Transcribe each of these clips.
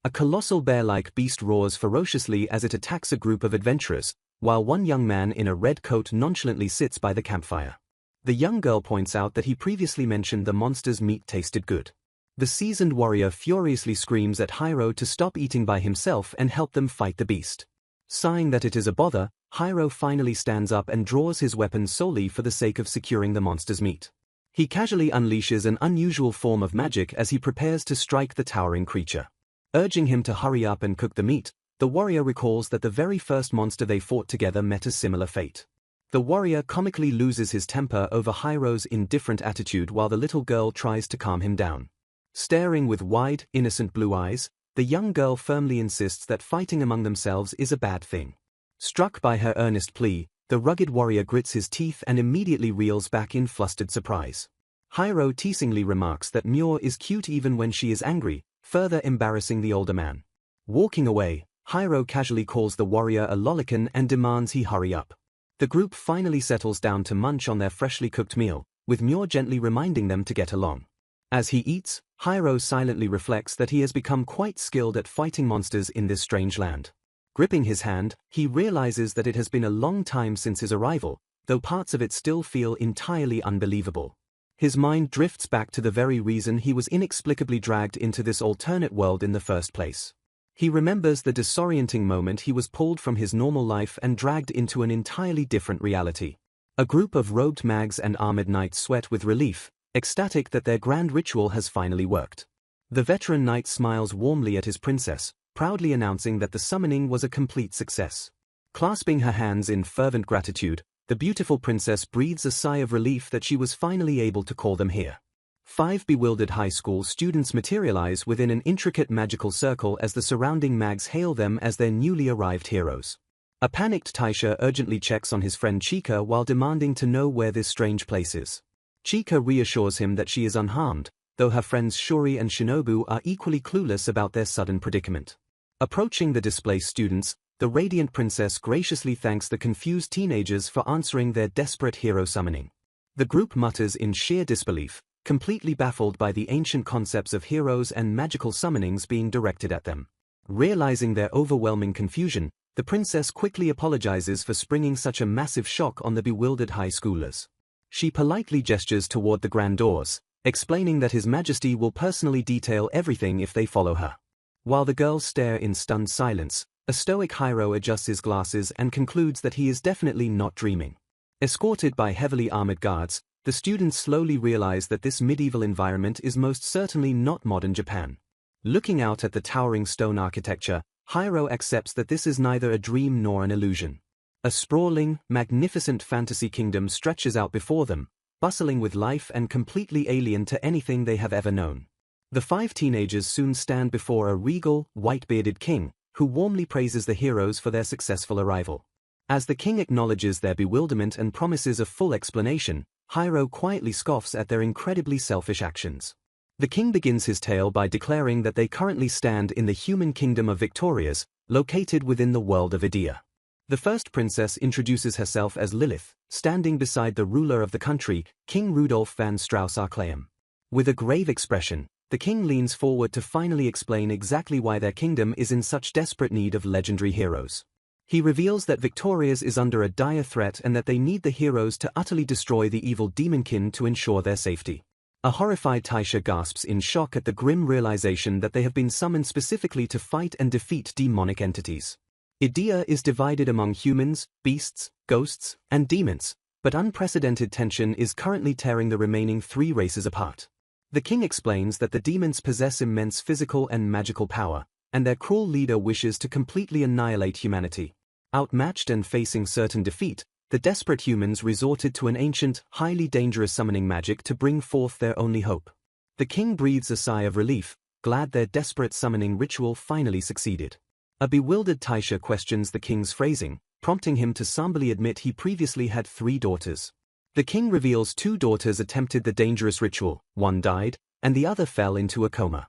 A colossal bear-like beast roars ferociously as it attacks a group of adventurers, while one young man in a red coat nonchalantly sits by the campfire. The young girl points out that he previously mentioned the monster's meat tasted good. The seasoned warrior furiously screams at Hiro to stop eating by himself and help them fight the beast. Sighing that it is a bother, Hiro finally stands up and draws his weapon solely for the sake of securing the monster's meat. He casually unleashes an unusual form of magic as he prepares to strike the towering creature. Urging him to hurry up and cook the meat, the warrior recalls that the very first monster they fought together met a similar fate. The warrior comically loses his temper over Hiro's indifferent attitude while the little girl tries to calm him down. Staring with wide, innocent blue eyes, the young girl firmly insists that fighting among themselves is a bad thing. Struck by her earnest plea, the rugged warrior grits his teeth and immediately reels back in flustered surprise. Hiro teasingly remarks that Muir is cute even when she is angry, further embarrassing the older man. Walking away, Hiro casually calls the warrior a lolicon and demands he hurry up. The group finally settles down to munch on their freshly cooked meal, with Muir gently reminding them to get along. As he eats, Hiro silently reflects that he has become quite skilled at fighting monsters in this strange land. Gripping his hand, he realizes that it has been a long time since his arrival, though parts of it still feel entirely unbelievable. His mind drifts back to the very reason he was inexplicably dragged into this alternate world in the first place. He remembers the disorienting moment he was pulled from his normal life and dragged into an entirely different reality. A group of robed mags and armored knights sweat with relief, ecstatic that their grand ritual has finally worked. The veteran knight smiles warmly at his princess, proudly announcing that the summoning was a complete success. Clasping her hands in fervent gratitude, the beautiful princess breathes a sigh of relief that she was finally able to call them here. 5 bewildered high school students materialize within an intricate magical circle as the surrounding mags hail them as their newly arrived heroes. A panicked Taisha urgently checks on his friend Chika while demanding to know where this strange place is. Chika reassures him that she is unharmed, though her friends Shuri and Shinobu are equally clueless about their sudden predicament. Approaching the displaced students, the radiant princess graciously thanks the confused teenagers for answering their desperate hero summoning. The group mutters in sheer disbelief, completely baffled by the ancient concepts of heroes and magical summonings being directed at them. Realizing their overwhelming confusion, the princess quickly apologizes for springing such a massive shock on the bewildered high schoolers. She politely gestures toward the grand doors, explaining that His Majesty will personally detail everything if they follow her. While the girls stare in stunned silence, a stoic Hiro adjusts his glasses and concludes that he is definitely not dreaming. Escorted by heavily armored guards, the students slowly realize that this medieval environment is most certainly not modern Japan. Looking out at the towering stone architecture, Hiro accepts that this is neither a dream nor an illusion. A sprawling, magnificent fantasy kingdom stretches out before them, bustling with life and completely alien to anything they have ever known. The 5 teenagers soon stand before a regal, white-bearded king, who warmly praises the heroes for their successful arrival. As the king acknowledges their bewilderment and promises a full explanation, Hiro quietly scoffs at their incredibly selfish actions. The king begins his tale by declaring that they currently stand in the human kingdom of Victorias, located within the world of Idea. The first princess introduces herself as Lilith, standing beside the ruler of the country, King Rudolf van Strauss-Arclaim. With a grave expression, the king leans forward to finally explain exactly why their kingdom is in such desperate need of legendary heroes. He reveals that Victorias is under a dire threat and that they need the heroes to utterly destroy the evil demonkin to ensure their safety. A horrified Taisha gasps in shock at the grim realization that they have been summoned specifically to fight and defeat demonic entities. Idea is divided among humans, beasts, ghosts, and demons, but unprecedented tension is currently tearing the remaining 3 races apart. The king explains that the demons possess immense physical and magical power, and their cruel leader wishes to completely annihilate humanity. Outmatched and facing certain defeat, the desperate humans resorted to an ancient, highly dangerous summoning magic to bring forth their only hope. The king breathes a sigh of relief, glad their desperate summoning ritual finally succeeded. A bewildered Taisha questions the king's phrasing, prompting him to somberly admit he previously had 3 daughters. The king reveals 2 daughters attempted the dangerous ritual, one died, and the other fell into a coma.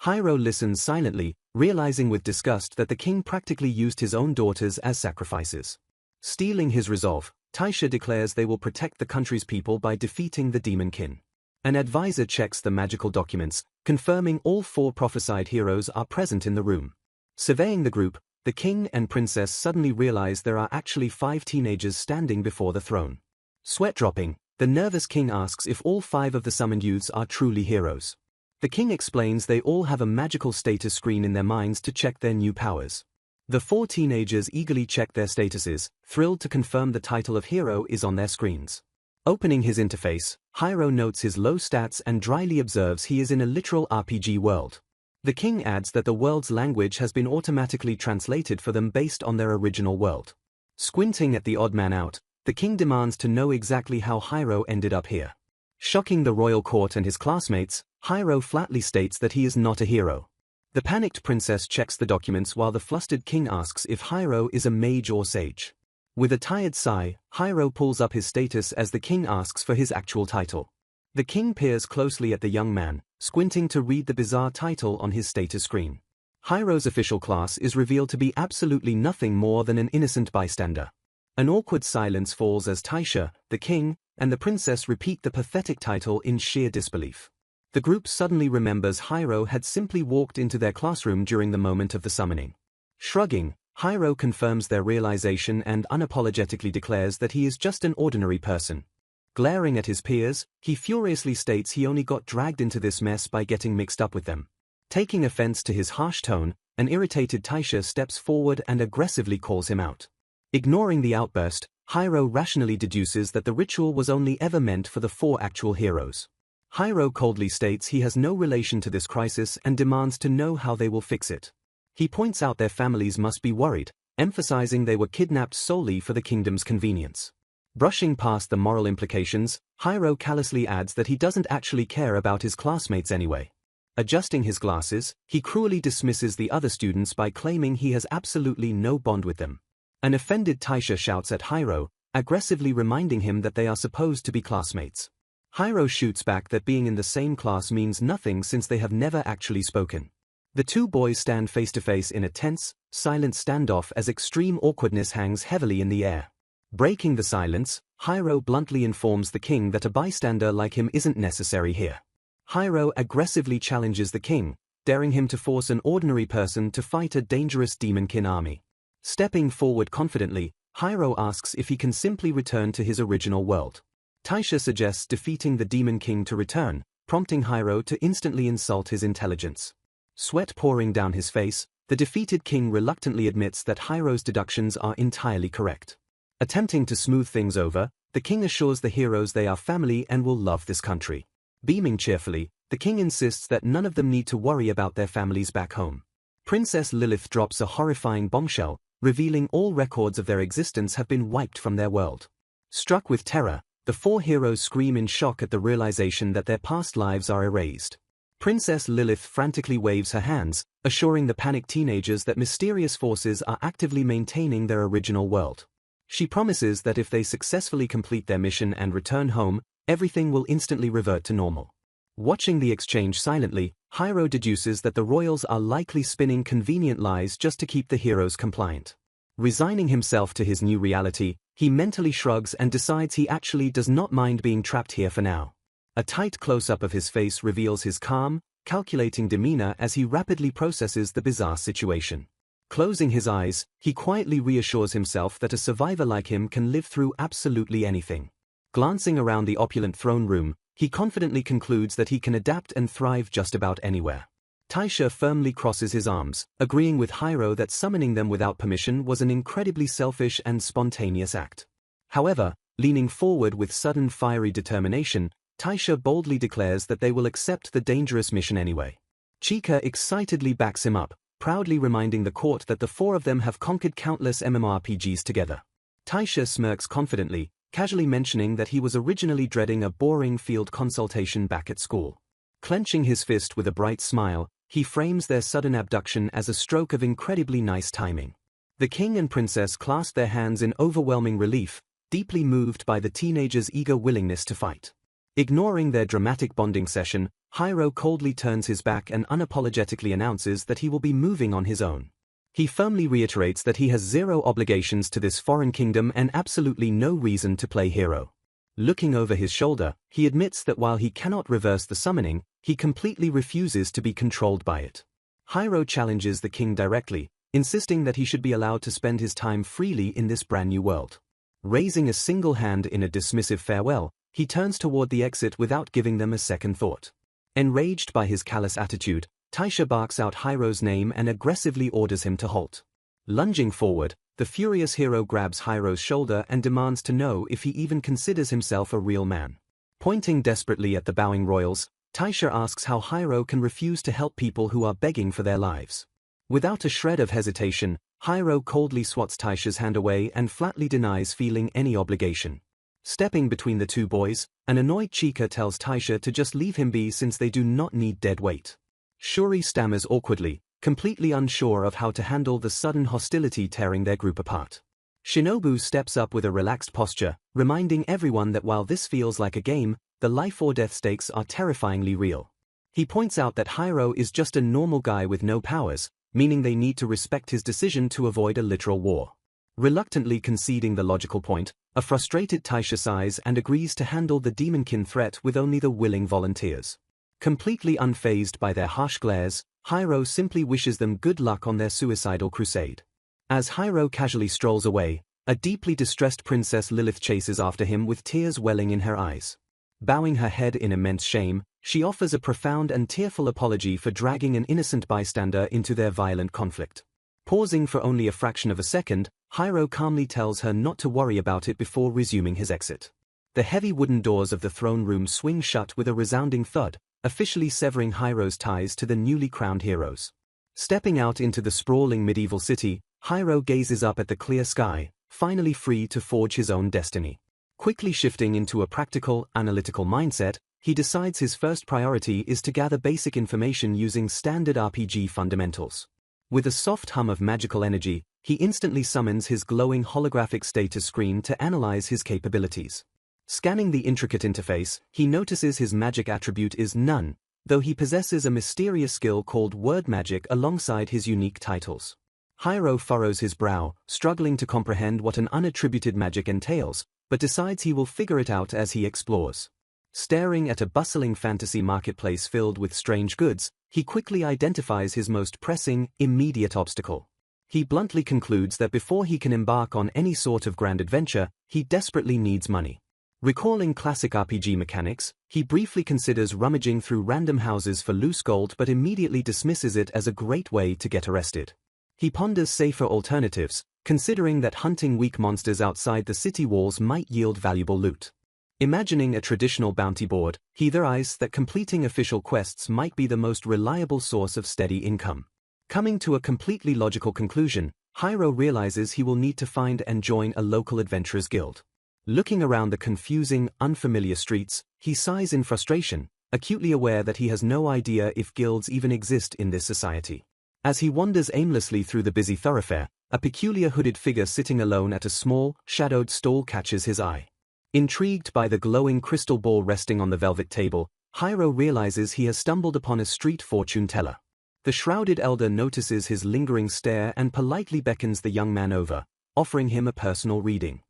Hiro listens silently, realizing with disgust that the king practically used his own daughters as sacrifices. Steeling his resolve, Taisha declares they will protect the country's people by defeating the demonkin. An advisor checks the magical documents, confirming all 4 prophesied heroes are present in the room. Surveying the group, the king and princess suddenly realize there are actually 5 teenagers standing before the throne. Sweat dropping, the nervous king asks if all 5 of the summoned youths are truly heroes. The king explains they all have a magical status screen in their minds to check their new powers. The 4 teenagers eagerly check their statuses, thrilled to confirm the title of hero is on their screens. Opening his interface, Hiro notes his low stats and dryly observes he is in a literal RPG world. The king adds that the world's language has been automatically translated for them based on their original world. Squinting at the odd man out, the king demands to know exactly how Hiro ended up here. Shocking the royal court and his classmates, Hiro flatly states that he is not a hero. The panicked princess checks the documents while the flustered king asks if Hiro is a mage or sage. With a tired sigh, Hiro pulls up his status as the king asks for his actual title. The king peers closely at the young man, squinting to read the bizarre title on his status screen. Hiro's official class is revealed to be absolutely nothing more than an innocent bystander. An awkward silence falls as Taisha, the king, and the princess repeat the pathetic title in sheer disbelief. The group suddenly remembers Hiro had simply walked into their classroom during the moment of the summoning. Shrugging, Hiro confirms their realization and unapologetically declares that he is just an ordinary person. Glaring at his peers, he furiously states he only got dragged into this mess by getting mixed up with them. Taking offense to his harsh tone, an irritated Taisha steps forward and aggressively calls him out. Ignoring the outburst, Hiro rationally deduces that the ritual was only ever meant for the 4 actual heroes. Hiro coldly states he has no relation to this crisis and demands to know how they will fix it. He points out their families must be worried, emphasizing they were kidnapped solely for the kingdom's convenience. Brushing past the moral implications, Hiro callously adds that he doesn't actually care about his classmates anyway. Adjusting his glasses, he cruelly dismisses the other students by claiming he has absolutely no bond with them. An offended Taisha shouts at Hiro, aggressively reminding him that they are supposed to be classmates. Hiro shoots back that being in the same class means nothing since they have never actually spoken. The 2 boys stand face to face in a tense, silent standoff as extreme awkwardness hangs heavily in the air. Breaking the silence, Hiro bluntly informs the king that a bystander like him isn't necessary here. Hiro aggressively challenges the king, daring him to force an ordinary person to fight a dangerous demonkin army. Stepping forward confidently, Hiro asks if he can simply return to his original world. Taisha suggests defeating the demon king to return, prompting Hiro to instantly insult his intelligence. Sweat pouring down his face, the defeated king reluctantly admits that Hiro's deductions are entirely correct. Attempting to smooth things over, the king assures the heroes they are family and will love this country. Beaming cheerfully, the king insists that none of them need to worry about their families back home. Princess Lilith drops a horrifying bombshell, revealing all records of their existence have been wiped from their world. Struck with terror, the 4 heroes scream in shock at the realization that their past lives are erased. Princess Lilith frantically waves her hands, assuring the panicked teenagers that mysterious forces are actively maintaining their original world. She promises that if they successfully complete their mission and return home, everything will instantly revert to normal. Watching the exchange silently, Hiro deduces that the royals are likely spinning convenient lies just to keep the heroes compliant. Resigning himself to his new reality, he mentally shrugs and decides he actually does not mind being trapped here for now. A tight close-up of his face reveals his calm, calculating demeanor as he rapidly processes the bizarre situation. Closing his eyes, he quietly reassures himself that a survivor like him can live through absolutely anything. Glancing around the opulent throne room, he confidently concludes that he can adapt and thrive just about anywhere. Taisha firmly crosses his arms, agreeing with Hiro that summoning them without permission was an incredibly selfish and spontaneous act. However, leaning forward with sudden fiery determination, Taisha boldly declares that they will accept the dangerous mission anyway. Chika excitedly backs him up, proudly reminding the court that the 4 of them have conquered countless MMORPGs together. Taisha smirks confidently, casually mentioning that he was originally dreading a boring field consultation back at school. Clenching his fist with a bright smile, he frames their sudden abduction as a stroke of incredibly nice timing. The king and princess clasp their hands in overwhelming relief, deeply moved by the teenagers' eager willingness to fight. Ignoring their dramatic bonding session, Hiro coldly turns his back and unapologetically announces that he will be moving on his own. He firmly reiterates that he has zero obligations to this foreign kingdom and absolutely no reason to play hero. Looking over his shoulder, he admits that while he cannot reverse the summoning, he completely refuses to be controlled by it. Hiro challenges the king directly, insisting that he should be allowed to spend his time freely in this brand new world. Raising a single hand in a dismissive farewell, he turns toward the exit without giving them a second thought. Enraged by his callous attitude, Taisha barks out Hiro's name and aggressively orders him to halt. Lunging forward, the furious hero grabs Hiro's shoulder and demands to know if he even considers himself a real man. Pointing desperately at the bowing royals, Taisha asks how Hiro can refuse to help people who are begging for their lives. Without a shred of hesitation, Hiro coldly swats Taisha's hand away and flatly denies feeling any obligation. Stepping between the two boys, an annoyed Chika tells Taisha to just leave him be since they do not need dead weight. Shuri stammers awkwardly, completely unsure of how to handle the sudden hostility tearing their group apart. Shinobu steps up with a relaxed posture, reminding everyone that while this feels like a game, the life-or-death stakes are terrifyingly real. He points out that Hiro is just a normal guy with no powers, meaning they need to respect his decision to avoid a literal war. Reluctantly conceding the logical point, a frustrated Taisha sighs and agrees to handle the demonkin threat with only the willing volunteers. Completely unfazed by their harsh glares, Hiro simply wishes them good luck on their suicidal crusade. As Hiro casually strolls away, a deeply distressed Princess Lilith chases after him with tears welling in her eyes. Bowing her head in immense shame, she offers a profound and tearful apology for dragging an innocent bystander into their violent conflict. Pausing for only a fraction of a second, Hiro calmly tells her not to worry about it before resuming his exit. The heavy wooden doors of the throne room swing shut with a resounding thud, officially severing Hiro's ties to the newly crowned heroes. Stepping out into the sprawling medieval city, Hiro gazes up at the clear sky, finally free to forge his own destiny. Quickly shifting into a practical, analytical mindset, he decides his first priority is to gather basic information using standard RPG fundamentals. With a soft hum of magical energy, he instantly summons his glowing holographic status screen to analyze his capabilities. Scanning the intricate interface, he notices his magic attribute is none, though he possesses a mysterious skill called word magic alongside his unique titles. Hiro furrows his brow, struggling to comprehend what an unattributed magic entails, but decides he will figure it out as he explores. Staring at a bustling fantasy marketplace filled with strange goods, he quickly identifies his most pressing, immediate obstacle. He bluntly concludes that before he can embark on any sort of grand adventure, he desperately needs money. Recalling classic RPG mechanics, he briefly considers rummaging through random houses for loose gold but immediately dismisses it as a great way to get arrested. He ponders safer alternatives, considering that hunting weak monsters outside the city walls might yield valuable loot. Imagining a traditional bounty board, he theorizes that completing official quests might be the most reliable source of steady income. Coming to a completely logical conclusion, Hiro realizes he will need to find and join a local adventurers guild. Looking around the confusing, unfamiliar streets, he sighs in frustration, acutely aware that he has no idea if guilds even exist in this society. As he wanders aimlessly through the busy thoroughfare, a peculiar hooded figure sitting alone at a small, shadowed stall catches his eye. Intrigued by the glowing crystal ball resting on the velvet table, Hiro realizes he has stumbled upon a street fortune teller. The shrouded elder notices his lingering stare and politely beckons the young man over, offering him a personal reading.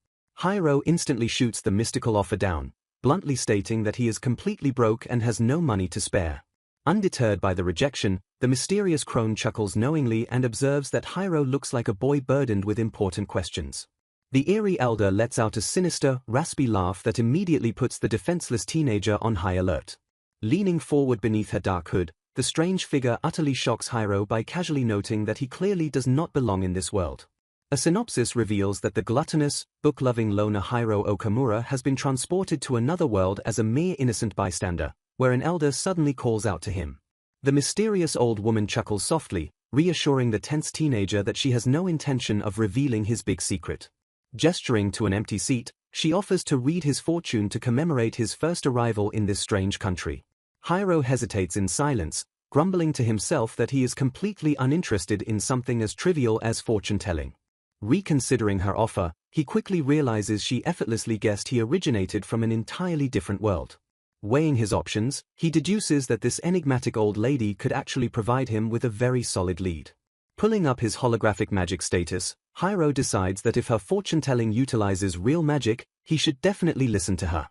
Hiro instantly shoots the mystical offer down, bluntly stating that he is completely broke and has no money to spare. Undeterred by the rejection, the mysterious crone chuckles knowingly and observes that Hiro looks like a boy burdened with important questions. The eerie elder lets out a sinister, raspy laugh that immediately puts the defenseless teenager on high alert. Leaning forward beneath her dark hood, the strange figure utterly shocks Hiro by casually noting that he clearly does not belong in this world. A synopsis reveals that the gluttonous, book-loving loner Hiro Okamura has been transported to another world as a mere innocent bystander, where an elder suddenly calls out to him. The mysterious old woman chuckles softly, reassuring the tense teenager that she has no intention of revealing his big secret. Gesturing to an empty seat, she offers to read his fortune to commemorate his first arrival in this strange country. Hiro hesitates in silence, grumbling to himself that he is completely uninterested in something as trivial as fortune-telling. Reconsidering her offer, he quickly realizes she effortlessly guessed he originated from an entirely different world. Weighing his options, he deduces that this enigmatic old lady could actually provide him with a very solid lead. Pulling up his holographic magic status, Hiro decides that if her fortune-telling utilizes real magic, he should definitely listen to her.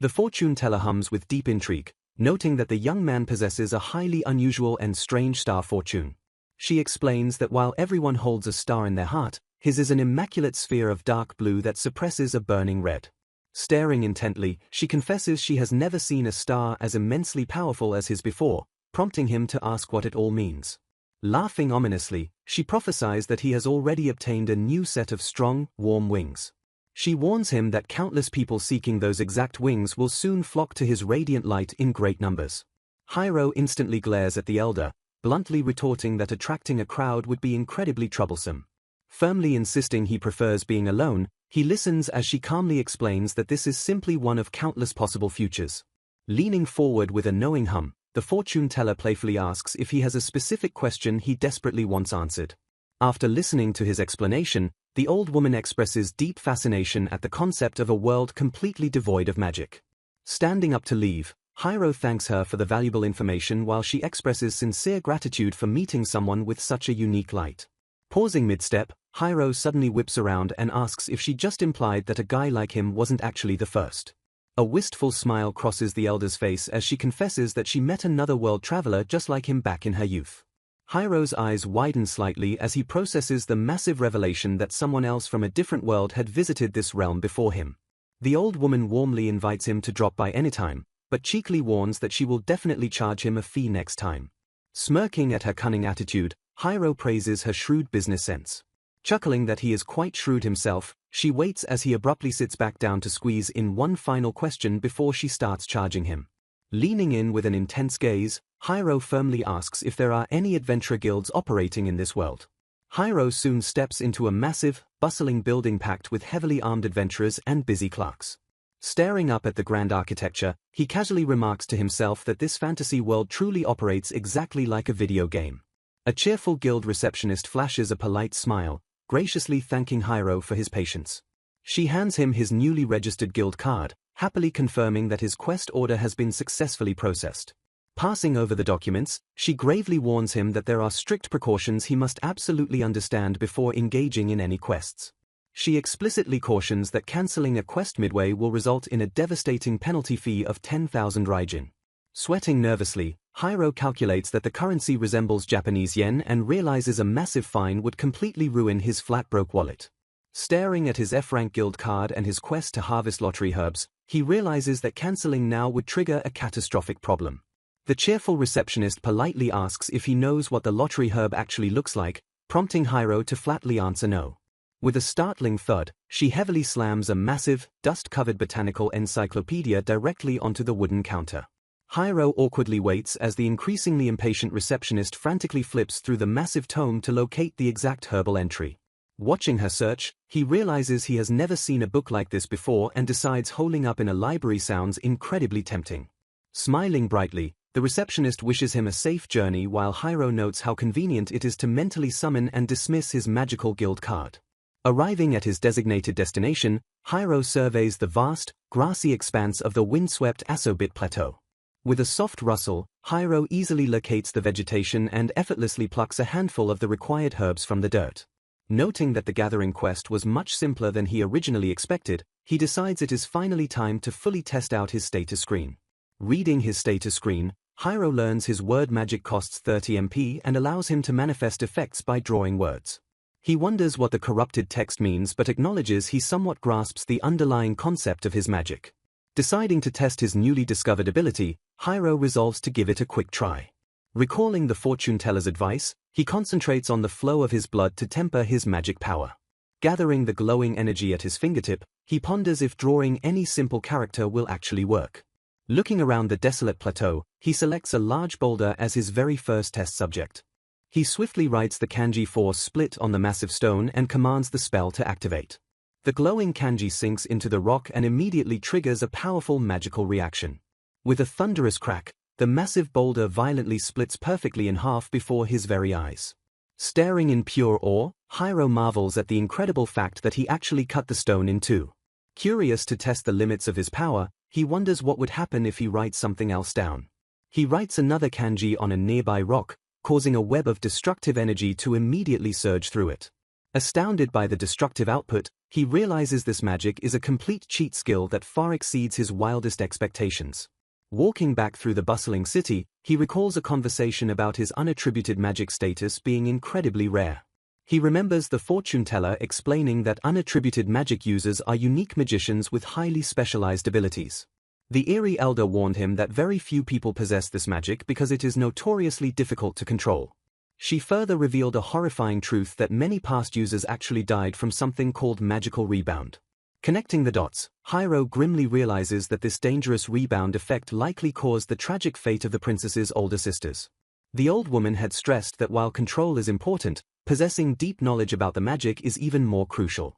The fortune teller hums with deep intrigue, noting that the young man possesses a highly unusual and strange star fortune. She explains that while everyone holds a star in their heart, his is an immaculate sphere of dark blue that suppresses a burning red. Staring intently, she confesses she has never seen a star as immensely powerful as his before, prompting him to ask what it all means. Laughing ominously, she prophesies that he has already obtained a new set of strong, warm wings. She warns him that countless people seeking those exact wings will soon flock to his radiant light in great numbers. Hiro instantly glares at the elder, bluntly retorting that attracting a crowd would be incredibly troublesome. Firmly insisting he prefers being alone, he listens as she calmly explains that this is simply one of countless possible futures. Leaning forward with a knowing hum, the fortune teller playfully asks if he has a specific question he desperately wants answered. After listening to his explanation, the old woman expresses deep fascination at the concept of a world completely devoid of magic. Standing up to leave, Hiro thanks her for the valuable information while she expresses sincere gratitude for meeting someone with such a unique light. Pausing mid-step, Hiro suddenly whips around and asks if she just implied that a guy like him wasn't actually the first. A wistful smile crosses the elder's face as she confesses that she met another world traveler just like him back in her youth. Hiro's eyes widen slightly as he processes the massive revelation that someone else from a different world had visited this realm before him. The old woman warmly invites him to drop by anytime, but cheekily warns that she will definitely charge him a fee next time. Smirking at her cunning attitude, Hiro praises her shrewd business sense. Chuckling that he is quite shrewd himself, she waits as he abruptly sits back down to squeeze in one final question before she starts charging him. Leaning in with an intense gaze, Hiro firmly asks if there are any adventurer guilds operating in this world. Hiro soon steps into a massive, bustling building packed with heavily armed adventurers and busy clerks. Staring up at the grand architecture, he casually remarks to himself that this fantasy world truly operates exactly like a video game. A cheerful guild receptionist flashes a polite smile, graciously thanking Hiro for his patience. She hands him his newly registered guild card, happily confirming that his quest order has been successfully processed. Passing over the documents, she gravely warns him that there are strict precautions he must absolutely understand before engaging in any quests. She explicitly cautions that cancelling a quest midway will result in a devastating penalty fee of 10,000 Raijin. Sweating nervously, Hiro calculates that the currency resembles Japanese yen and realizes a massive fine would completely ruin his flat-broke wallet. Staring at his F-rank guild card and his quest to harvest lottery herbs, he realizes that cancelling now would trigger a catastrophic problem. The cheerful receptionist politely asks if he knows what the lottery herb actually looks like, prompting Hiro to flatly answer no. With a startling thud, she heavily slams a massive, dust-covered botanical encyclopedia directly onto the wooden counter. Hiro awkwardly waits as the increasingly impatient receptionist frantically flips through the massive tome to locate the exact herbal entry. Watching her search, he realizes he has never seen a book like this before and decides holding up in a library sounds incredibly tempting. Smiling brightly, the receptionist wishes him a safe journey while Hiro notes how convenient it is to mentally summon and dismiss his magical guild card. Arriving at his designated destination, Hiro surveys the vast, grassy expanse of the windswept Asobit Plateau. With a soft rustle, Hiro easily locates the vegetation and effortlessly plucks a handful of the required herbs from the dirt. Noting that the gathering quest was much simpler than he originally expected, he decides it is finally time to fully test out his status screen. Reading his status screen, Hiro learns his word magic costs 30 MP and allows him to manifest effects by drawing words. He wonders what the corrupted text means but acknowledges he somewhat grasps the underlying concept of his magic. Deciding to test his newly discovered ability, Hiro resolves to give it a quick try. Recalling the fortune teller's advice, he concentrates on the flow of his blood to temper his magic power. Gathering the glowing energy at his fingertip, he ponders if drawing any simple character will actually work. Looking around the desolate plateau, he selects a large boulder as his very first test subject. He swiftly writes the kanji force split on the massive stone and commands the spell to activate. The glowing kanji sinks into the rock and immediately triggers a powerful magical reaction. With a thunderous crack, the massive boulder violently splits perfectly in half before his very eyes. Staring in pure awe, Hiro marvels at the incredible fact that he actually cut the stone in two. Curious to test the limits of his power, he wonders what would happen if he writes something else down. He writes another kanji on a nearby rock, causing a web of destructive energy to immediately surge through it. Astounded by the destructive output, he realizes this magic is a complete cheat skill that far exceeds his wildest expectations. Walking back through the bustling city, he recalls a conversation about his unattributed magic status being incredibly rare. He remembers the fortune teller explaining that unattributed magic users are unique magicians with highly specialized abilities. The eerie elder warned him that very few people possess this magic because it is notoriously difficult to control. She further revealed a horrifying truth that many past users actually died from something called magical rebound. Connecting the dots, Hiro grimly realizes that this dangerous rebound effect likely caused the tragic fate of the princess's older sisters. The old woman had stressed that while control is important, possessing deep knowledge about the magic is even more crucial.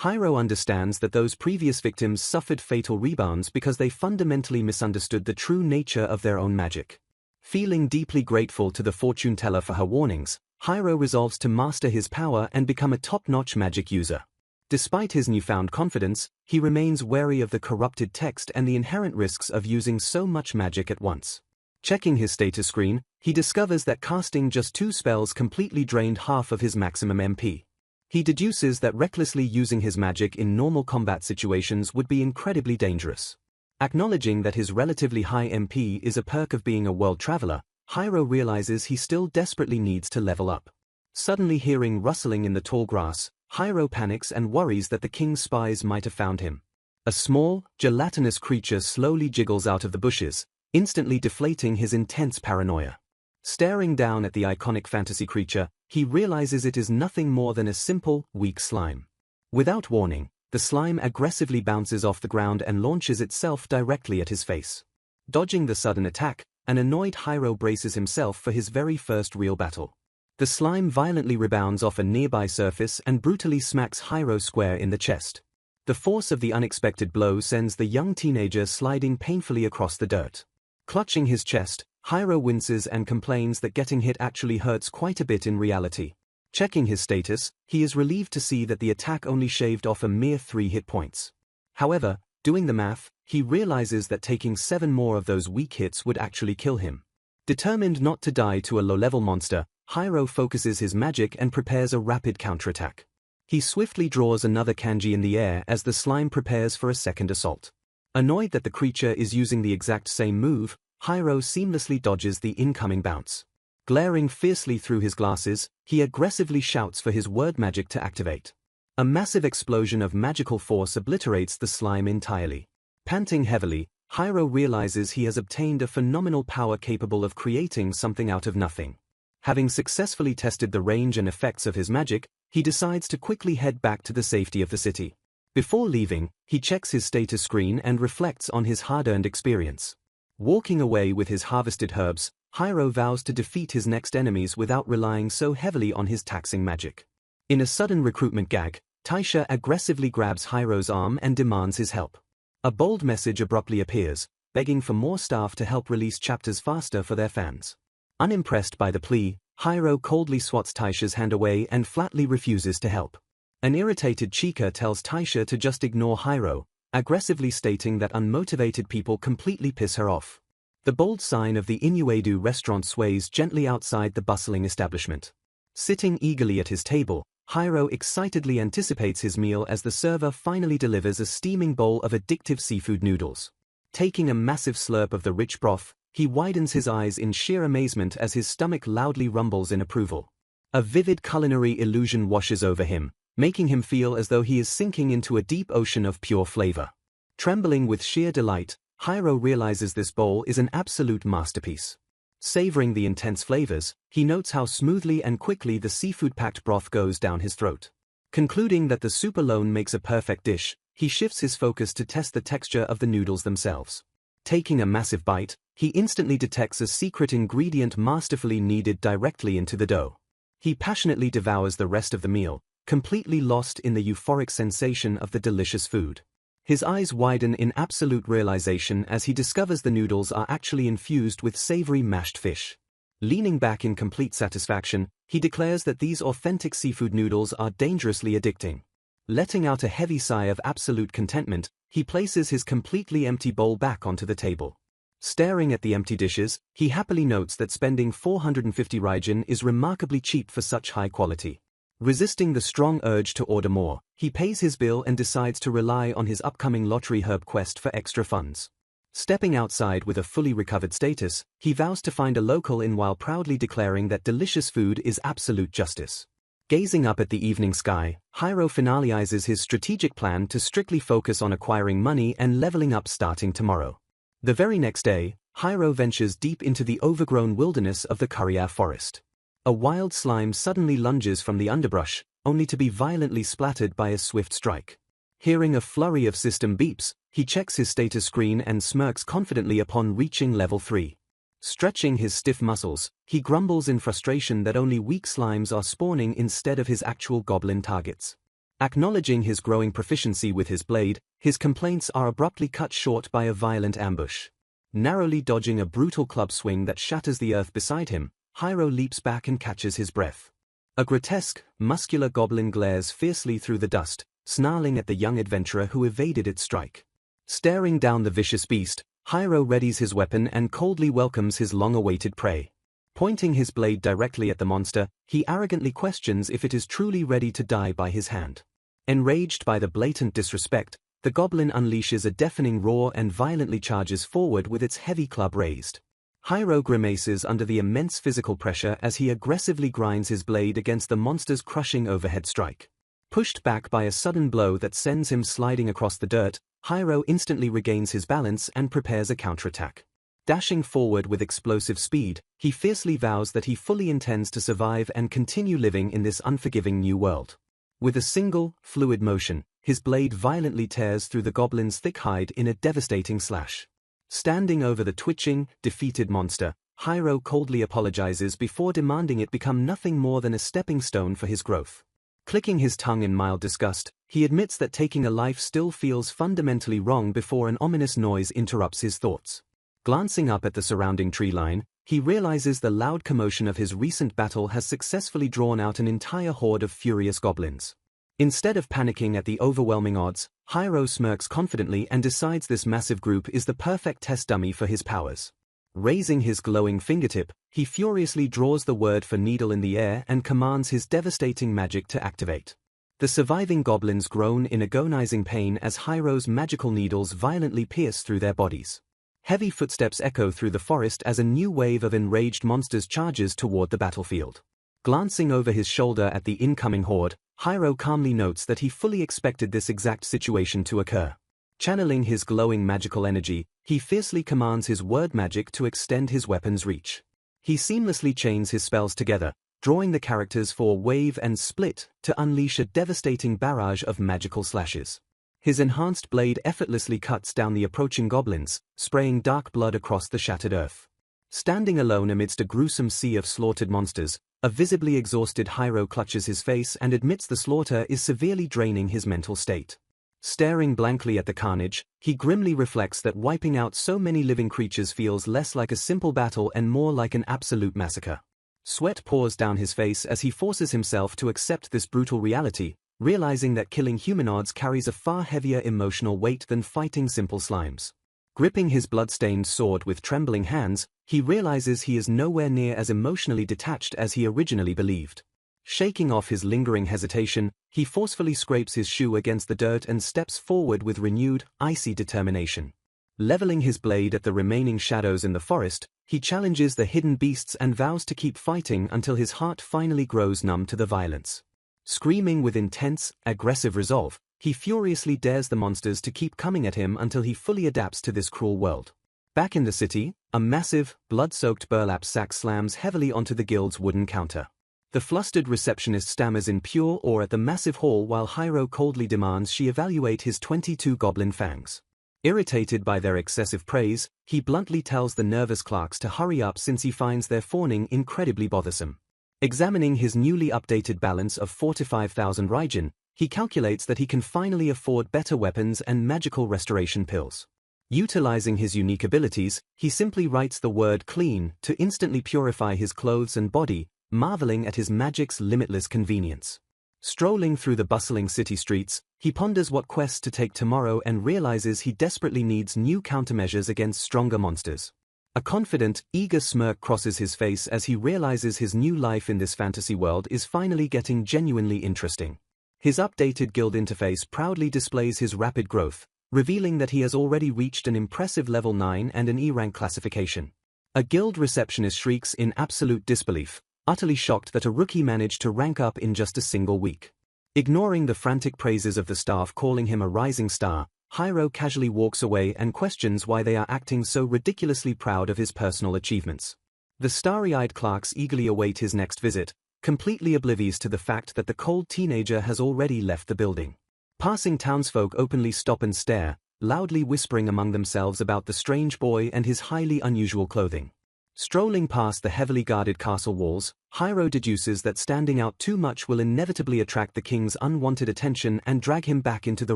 Hiro understands that those previous victims suffered fatal rebounds because they fundamentally misunderstood the true nature of their own magic. Feeling deeply grateful to the fortune teller for her warnings, Hiro resolves to master his power and become a top-notch magic user. Despite his newfound confidence, he remains wary of the corrupted text and the inherent risks of using so much magic at once. Checking his status screen, he discovers that casting just 2 spells completely drained half of his maximum MP. He deduces that recklessly using his magic in normal combat situations would be incredibly dangerous. Acknowledging that his relatively high MP is a perk of being a world traveler, Hiro realizes he still desperately needs to level up. Suddenly hearing rustling in the tall grass, Hiro panics and worries that the king's spies might have found him. A small, gelatinous creature slowly jiggles out of the bushes, instantly deflating his intense paranoia. Staring down at the iconic fantasy creature, he realizes it is nothing more than a simple, weak slime. Without warning, the slime aggressively bounces off the ground and launches itself directly at his face. Dodging the sudden attack, an annoyed Hiro braces himself for his very first real battle. The slime violently rebounds off a nearby surface and brutally smacks Hiro square in the chest. The force of the unexpected blow sends the young teenager sliding painfully across the dirt. Clutching his chest, Hiro winces and complains that getting hit actually hurts quite a bit in reality. Checking his status, he is relieved to see that the attack only shaved off a mere 3 hit points. However, doing the math, he realizes that taking 7 more of those weak hits would actually kill him. Determined not to die to a low-level monster, Hiro focuses his magic and prepares a rapid counterattack. He swiftly draws another kanji in the air as the slime prepares for a second assault. Annoyed that the creature is using the exact same move, Hiro seamlessly dodges the incoming bounce. Glaring fiercely through his glasses, he aggressively shouts for his word magic to activate. A massive explosion of magical force obliterates the slime entirely. Panting heavily, Hiro realizes he has obtained a phenomenal power capable of creating something out of nothing. Having successfully tested the range and effects of his magic, he decides to quickly head back to the safety of the city. Before leaving, he checks his status screen and reflects on his hard-earned experience. Walking away with his harvested herbs, Hiro vows to defeat his next enemies without relying so heavily on his taxing magic. In a sudden recruitment gag, Taisha aggressively grabs Hiro's arm and demands his help. A bold message abruptly appears, begging for more staff to help release chapters faster for their fans. Unimpressed by the plea, Hiro coldly swats Taisha's hand away and flatly refuses to help. An irritated Chika tells Taisha to just ignore Hiro, aggressively stating that unmotivated people completely piss her off. The bold sign of the Inuedu restaurant sways gently outside the bustling establishment. Sitting eagerly at his table, Hiro excitedly anticipates his meal as the server finally delivers a steaming bowl of addictive seafood noodles. Taking a massive slurp of the rich broth, he widens his eyes in sheer amazement as his stomach loudly rumbles in approval. A vivid culinary illusion washes over him, making him feel as though he is sinking into a deep ocean of pure flavor. Trembling with sheer delight, Hiro realizes this bowl is an absolute masterpiece. Savoring the intense flavors, he notes how smoothly and quickly the seafood-packed broth goes down his throat. Concluding that the soup alone makes a perfect dish, he shifts his focus to test the texture of the noodles themselves. Taking a massive bite, he instantly detects a secret ingredient masterfully kneaded directly into the dough. He passionately devours the rest of the meal, completely lost in the euphoric sensation of the delicious food. His eyes widen in absolute realization as he discovers the noodles are actually infused with savory mashed fish. Leaning back in complete satisfaction, he declares that these authentic seafood noodles are dangerously addicting. Letting out a heavy sigh of absolute contentment, he places his completely empty bowl back onto the table. Staring at the empty dishes, he happily notes that spending 450 raijin is remarkably cheap for such high quality. Resisting the strong urge to order more, he pays his bill and decides to rely on his upcoming lottery herb quest for extra funds. Stepping outside with a fully recovered status, he vows to find a local inn while proudly declaring that delicious food is absolute justice. Gazing up at the evening sky, Hiro finalizes his strategic plan to strictly focus on acquiring money and leveling up starting tomorrow. The very next day, Hiro ventures deep into the overgrown wilderness of the Kuria forest. A wild slime suddenly lunges from the underbrush, only to be violently splattered by a swift strike. Hearing a flurry of system beeps, he checks his status screen and smirks confidently upon reaching level 3. Stretching his stiff muscles, he grumbles in frustration that only weak slimes are spawning instead of his actual goblin targets. Acknowledging his growing proficiency with his blade, his complaints are abruptly cut short by a violent ambush. Narrowly dodging a brutal club swing that shatters the earth beside him, Hiro leaps back and catches his breath. A grotesque, muscular goblin glares fiercely through the dust, snarling at the young adventurer who evaded its strike. Staring down the vicious beast, Hiro readies his weapon and coldly welcomes his long-awaited prey. Pointing his blade directly at the monster, he arrogantly questions if it is truly ready to die by his hand. Enraged by the blatant disrespect, the goblin unleashes a deafening roar and violently charges forward with its heavy club raised. Hiro grimaces under the immense physical pressure as he aggressively grinds his blade against the monster's crushing overhead strike. Pushed back by a sudden blow that sends him sliding across the dirt, Hiro instantly regains his balance and prepares a counterattack. Dashing forward with explosive speed, he fiercely vows that he fully intends to survive and continue living in this unforgiving new world. With a single, fluid motion, his blade violently tears through the goblin's thick hide in a devastating slash. Standing over the twitching, defeated monster, Hiro coldly apologizes before demanding it become nothing more than a stepping stone for his growth. Clicking his tongue in mild disgust, he admits that taking a life still feels fundamentally wrong before an ominous noise interrupts his thoughts. Glancing up at the surrounding tree line, he realizes the loud commotion of his recent battle has successfully drawn out an entire horde of furious goblins. Instead of panicking at the overwhelming odds, Hiro smirks confidently and decides this massive group is the perfect test dummy for his powers. Raising his glowing fingertip, he furiously draws the word for needle in the air and commands his devastating magic to activate. The surviving goblins groan in agonizing pain as Hiro's magical needles violently pierce through their bodies. Heavy footsteps echo through the forest as a new wave of enraged monsters charges toward the battlefield. Glancing over his shoulder at the incoming horde, Hiro calmly notes that he fully expected this exact situation to occur. Channeling his glowing magical energy, he fiercely commands his word magic to extend his weapon's reach. He seamlessly chains his spells together, drawing the characters for Wave and Split to unleash a devastating barrage of magical slashes. His enhanced blade effortlessly cuts down the approaching goblins, spraying dark blood across the shattered earth. Standing alone amidst a gruesome sea of slaughtered monsters, a visibly exhausted Hiro clutches his face and admits the slaughter is severely draining his mental state. Staring blankly at the carnage, he grimly reflects that wiping out so many living creatures feels less like a simple battle and more like an absolute massacre. Sweat pours down his face as he forces himself to accept this brutal reality, realizing that killing humanoids carries a far heavier emotional weight than fighting simple slimes. Gripping his blood-stained sword with trembling hands, he realizes he is nowhere near as emotionally detached as he originally believed. Shaking off his lingering hesitation, he forcefully scrapes his shoe against the dirt and steps forward with renewed, icy determination. Leveling his blade at the remaining shadows in the forest, he challenges the hidden beasts and vows to keep fighting until his heart finally grows numb to the violence. Screaming with intense, aggressive resolve, he furiously dares the monsters to keep coming at him until he fully adapts to this cruel world. Back in the city, a massive, blood-soaked burlap sack slams heavily onto the guild's wooden counter. The flustered receptionist stammers in pure awe at the massive haul while Hiro coldly demands she evaluate his 22 goblin fangs. Irritated by their excessive praise, he bluntly tells the nervous clerks to hurry up since he finds their fawning incredibly bothersome. Examining his newly updated balance of 45,000 Raijin, he calculates that he can finally afford better weapons and magical restoration pills. Utilizing his unique abilities, he simply writes the word clean to instantly purify his clothes and body, marveling at his magic's limitless convenience. Strolling through the bustling city streets, he ponders what quests to take tomorrow and realizes he desperately needs new countermeasures against stronger monsters. A confident, eager smirk crosses his face as he realizes his new life in this fantasy world is finally getting genuinely interesting. His updated guild interface proudly displays his rapid growth, revealing that he has already reached an impressive level 9 and an E-rank classification. A guild receptionist shrieks in absolute disbelief, utterly shocked that a rookie managed to rank up in just a single week. Ignoring the frantic praises of the staff calling him a rising star, Hiro casually walks away and questions why they are acting so ridiculously proud of his personal achievements. The starry-eyed clerks eagerly await his next visit, completely oblivious to the fact that the cold teenager has already left the building. Passing townsfolk openly stop and stare, loudly whispering among themselves about the strange boy and his highly unusual clothing. Strolling past the heavily guarded castle walls, Hiro deduces that standing out too much will inevitably attract the king's unwanted attention and drag him back into the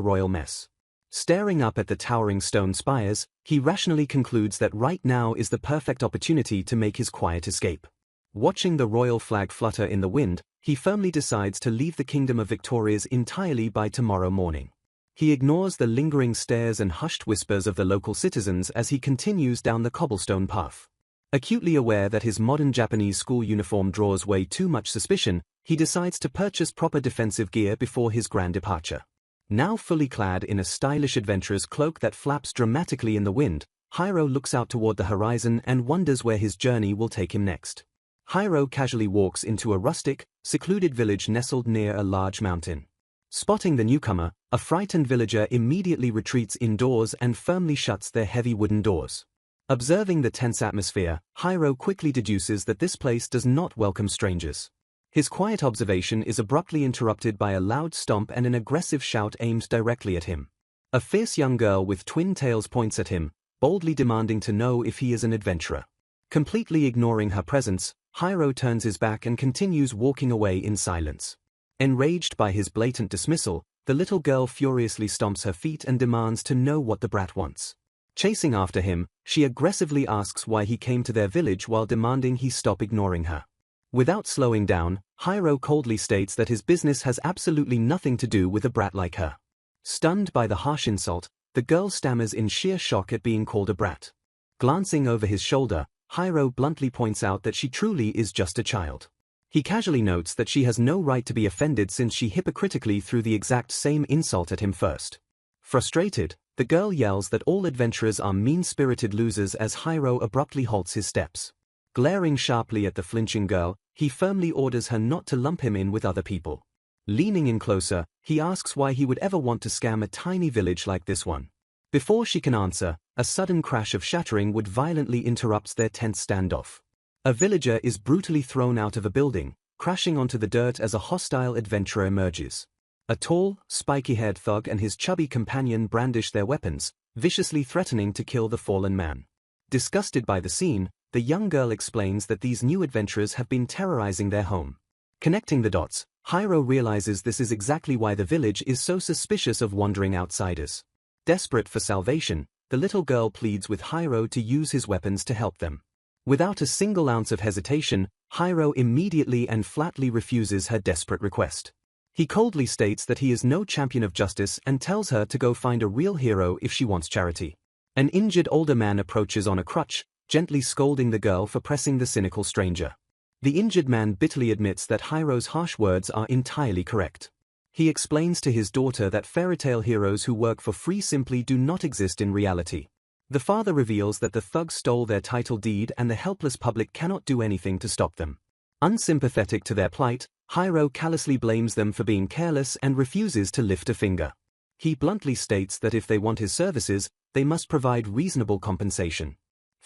royal mess. Staring up at the towering stone spires, he rationally concludes that right now is the perfect opportunity to make his quiet escape. Watching the royal flag flutter in the wind, he firmly decides to leave the Kingdom of Victorias entirely by tomorrow morning. He ignores the lingering stares and hushed whispers of the local citizens as he continues down the cobblestone path. Acutely aware that his modern Japanese school uniform draws way too much suspicion, he decides to purchase proper defensive gear before his grand departure. Now fully clad in a stylish adventurer's cloak that flaps dramatically in the wind, Hiro looks out toward the horizon and wonders where his journey will take him next. Hiro casually walks into a rustic, secluded village nestled near a large mountain. Spotting the newcomer, a frightened villager immediately retreats indoors and firmly shuts their heavy wooden doors. Observing the tense atmosphere, Hiro quickly deduces that this place does not welcome strangers. His quiet observation is abruptly interrupted by a loud stomp and an aggressive shout aimed directly at him. A fierce young girl with twin tails points at him, boldly demanding to know if he is an adventurer. Completely ignoring her presence, Hiro turns his back and continues walking away in silence. Enraged by his blatant dismissal, the little girl furiously stomps her feet and demands to know what the brat wants. Chasing after him, she aggressively asks why he came to their village while demanding he stop ignoring her. Without slowing down, Hiro coldly states that his business has absolutely nothing to do with a brat like her. Stunned by the harsh insult, the girl stammers in sheer shock at being called a brat. Glancing over his shoulder, Hiro bluntly points out that she truly is just a child. He casually notes that she has no right to be offended since she hypocritically threw the exact same insult at him first. Frustrated, the girl yells that all adventurers are mean-spirited losers as Hiro abruptly halts his steps. Glaring sharply at the flinching girl, he firmly orders her not to lump him in with other people. Leaning in closer, he asks why he would ever want to scam a tiny village like this one. Before she can answer, a sudden crash of shattering wood violently interrupts their tense standoff. A villager is brutally thrown out of a building, crashing onto the dirt as a hostile adventurer emerges. A tall, spiky-haired thug and his chubby companion brandish their weapons, viciously threatening to kill the fallen man. Disgusted by the scene, the young girl explains that these new adventurers have been terrorizing their home. Connecting the dots, Hiro realizes this is exactly why the village is so suspicious of wandering outsiders. Desperate for salvation, the little girl pleads with Hiro to use his weapons to help them. Without a single ounce of hesitation, Hiro immediately and flatly refuses her desperate request. He coldly states that he is no champion of justice and tells her to go find a real hero if she wants charity. An injured older man approaches on a crutch, gently scolding the girl for pressing the cynical stranger. The injured man bitterly admits that Hiro's harsh words are entirely correct. He explains to his daughter that fairytale heroes who work for free simply do not exist in reality. The father reveals that the thugs stole their title deed and the helpless public cannot do anything to stop them. Unsympathetic to their plight, Hiro callously blames them for being careless and refuses to lift a finger. He bluntly states that if they want his services, they must provide reasonable compensation.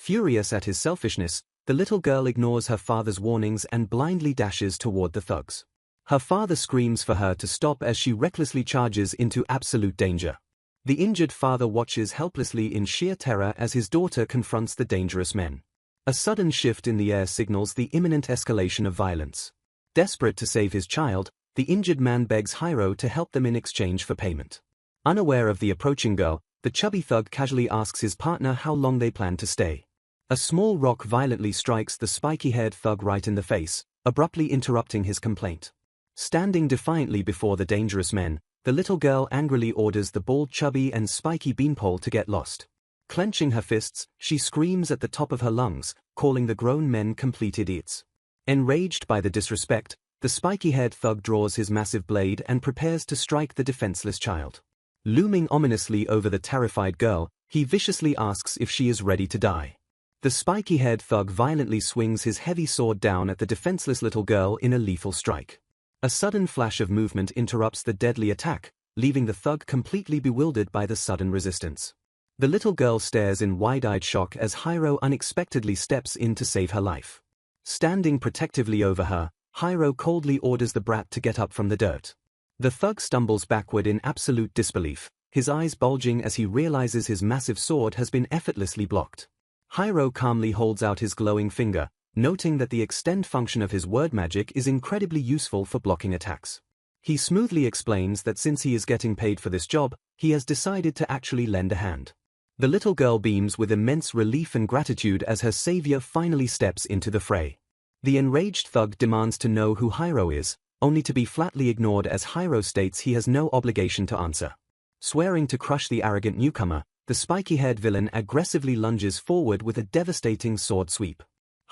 Furious at his selfishness, the little girl ignores her father's warnings and blindly dashes toward the thugs. Her father screams for her to stop as she recklessly charges into absolute danger. The injured father watches helplessly in sheer terror as his daughter confronts the dangerous men. A sudden shift in the air signals the imminent escalation of violence. Desperate to save his child, the injured man begs Hiro to help them in exchange for payment. Unaware of the approaching girl, the chubby thug casually asks his partner how long they plan to stay. A small rock violently strikes the spiky-haired thug right in the face, abruptly interrupting his complaint. Standing defiantly before the dangerous men, the little girl angrily orders the bald chubby and spiky beanpole to get lost. Clenching her fists, she screams at the top of her lungs, calling the grown men complete idiots. Enraged by the disrespect, the spiky-haired thug draws his massive blade and prepares to strike the defenseless child. Looming ominously over the terrified girl, he viciously asks if she is ready to die. The spiky-haired thug violently swings his heavy sword down at the defenseless little girl in a lethal strike. A sudden flash of movement interrupts the deadly attack, leaving the thug completely bewildered by the sudden resistance. The little girl stares in wide-eyed shock as Hiro unexpectedly steps in to save her life. Standing protectively over her, Hiro coldly orders the brat to get up from the dirt. The thug stumbles backward in absolute disbelief, his eyes bulging as he realizes his massive sword has been effortlessly blocked. Hiro calmly holds out his glowing finger, noting that the extend function of his word magic is incredibly useful for blocking attacks. He smoothly explains that since he is getting paid for this job, he has decided to actually lend a hand. The little girl beams with immense relief and gratitude as her savior finally steps into the fray. The enraged thug demands to know who Hiro is, only to be flatly ignored as Hiro states he has no obligation to answer. Swearing to crush the arrogant newcomer, the spiky-haired villain aggressively lunges forward with a devastating sword sweep.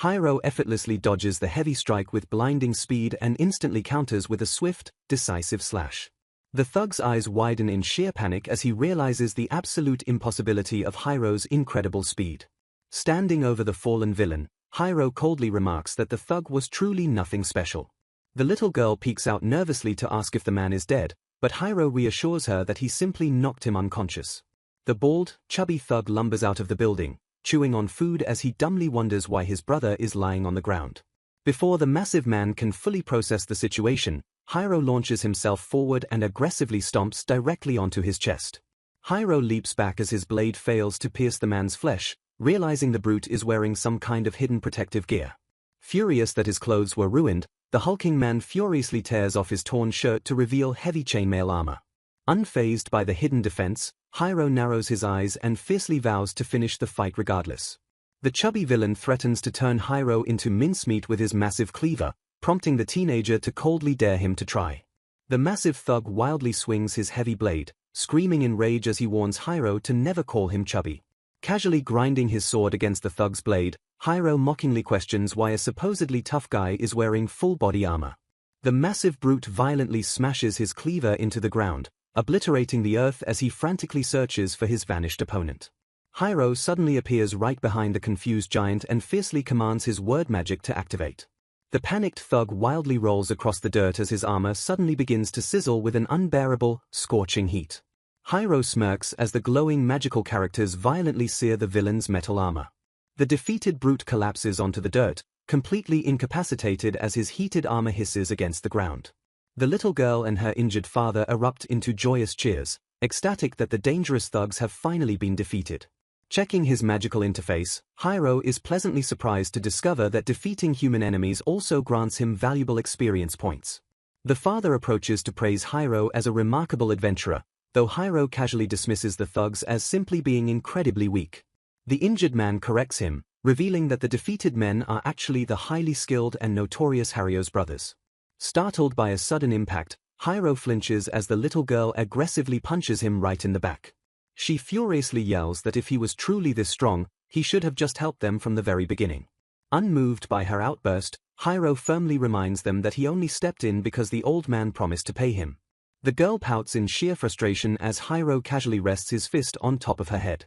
Hiro effortlessly dodges the heavy strike with blinding speed and instantly counters with a swift, decisive slash. The thug's eyes widen in sheer panic as he realizes the absolute impossibility of Hiro's incredible speed. Standing over the fallen villain, Hiro coldly remarks that the thug was truly nothing special. The little girl peeks out nervously to ask if the man is dead, but Hiro reassures her that he simply knocked him unconscious. The bald, chubby thug lumbers out of the building, chewing on food as he dumbly wonders why his brother is lying on the ground. Before the massive man can fully process the situation, Hiro launches himself forward and aggressively stomps directly onto his chest. Hiro leaps back as his blade fails to pierce the man's flesh, realizing the brute is wearing some kind of hidden protective gear. Furious that his clothes were ruined, the hulking man furiously tears off his torn shirt to reveal heavy chainmail armor. Unfazed by the hidden defense, Hiro narrows his eyes and fiercely vows to finish the fight regardless. The chubby villain threatens to turn Hiro into mincemeat with his massive cleaver, prompting the teenager to coldly dare him to try. The massive thug wildly swings his heavy blade, screaming in rage as he warns Hiro to never call him chubby. Casually grinding his sword against the thug's blade, Hiro mockingly questions why a supposedly tough guy is wearing full-body armor. The massive brute violently smashes his cleaver into the ground, obliterating the earth as he frantically searches for his vanished opponent. Hiro suddenly appears right behind the confused giant and fiercely commands his word magic to activate. The panicked thug wildly rolls across the dirt as his armor suddenly begins to sizzle with an unbearable, scorching heat. Hiro smirks as the glowing magical characters violently sear the villain's metal armor. The defeated brute collapses onto the dirt, completely incapacitated as his heated armor hisses against the ground. The little girl and her injured father erupt into joyous cheers, ecstatic that the dangerous thugs have finally been defeated. Checking his magical interface, Hiro is pleasantly surprised to discover that defeating human enemies also grants him valuable experience points. The father approaches to praise Hiro as a remarkable adventurer, though Hiro casually dismisses the thugs as simply being incredibly weak. The injured man corrects him, revealing that the defeated men are actually the highly skilled and notorious Hario's brothers. Startled by a sudden impact, Hiro flinches as the little girl aggressively punches him right in the back. She furiously yells that if he was truly this strong, he should have just helped them from the very beginning. Unmoved by her outburst, Hiro firmly reminds them that he only stepped in because the old man promised to pay him. The girl pouts in sheer frustration as Hiro casually rests his fist on top of her head.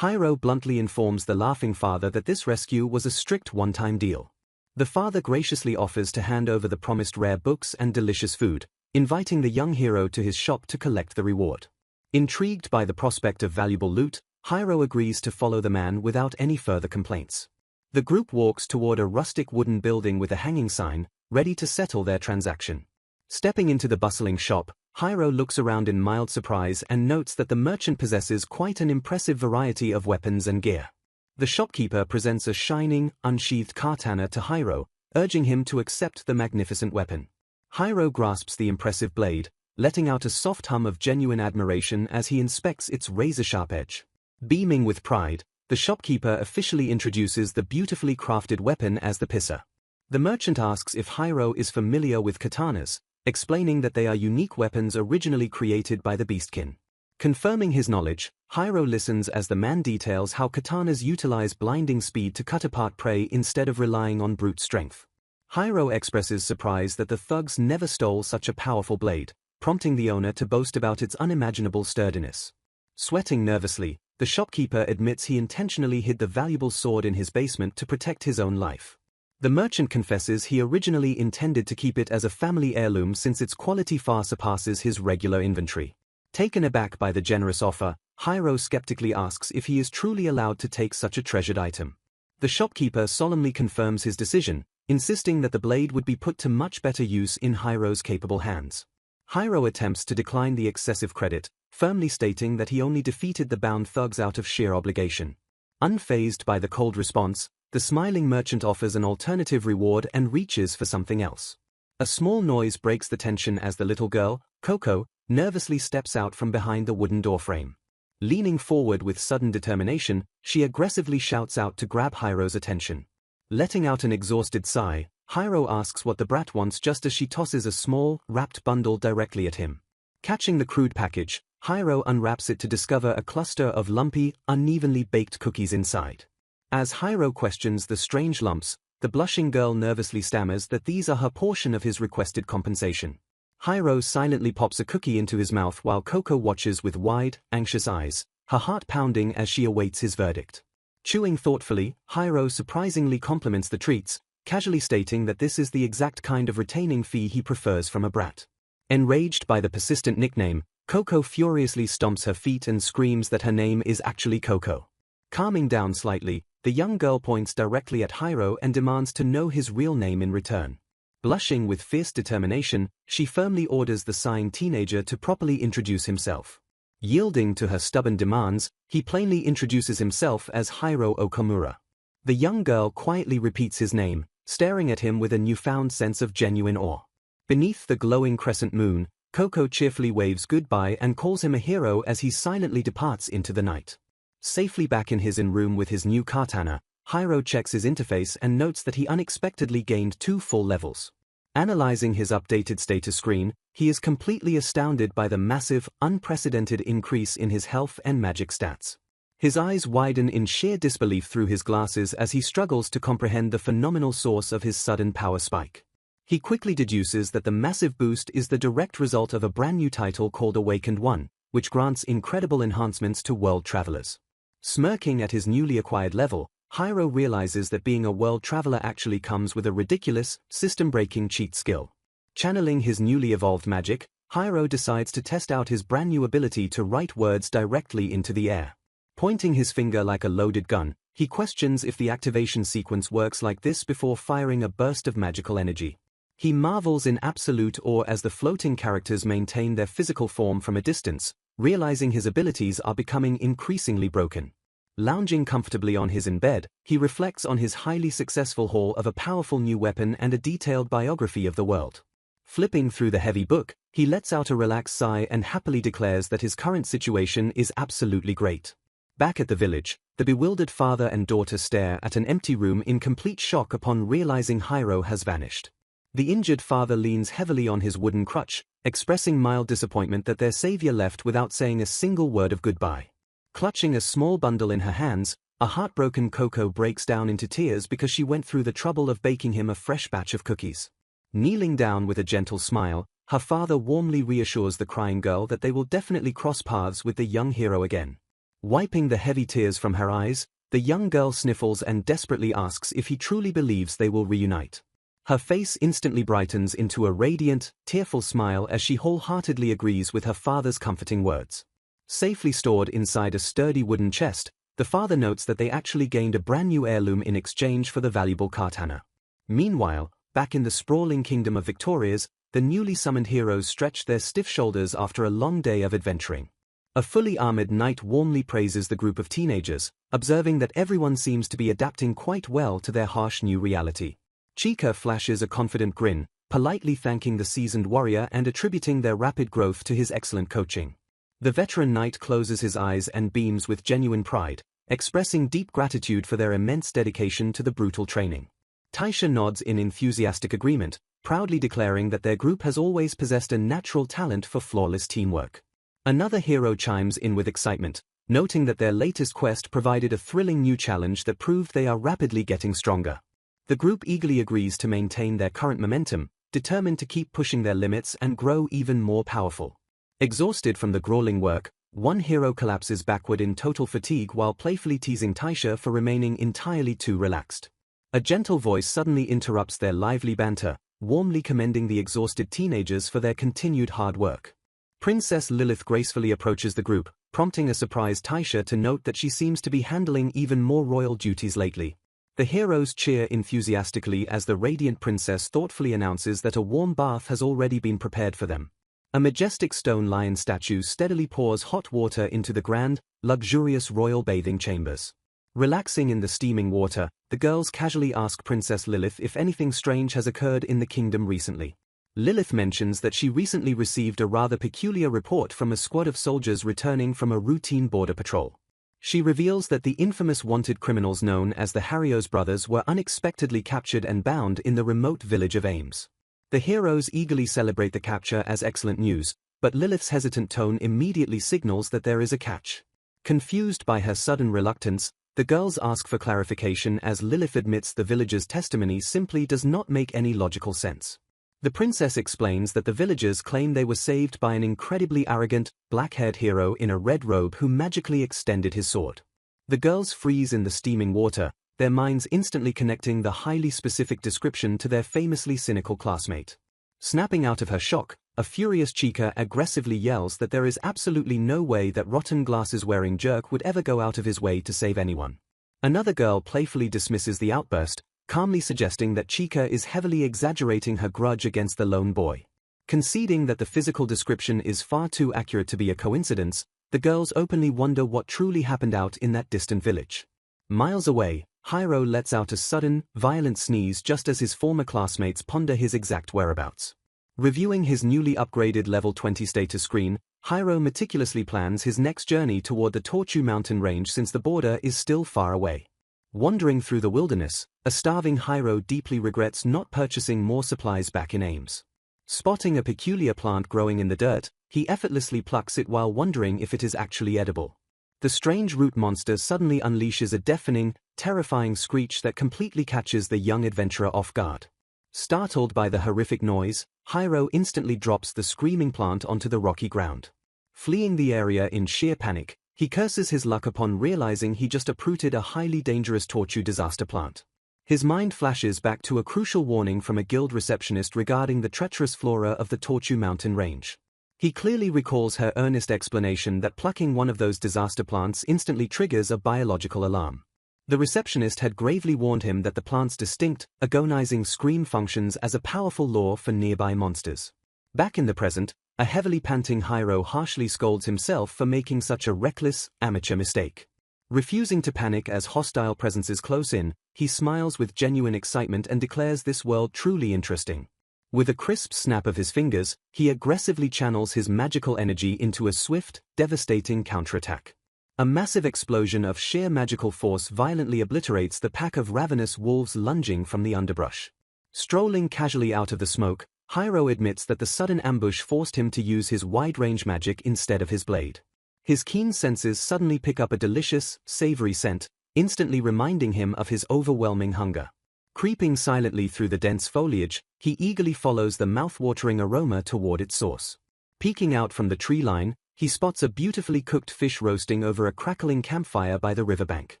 Hiro bluntly informs the laughing father that this rescue was a strict one-time deal. The father graciously offers to hand over the promised rare books and delicious food, inviting the young hero to his shop to collect the reward. Intrigued by the prospect of valuable loot, Hiro agrees to follow the man without any further complaints. The group walks toward a rustic wooden building with a hanging sign, ready to settle their transaction. Stepping into the bustling shop, Hiro looks around in mild surprise and notes that the merchant possesses quite an impressive variety of weapons and gear. The shopkeeper presents a shining, unsheathed katana to Hiro, urging him to accept the magnificent weapon. Hiro grasps the impressive blade, letting out a soft hum of genuine admiration as he inspects its razor-sharp edge. Beaming with pride, the shopkeeper officially introduces the beautifully crafted weapon as the pisser. The merchant asks if Hiro is familiar with katanas, explaining that they are unique weapons originally created by the Beastkin. Confirming his knowledge, Hiro listens as the man details how katanas utilize blinding speed to cut apart prey instead of relying on brute strength. Hiro expresses surprise that the thugs never stole such a powerful blade, prompting the owner to boast about its unimaginable sturdiness. Sweating nervously, the shopkeeper admits he intentionally hid the valuable sword in his basement to protect his own life. The merchant confesses he originally intended to keep it as a family heirloom since its quality far surpasses his regular inventory. Taken aback by the generous offer, Hiro skeptically asks if he is truly allowed to take such a treasured item. The shopkeeper solemnly confirms his decision, insisting that the blade would be put to much better use in Hiro's capable hands. Hiro attempts to decline the excessive credit, firmly stating that he only defeated the bound thugs out of sheer obligation. Unfazed by the cold response, the smiling merchant offers an alternative reward and reaches for something else. A small noise breaks the tension as the little girl, Coco, nervously steps out from behind the wooden doorframe. Leaning forward with sudden determination, she aggressively shouts out to grab Hiro's attention. Letting out an exhausted sigh, Hiro asks what the brat wants just as she tosses a small, wrapped bundle directly at him. Catching the crude package, Hiro unwraps it to discover a cluster of lumpy, unevenly baked cookies inside. As Hiro questions the strange lumps, the blushing girl nervously stammers that these are her portion of his requested compensation. Hiro silently pops a cookie into his mouth while Coco watches with wide, anxious eyes, her heart pounding as she awaits his verdict. Chewing thoughtfully, Hiro surprisingly compliments the treats, casually stating that this is the exact kind of retaining fee he prefers from a brat. Enraged by the persistent nickname, Coco furiously stomps her feet and screams that her name is actually Coco. Calming down slightly, the young girl points directly at Hiro and demands to know his real name in return. Blushing with fierce determination, she firmly orders the sighing teenager to properly introduce himself. Yielding to her stubborn demands, he plainly introduces himself as Hiro Okamura. The young girl quietly repeats his name, staring at him with a newfound sense of genuine awe. Beneath the glowing crescent moon, Coco cheerfully waves goodbye and calls him a hero as he silently departs into the night. Safely back in his room with his new katana, Hiro checks his interface and notes that he unexpectedly gained 2 full levels. Analyzing his updated status screen, he is completely astounded by the massive, unprecedented increase in his health and magic stats. His eyes widen in sheer disbelief through his glasses as he struggles to comprehend the phenomenal source of his sudden power spike. He quickly deduces that the massive boost is the direct result of a brand new title called Awakened One, which grants incredible enhancements to world travelers. Smirking at his newly acquired level, Hiro realizes that being a world traveler actually comes with a ridiculous, system-breaking cheat skill. Channeling his newly evolved magic, Hiro decides to test out his brand new ability to write words directly into the air. Pointing his finger like a loaded gun, he questions if the activation sequence works like this before firing a burst of magical energy. He marvels in absolute awe as the floating characters maintain their physical form from a distance, realizing his abilities are becoming increasingly broken. Lounging comfortably on his bed, he reflects on his highly successful haul of a powerful new weapon and a detailed biography of the world. Flipping through the heavy book, he lets out a relaxed sigh and happily declares that his current situation is absolutely great. Back at the village, the bewildered father and daughter stare at an empty room in complete shock upon realizing Hiro has vanished. The injured father leans heavily on his wooden crutch, expressing mild disappointment that their savior left without saying a single word of goodbye. Clutching a small bundle in her hands, a heartbroken Coco breaks down into tears because she went through the trouble of baking him a fresh batch of cookies. Kneeling down with a gentle smile, her father warmly reassures the crying girl that they will definitely cross paths with the young hero again. Wiping the heavy tears from her eyes, the young girl sniffles and desperately asks if he truly believes they will reunite. Her face instantly brightens into a radiant, tearful smile as she wholeheartedly agrees with her father's comforting words. Safely stored inside a sturdy wooden chest, the father notes that they actually gained a brand new heirloom in exchange for the valuable katana. Meanwhile, back in the sprawling kingdom of Victoria's, the newly summoned heroes stretch their stiff shoulders after a long day of adventuring. A fully armored knight warmly praises the group of teenagers, observing that everyone seems to be adapting quite well to their harsh new reality. Chika flashes a confident grin, politely thanking the seasoned warrior and attributing their rapid growth to his excellent coaching. The veteran knight closes his eyes and beams with genuine pride, expressing deep gratitude for their immense dedication to the brutal training. Taisha nods in enthusiastic agreement, proudly declaring that their group has always possessed a natural talent for flawless teamwork. Another hero chimes in with excitement, noting that their latest quest provided a thrilling new challenge that proved they are rapidly getting stronger. The group eagerly agrees to maintain their current momentum, determined to keep pushing their limits and grow even more powerful. Exhausted from the grueling work, one hero collapses backward in total fatigue while playfully teasing Taisha for remaining entirely too relaxed. A gentle voice suddenly interrupts their lively banter, warmly commending the exhausted teenagers for their continued hard work. Princess Lilith gracefully approaches the group, prompting a surprised Taisha to note that she seems to be handling even more royal duties lately. The heroes cheer enthusiastically as the radiant princess thoughtfully announces that a warm bath has already been prepared for them. A majestic stone lion statue steadily pours hot water into the grand, luxurious royal bathing chambers. Relaxing in the steaming water, the girls casually ask Princess Lilith if anything strange has occurred in the kingdom recently. Lilith mentions that she recently received a rather peculiar report from a squad of soldiers returning from a routine border patrol. She reveals that the infamous wanted criminals known as the Harrios brothers were unexpectedly captured and bound in the remote village of Ames. The heroes eagerly celebrate the capture as excellent news, but Lilith's hesitant tone immediately signals that there is a catch. Confused by her sudden reluctance, the girls ask for clarification as Lilith admits the villagers' testimony simply does not make any logical sense. The princess explains that the villagers claim they were saved by an incredibly arrogant, black-haired hero in a red robe who magically extended his sword. The girls freeze in the steaming water, their minds instantly connecting the highly specific description to their famously cynical classmate. Snapping out of her shock, a furious Chica aggressively yells that there is absolutely no way that rotten glasses-wearing jerk would ever go out of his way to save anyone. Another girl playfully dismisses the outburst, calmly suggesting that Chica is heavily exaggerating her grudge against the lone boy. Conceding that the physical description is far too accurate to be a coincidence, the girls openly wonder what truly happened out in that distant village. Miles away, Hiro lets out a sudden, violent sneeze just as his former classmates ponder his exact whereabouts. Reviewing his newly upgraded level 20 status screen, Hiro meticulously plans his next journey toward the Torchu mountain range since the border is still far away. Wandering through the wilderness, a starving Hiro deeply regrets not purchasing more supplies back in Ames. Spotting a peculiar plant growing in the dirt, he effortlessly plucks it while wondering if it is actually edible. The strange root monster suddenly unleashes a deafening, terrifying screech that completely catches the young adventurer off guard. Startled by the horrific noise, Hiro instantly drops the screaming plant onto the rocky ground. Fleeing the area in sheer panic, he curses his luck upon realizing he just uprooted a highly dangerous Torchu disaster plant. His mind flashes back to a crucial warning from a guild receptionist regarding the treacherous flora of the Torchu mountain range. He clearly recalls her earnest explanation that plucking one of those disaster plants instantly triggers a biological alarm. The receptionist had gravely warned him that the plant's distinct, agonizing scream functions as a powerful lure for nearby monsters. Back in the present, a heavily panting Hiro harshly scolds himself for making such a reckless, amateur mistake. Refusing to panic as hostile presences close in, he smiles with genuine excitement and declares this world truly interesting. With a crisp snap of his fingers, he aggressively channels his magical energy into a swift, devastating counterattack. A massive explosion of sheer magical force violently obliterates the pack of ravenous wolves lunging from the underbrush. Strolling casually out of the smoke, Hiro admits that the sudden ambush forced him to use his wide-range magic instead of his blade. His keen senses suddenly pick up a delicious, savory scent, instantly reminding him of his overwhelming hunger. Creeping silently through the dense foliage, he eagerly follows the mouth-watering aroma toward its source. Peeking out from the tree line, he spots a beautifully cooked fish roasting over a crackling campfire by the riverbank.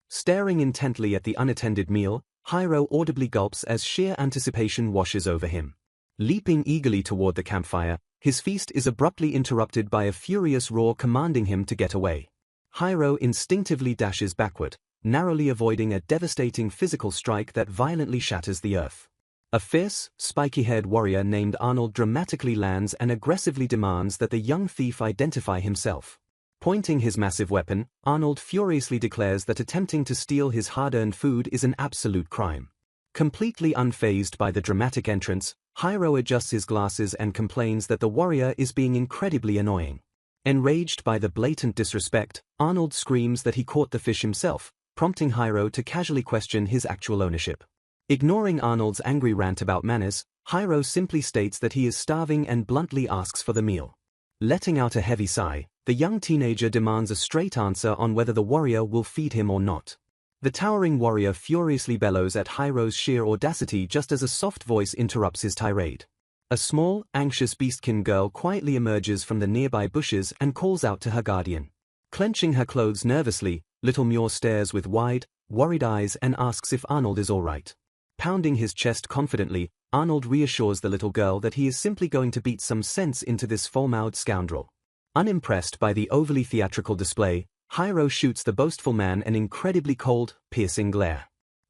Staring intently at the unattended meal, Hiro audibly gulps as sheer anticipation washes over him. Leaping eagerly toward the campfire, his feast is abruptly interrupted by a furious roar commanding him to get away. Hiro instinctively dashes backward, narrowly avoiding a devastating physical strike that violently shatters the earth. A fierce, spiky-haired warrior named Arnold dramatically lands and aggressively demands that the young thief identify himself. Pointing his massive weapon, Arnold furiously declares that attempting to steal his hard-earned food is an absolute crime. Completely unfazed by the dramatic entrance, Hiro adjusts his glasses and complains that the warrior is being incredibly annoying. Enraged by the blatant disrespect, Arnold screams that he caught the fish himself, prompting Hiro to casually question his actual ownership. Ignoring Arnold's angry rant about manners, Hiro simply states that he is starving and bluntly asks for the meal. Letting out a heavy sigh, the young teenager demands a straight answer on whether the warrior will feed him or not. The towering warrior furiously bellows at Hiro's sheer audacity just as a soft voice interrupts his tirade. A small, anxious beastkin girl quietly emerges from the nearby bushes and calls out to her guardian. Clenching her clothes nervously, little Muir stares with wide, worried eyes and asks if Arnold is all right. Pounding his chest confidently, Arnold reassures the little girl that he is simply going to beat some sense into this foul-mouthed scoundrel. Unimpressed by the overly theatrical display, Hiro shoots the boastful man an incredibly cold, piercing glare.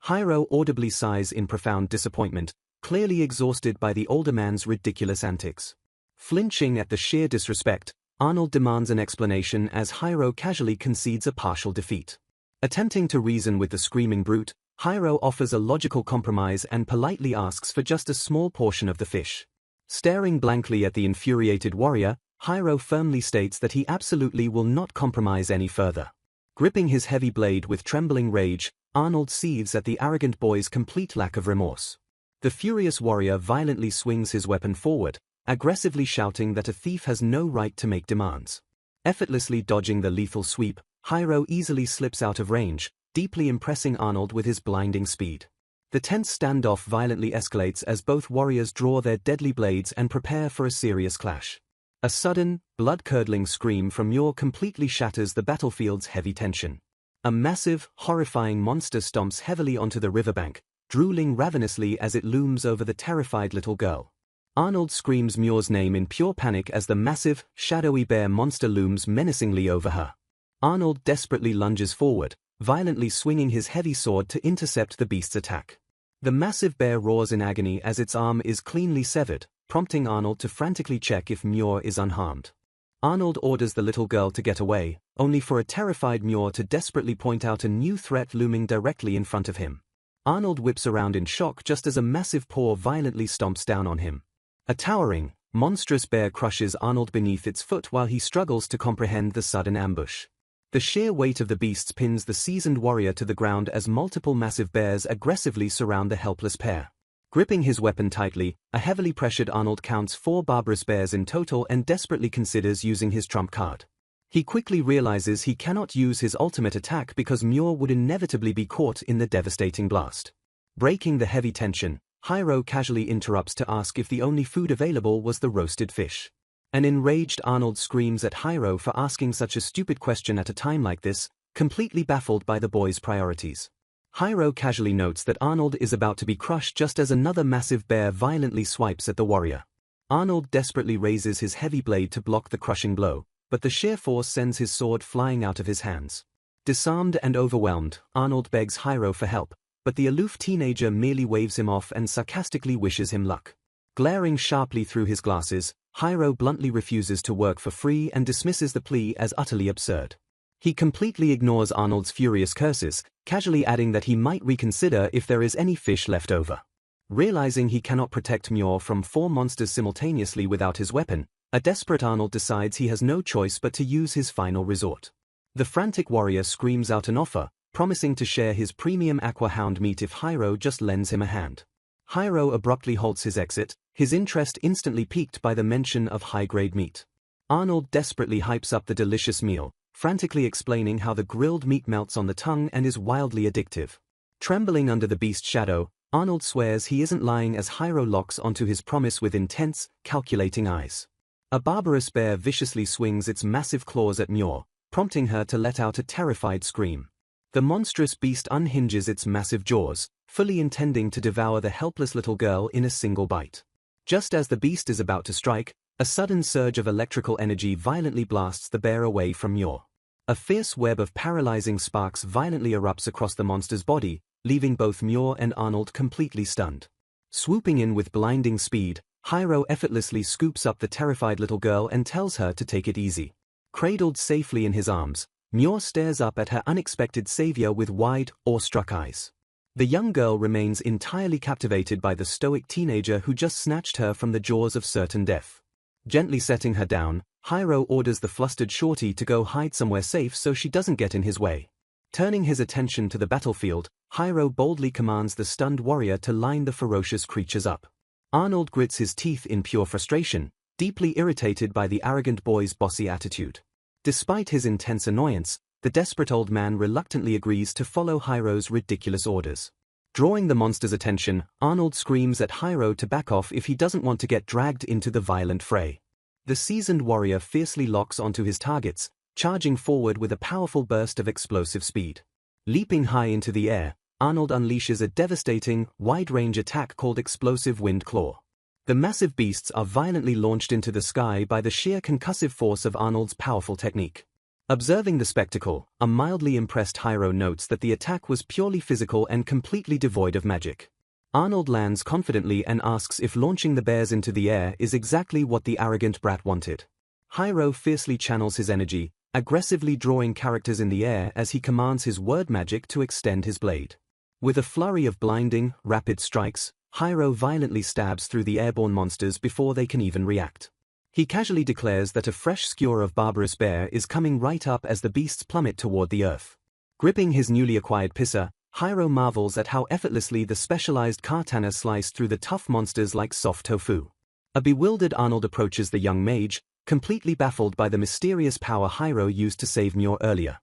Hiro audibly sighs in profound disappointment, clearly exhausted by the older man's ridiculous antics. Flinching at the sheer disrespect, Arnold demands an explanation as Hiro casually concedes a partial defeat. Attempting to reason with the screaming brute, Hiro offers a logical compromise and politely asks for just a small portion of the fish. Staring blankly at the infuriated warrior, Hiro firmly states that he absolutely will not compromise any further. Gripping his heavy blade with trembling rage, Arnold seethes at the arrogant boy's complete lack of remorse. The furious warrior violently swings his weapon forward, aggressively shouting that a thief has no right to make demands. Effortlessly dodging the lethal sweep, Hiro easily slips out of range, deeply impressing Arnold with his blinding speed. The tense standoff violently escalates as both warriors draw their deadly blades and prepare for a serious clash. A sudden, blood-curdling scream from Muir completely shatters the battlefield's heavy tension. A massive, horrifying monster stomps heavily onto the riverbank, drooling ravenously as it looms over the terrified little girl. Arnold screams Muir's name in pure panic as the massive, shadowy bear monster looms menacingly over her. Arnold desperately lunges forward, violently swinging his heavy sword to intercept the beast's attack. The massive bear roars in agony as its arm is cleanly severed, prompting Arnold to frantically check if Muir is unharmed. Arnold orders the little girl to get away, only for a terrified Muir to desperately point out a new threat looming directly in front of him. Arnold whips around in shock just as a massive paw violently stomps down on him. A towering, monstrous bear crushes Arnold beneath its foot while he struggles to comprehend the sudden ambush. The sheer weight of the beasts pins the seasoned warrior to the ground as multiple massive bears aggressively surround the helpless pair. Gripping his weapon tightly, a heavily pressured Arnold counts 4 barbarous bears in total and desperately considers using his trump card. He quickly realizes he cannot use his ultimate attack because Muir would inevitably be caught in the devastating blast. Breaking the heavy tension, Hiro casually interrupts to ask if the only food available was the roasted fish. An enraged Arnold screams at Hiro for asking such a stupid question at a time like this, completely baffled by the boy's priorities. Hiro casually notes that Arnold is about to be crushed just as another massive bear violently swipes at the warrior. Arnold desperately raises his heavy blade to block the crushing blow, but the sheer force sends his sword flying out of his hands. Disarmed and overwhelmed, Arnold begs Hiro for help, but the aloof teenager merely waves him off and sarcastically wishes him luck. Glaring sharply through his glasses, Hiro bluntly refuses to work for free and dismisses the plea as utterly absurd. He completely ignores Arnold's furious curses, casually adding that he might reconsider if there is any fish left over. Realizing he cannot protect Muir from 4 monsters simultaneously without his weapon, a desperate Arnold decides he has no choice but to use his final resort. The frantic warrior screams out an offer, promising to share his premium aqua hound meat if Hiro just lends him a hand. Hiro abruptly halts his exit, his interest instantly piqued by the mention of high-grade meat. Arnold desperately hypes up the delicious meal, frantically explaining how the grilled meat melts on the tongue and is wildly addictive. Trembling under the beast's shadow, Arnold swears he isn't lying as Hiro locks onto his promise with intense, calculating eyes. A barbarous bear viciously swings its massive claws at Muir, prompting her to let out a terrified scream. The monstrous beast unhinges its massive jaws, fully intending to devour the helpless little girl in a single bite. Just as the beast is about to strike, a sudden surge of electrical energy violently blasts the bear away from Muir. A fierce web of paralyzing sparks violently erupts across the monster's body, leaving both Muir and Arnold completely stunned. Swooping in with blinding speed, Hiro effortlessly scoops up the terrified little girl and tells her to take it easy. Cradled safely in his arms, Muir stares up at her unexpected savior with wide, awestruck eyes. The young girl remains entirely captivated by the stoic teenager who just snatched her from the jaws of certain death. Gently setting her down, Hiro orders the flustered shorty to go hide somewhere safe so she doesn't get in his way. Turning his attention to the battlefield, Hiro boldly commands the stunned warrior to line the ferocious creatures up. Arnold grits his teeth in pure frustration, deeply irritated by the arrogant boy's bossy attitude. Despite his intense annoyance, the desperate old man reluctantly agrees to follow Hiro's ridiculous orders. Drawing the monster's attention, Arnold screams at Hiro to back off if he doesn't want to get dragged into the violent fray. The seasoned warrior fiercely locks onto his targets, charging forward with a powerful burst of explosive speed. Leaping high into the air, Arnold unleashes a devastating, wide-range attack called Explosive Wind Claw. The massive beasts are violently launched into the sky by the sheer concussive force of Arnold's powerful technique. Observing the spectacle, a mildly impressed Hiro notes that the attack was purely physical and completely devoid of magic. Arnold lands confidently and asks if launching the bears into the air is exactly what the arrogant brat wanted. Hiro fiercely channels his energy, aggressively drawing characters in the air as he commands his word magic to extend his blade. With a flurry of blinding, rapid strikes, Hiro violently stabs through the airborne monsters before they can even react. He casually declares that a fresh skewer of barbarous bear is coming right up as the beasts plummet toward the earth. Gripping his newly acquired pisser, Hiro marvels at how effortlessly the specialized katana sliced through the tough monsters like soft tofu. A bewildered Arnold approaches the young mage, completely baffled by the mysterious power Hiro used to save Myor earlier.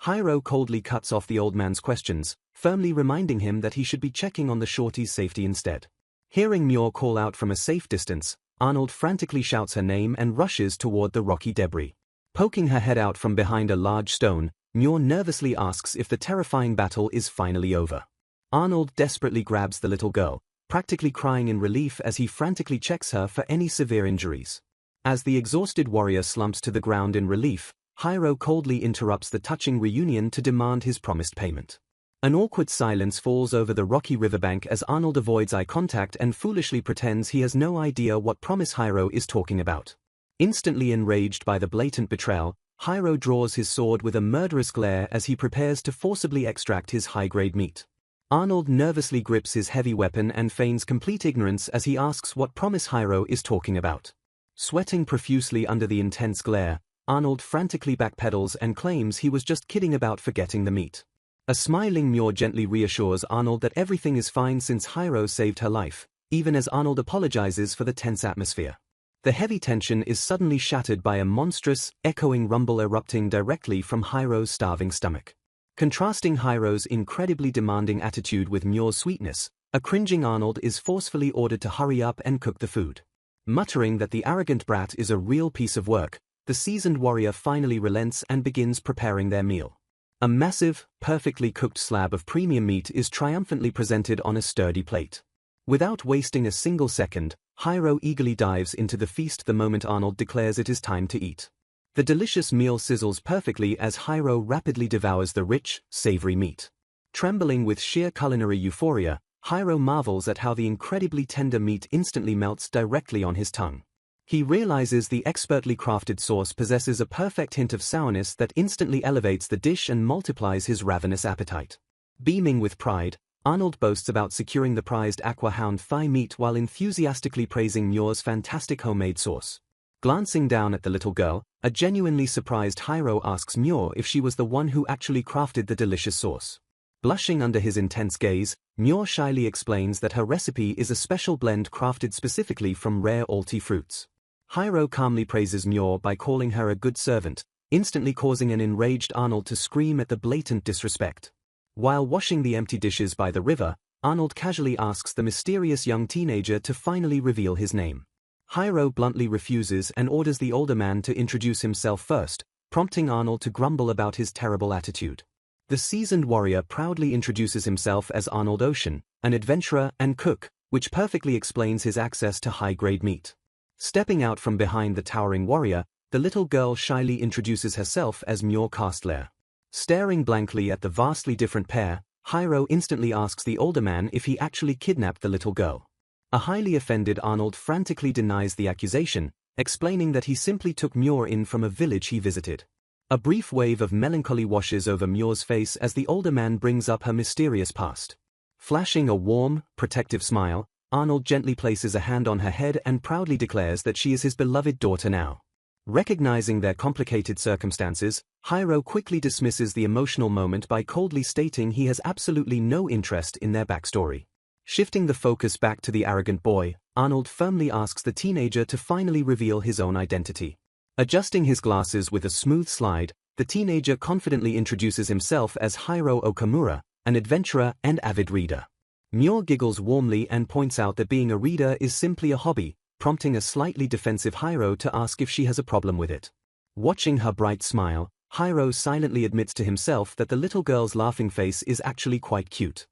Hiro coldly cuts off the old man's questions, firmly reminding him that he should be checking on the shorty's safety instead. Hearing Myor call out from a safe distance, Arnold frantically shouts her name and rushes toward the rocky debris. Poking her head out from behind a large stone, Myor nervously asks if the terrifying battle is finally over. Arnold desperately grabs the little girl, practically crying in relief as he frantically checks her for any severe injuries. As the exhausted warrior slumps to the ground in relief, Hiro coldly interrupts the touching reunion to demand his promised payment. An awkward silence falls over the rocky riverbank as Arnold avoids eye contact and foolishly pretends he has no idea what promise Hiro is talking about. Instantly enraged by the blatant betrayal, Hiro draws his sword with a murderous glare as he prepares to forcibly extract his high-grade meat. Arnold nervously grips his heavy weapon and feigns complete ignorance as he asks what promise Hiro is talking about. Sweating profusely under the intense glare, Arnold frantically backpedals and claims he was just kidding about forgetting the meat. A smiling Myor gently reassures Arnold that everything is fine since Hiro saved her life, even as Arnold apologizes for the tense atmosphere. The heavy tension is suddenly shattered by a monstrous, echoing rumble erupting directly from Hiro's starving stomach. Contrasting Hiro's incredibly demanding attitude with Myor's sweetness, a cringing Arnold is forcefully ordered to hurry up and cook the food. Muttering that the arrogant brat is a real piece of work, the seasoned warrior finally relents and begins preparing their meal. A massive, perfectly cooked slab of premium meat is triumphantly presented on a sturdy plate. Without wasting a single second, Hiro eagerly dives into the feast the moment Arnold declares it is time to eat. The delicious meal sizzles perfectly as Hiro rapidly devours the rich, savory meat. Trembling with sheer culinary euphoria, Hiro marvels at how the incredibly tender meat instantly melts directly on his tongue. He realizes the expertly crafted sauce possesses a perfect hint of sourness that instantly elevates the dish and multiplies his ravenous appetite. Beaming with pride, Arnold boasts about securing the prized aqua hound thigh meat while enthusiastically praising Myor's fantastic homemade sauce. Glancing down at the little girl, a genuinely surprised Hiro asks Myor if she was the one who actually crafted the delicious sauce. Blushing under his intense gaze, Myor shyly explains that her recipe is a special blend crafted specifically from rare alti fruits. Hiro calmly praises Myor by calling her a good servant, instantly causing an enraged Arnold to scream at the blatant disrespect. While washing the empty dishes by the river, Arnold casually asks the mysterious young teenager to finally reveal his name. Hiro bluntly refuses and orders the older man to introduce himself first, prompting Arnold to grumble about his terrible attitude. The seasoned warrior proudly introduces himself as Arnold Ocean, an adventurer and cook, which perfectly explains his access to high-grade meat. Stepping out from behind the towering warrior, the little girl shyly introduces herself as Myor Castlair. Staring blankly at the vastly different pair, Hiro instantly asks the older man if he actually kidnapped the little girl. A highly offended Arnold frantically denies the accusation, explaining that he simply took Myor in from a village he visited. A brief wave of melancholy washes over Myor's face as the older man brings up her mysterious past. Flashing a warm, protective smile, Arnold gently places a hand on her head and proudly declares that she is his beloved daughter now. Recognizing their complicated circumstances, Hiro quickly dismisses the emotional moment by coldly stating he has absolutely no interest in their backstory. Shifting the focus back to the arrogant boy, Arnold firmly asks the teenager to finally reveal his own identity. Adjusting his glasses with a smooth slide, the teenager confidently introduces himself as Hiro Okamura, an adventurer and avid reader. Mure giggles warmly and points out that being a reader is simply a hobby, prompting a slightly defensive Hiro to ask if she has a problem with it. Watching her bright smile, Hiro silently admits to himself that the little girl's laughing face is actually quite cute.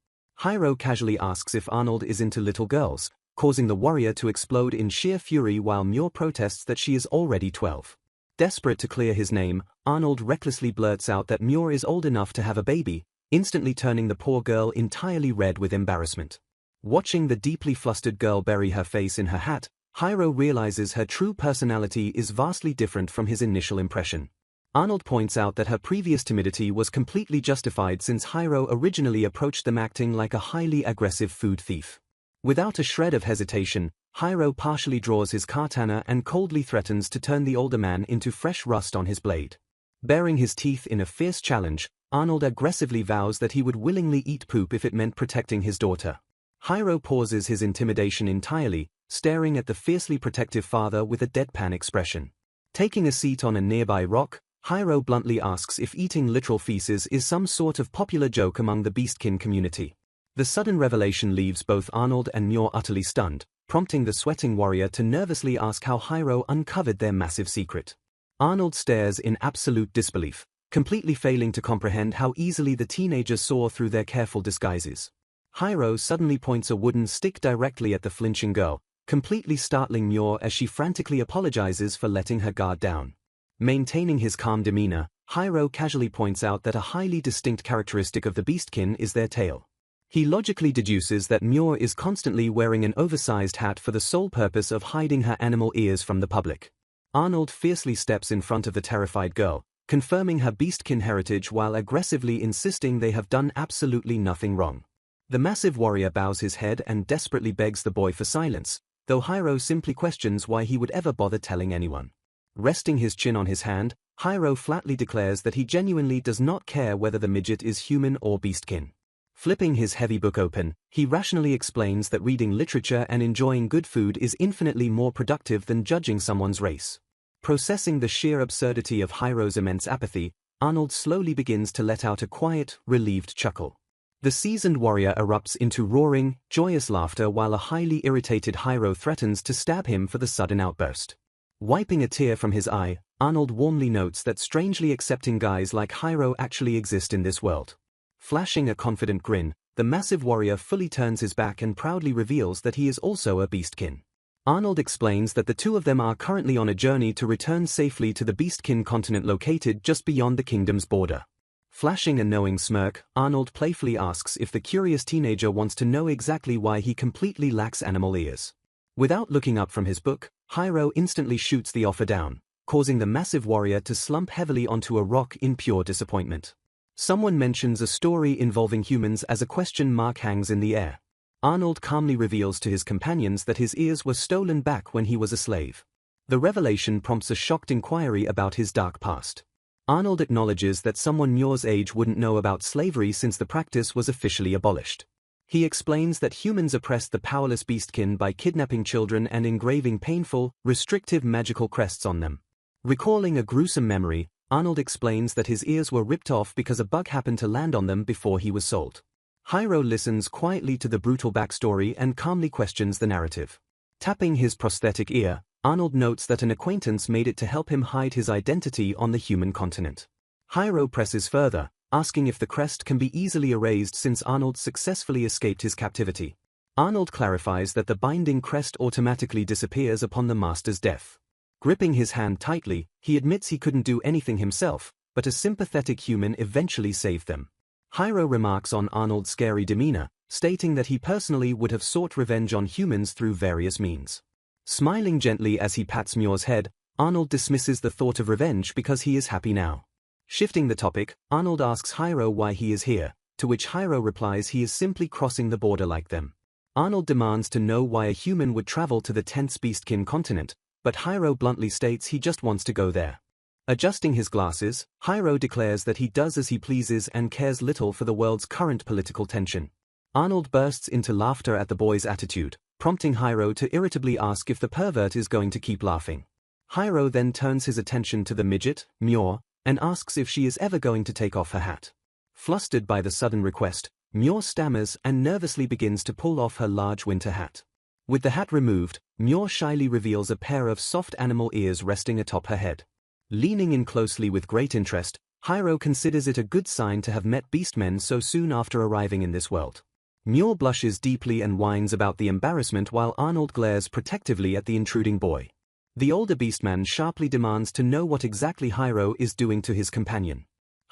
Hiro casually asks if Arnold is into little girls, causing the warrior to explode in sheer fury while Mure protests that she is already 12. Desperate to clear his name, Arnold recklessly blurts out that Mure is old enough to have a baby, instantly turning the poor girl entirely red with embarrassment. Watching the deeply flustered girl bury her face in her hat, Hiro realizes her true personality is vastly different from his initial impression. Arnold points out that her previous timidity was completely justified since Hiro originally approached them acting like a highly aggressive food thief. Without a shred of hesitation, Hiro partially draws his katana and coldly threatens to turn the older man into fresh rust on his blade. Baring his teeth in a fierce challenge, Arnold aggressively vows that he would willingly eat poop if it meant protecting his daughter. Hiro pauses his intimidation entirely, staring at the fiercely protective father with a deadpan expression. Taking a seat on a nearby rock, Hiro bluntly asks if eating literal feces is some sort of popular joke among the beastkin community. The sudden revelation leaves both Arnold and Mure utterly stunned, prompting the sweating warrior to nervously ask how Hiro uncovered their massive secret. Arnold stares in absolute disbelief, completely failing to comprehend how easily the teenagers saw through their careful disguises. Hiro suddenly points a wooden stick directly at the flinching girl, completely startling Mure as she frantically apologizes for letting her guard down. Maintaining his calm demeanor, Hiro casually points out that a highly distinct characteristic of the beastkin is their tail. He logically deduces that Mure is constantly wearing an oversized hat for the sole purpose of hiding her animal ears from the public. Arnold fiercely steps in front of the terrified girl, confirming her beastkin heritage while aggressively insisting they have done absolutely nothing wrong. The massive warrior bows his head and desperately begs the boy for silence, though Hiro simply questions why he would ever bother telling anyone. Resting his chin on his hand, Hiro flatly declares that he genuinely does not care whether the midget is human or beastkin. Flipping his heavy book open, he rationally explains that reading literature and enjoying good food is infinitely more productive than judging someone's race. Processing the sheer absurdity of Hiro's immense apathy, Arnold slowly begins to let out a quiet, relieved chuckle. The seasoned warrior erupts into roaring, joyous laughter while a highly irritated Hiro threatens to stab him for the sudden outburst. Wiping a tear from his eye, Arnold warmly notes that strangely accepting guys like Hiro actually exist in this world. Flashing a confident grin, the massive warrior fully turns his back and proudly reveals that he is also a beastkin. Arnold explains that the two of them are currently on a journey to return safely to the beastkin continent located just beyond the kingdom's border. Flashing a knowing smirk, Arnold playfully asks if the curious teenager wants to know exactly why he completely lacks animal ears. Without looking up from his book, Hiro instantly shoots the offer down, causing the massive warrior to slump heavily onto a rock in pure disappointment. Someone mentions a story involving humans as a question mark hangs in the air. Arnold calmly reveals to his companions that his ears were stolen back when he was a slave. The revelation prompts a shocked inquiry about his dark past. Arnold acknowledges that someone Mure's age wouldn't know about slavery since the practice was officially abolished. He explains that humans oppressed the powerless beastkin by kidnapping children and engraving painful, restrictive magical crests on them. Recalling a gruesome memory, Arnold explains that his ears were ripped off because a bug happened to land on them before he was sold. Hiro listens quietly to the brutal backstory and calmly questions the narrative. Tapping his prosthetic ear, Arnold notes that an acquaintance made it to help him hide his identity on the human continent. Hiro presses further, asking if the crest can be easily erased since Arnold successfully escaped his captivity. Arnold clarifies that the binding crest automatically disappears upon the master's death. Gripping his hand tightly, he admits he couldn't do anything himself, but a sympathetic human eventually saved them. Hiro remarks on Arnold's scary demeanor, stating that he personally would have sought revenge on humans through various means. Smiling gently as he pats Mure's head, Arnold dismisses the thought of revenge because he is happy now. Shifting the topic, Arnold asks Hiro why he is here, to which Hiro replies he is simply crossing the border like them. Arnold demands to know why a human would travel to the 10th beastkin continent, but Hiro bluntly states he just wants to go there. Adjusting his glasses, Hiro declares that he does as he pleases and cares little for the world's current political tension. Arnold bursts into laughter at the boy's attitude, prompting Hiro to irritably ask if the pervert is going to keep laughing. Hiro then turns his attention to the midget, Mure, and asks if she is ever going to take off her hat. Flustered by the sudden request, Mure stammers and nervously begins to pull off her large winter hat. With the hat removed, Mure shyly reveals a pair of soft animal ears resting atop her head. Leaning in closely with great interest, Hiro considers it a good sign to have met beastmen so soon after arriving in this world. Mure blushes deeply and whines about the embarrassment while Arnold glares protectively at the intruding boy. The older beastman sharply demands to know what exactly Hiro is doing to his companion.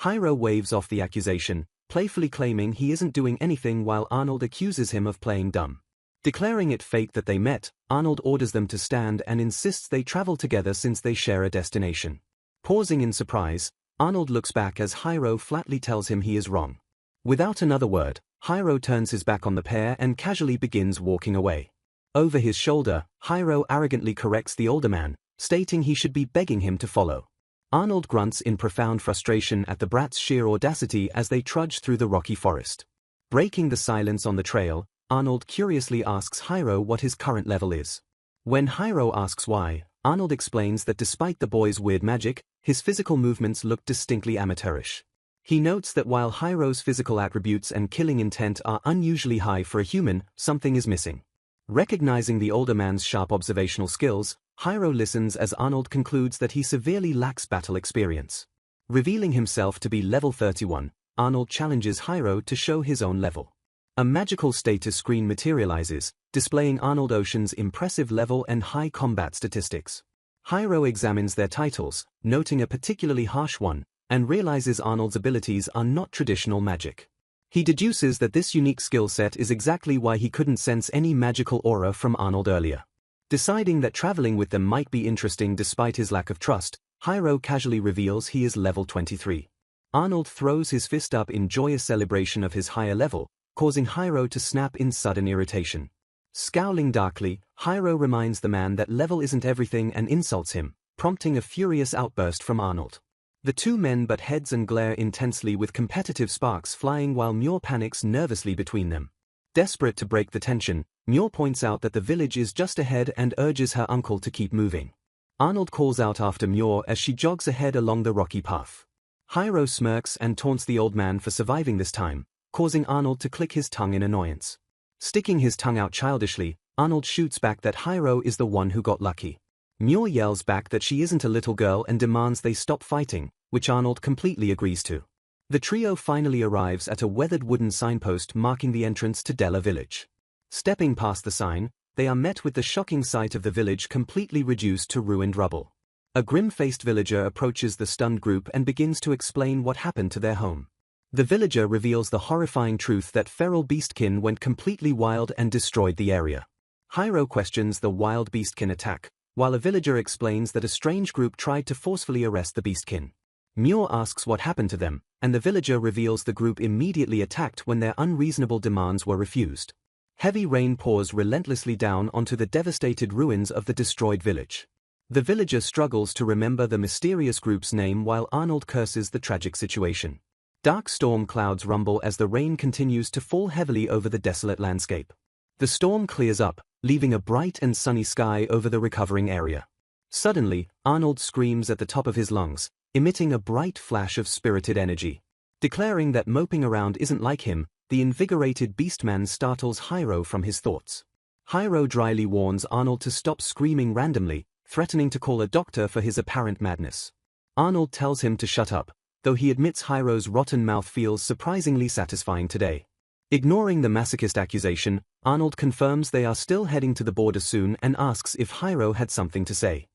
Hiro waves off the accusation, playfully claiming he isn't doing anything while Arnold accuses him of playing dumb. Declaring it fate that they met, Arnold orders them to stand and insists they travel together since they share a destination. Pausing in surprise, Arnold looks back as Hiro flatly tells him he is wrong. Without another word, Hiro turns his back on the pair and casually begins walking away. Over his shoulder, Hiro arrogantly corrects the older man, stating he should be begging him to follow. Arnold grunts in profound frustration at the brat's sheer audacity as they trudge through the rocky forest. Breaking the silence on the trail, Arnold curiously asks Hiro what his current level is. When Hiro asks why, Arnold explains that despite the boy's weird magic, his physical movements look distinctly amateurish. He notes that while Hiro's physical attributes and killing intent are unusually high for a human, something is missing. Recognizing the older man's sharp observational skills, Hiro listens as Arnold concludes that he severely lacks battle experience. Revealing himself to be level 31, Arnold challenges Hiro to show his own level. A magical status screen materializes, displaying Arnold Ocean's impressive level and high combat statistics. Hiro examines their titles, noting a particularly harsh one, and realizes Arnold's abilities are not traditional magic. He deduces that this unique skill set is exactly why he couldn't sense any magical aura from Arnold earlier. Deciding that traveling with them might be interesting despite his lack of trust, Hiro casually reveals he is level 23. Arnold throws his fist up in joyous celebration of his higher level, causing Hiro to snap in sudden irritation. Scowling darkly, Hiro reminds the man that level isn't everything and insults him, prompting a furious outburst from Arnold. The two men butt heads and glare intensely with competitive sparks flying while Mure panics nervously between them. Desperate to break the tension, Mure points out that the village is just ahead and urges her uncle to keep moving. Arnold calls out after Mure as she jogs ahead along the rocky path. Hiro smirks and taunts the old man for surviving this time, causing Arnold to click his tongue in annoyance. Sticking his tongue out childishly, Arnold shoots back that Hiro is the one who got lucky. Mure yells back that she isn't a little girl and demands they stop fighting, which Arnold completely agrees to. The trio finally arrives at a weathered wooden signpost marking the entrance to Della village. Stepping past the sign, they are met with the shocking sight of the village completely reduced to ruined rubble. A grim-faced villager approaches the stunned group and begins to explain what happened to their home. The villager reveals the horrifying truth that feral beastkin went completely wild and destroyed the area. Hiro questions the wild beastkin attack, while a villager explains that a strange group tried to forcefully arrest the beastkin. Mure asks what happened to them, and the villager reveals the group immediately attacked when their unreasonable demands were refused. Heavy rain pours relentlessly down onto the devastated ruins of the destroyed village. The villager struggles to remember the mysterious group's name while Arnold curses the tragic situation. Dark storm clouds rumble as the rain continues to fall heavily over the desolate landscape. The storm clears up, leaving a bright and sunny sky over the recovering area. Suddenly, Arnold screams at the top of his lungs, emitting a bright flash of spirited energy. Declaring that moping around isn't like him, the invigorated beastman startles Hiro from his thoughts. Hiro dryly warns Arnold to stop screaming randomly, threatening to call a doctor for his apparent madness. Arnold tells him to shut up, though he admits Hiro's rotten mouth feels surprisingly satisfying today. Ignoring the masochist accusation, Arnold confirms they are still heading to the border soon and asks if Hiro had something to say.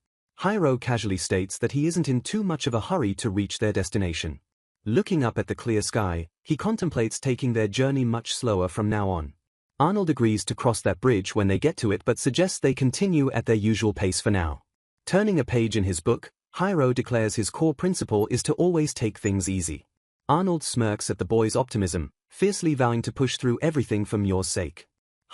Hiro casually states that he isn't in too much of a hurry to reach their destination. Looking up at the clear sky, he contemplates taking their journey much slower from now on. Arnold agrees to cross that bridge when they get to it but suggests they continue at their usual pace for now. Turning a page in his book, Hiro declares his core principle is to always take things easy. Arnold smirks at the boy's optimism, fiercely vowing to push through everything for Mure's sake.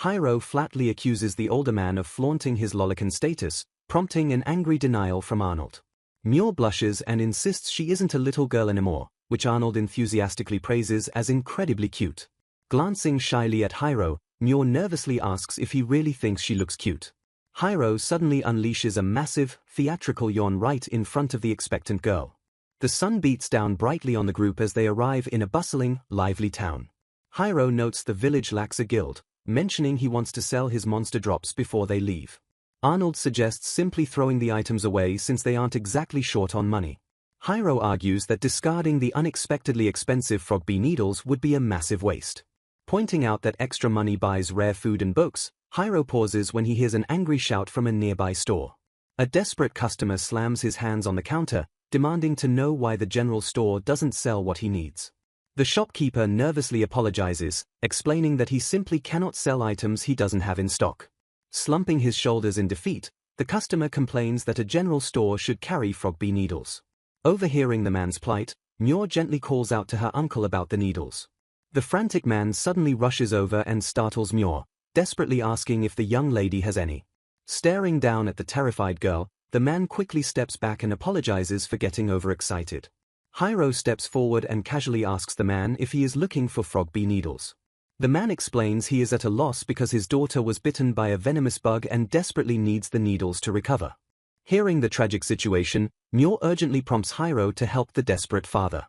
Hiro flatly accuses the older man of flaunting his lolicon status, prompting an angry denial from Arnold. Mure blushes and insists she isn't a little girl anymore, which Arnold enthusiastically praises as incredibly cute. Glancing shyly at Hiro, Myor nervously asks if he really thinks she looks cute. Hiro suddenly unleashes a massive, theatrical yawn right in front of the expectant girl. The sun beats down brightly on the group as they arrive in a bustling, lively town. Hiro notes the village lacks a guild, mentioning he wants to sell his monster drops before they leave. Arnold suggests simply throwing the items away since they aren't exactly short on money. Hiro argues that discarding the unexpectedly expensive frog bee needles would be a massive waste. Pointing out that extra money buys rare food and books, Hiro pauses when he hears an angry shout from a nearby store. A desperate customer slams his hands on the counter, demanding to know why the general store doesn't sell what he needs. The shopkeeper nervously apologizes, explaining that he simply cannot sell items he doesn't have in stock. Slumping his shoulders in defeat, the customer complains that a general store should carry frog bee needles. Overhearing the man's plight, Myor gently calls out to her uncle about the needles. The frantic man suddenly rushes over and startles Myor, desperately asking if the young lady has any. Staring down at the terrified girl, the man quickly steps back and apologizes for getting overexcited. Hiro steps forward and casually asks the man if he is looking for frog bee needles. The man explains he is at a loss because his daughter was bitten by a venomous bug and desperately needs the needles to recover. Hearing the tragic situation, Myor urgently prompts Hiro to help the desperate father.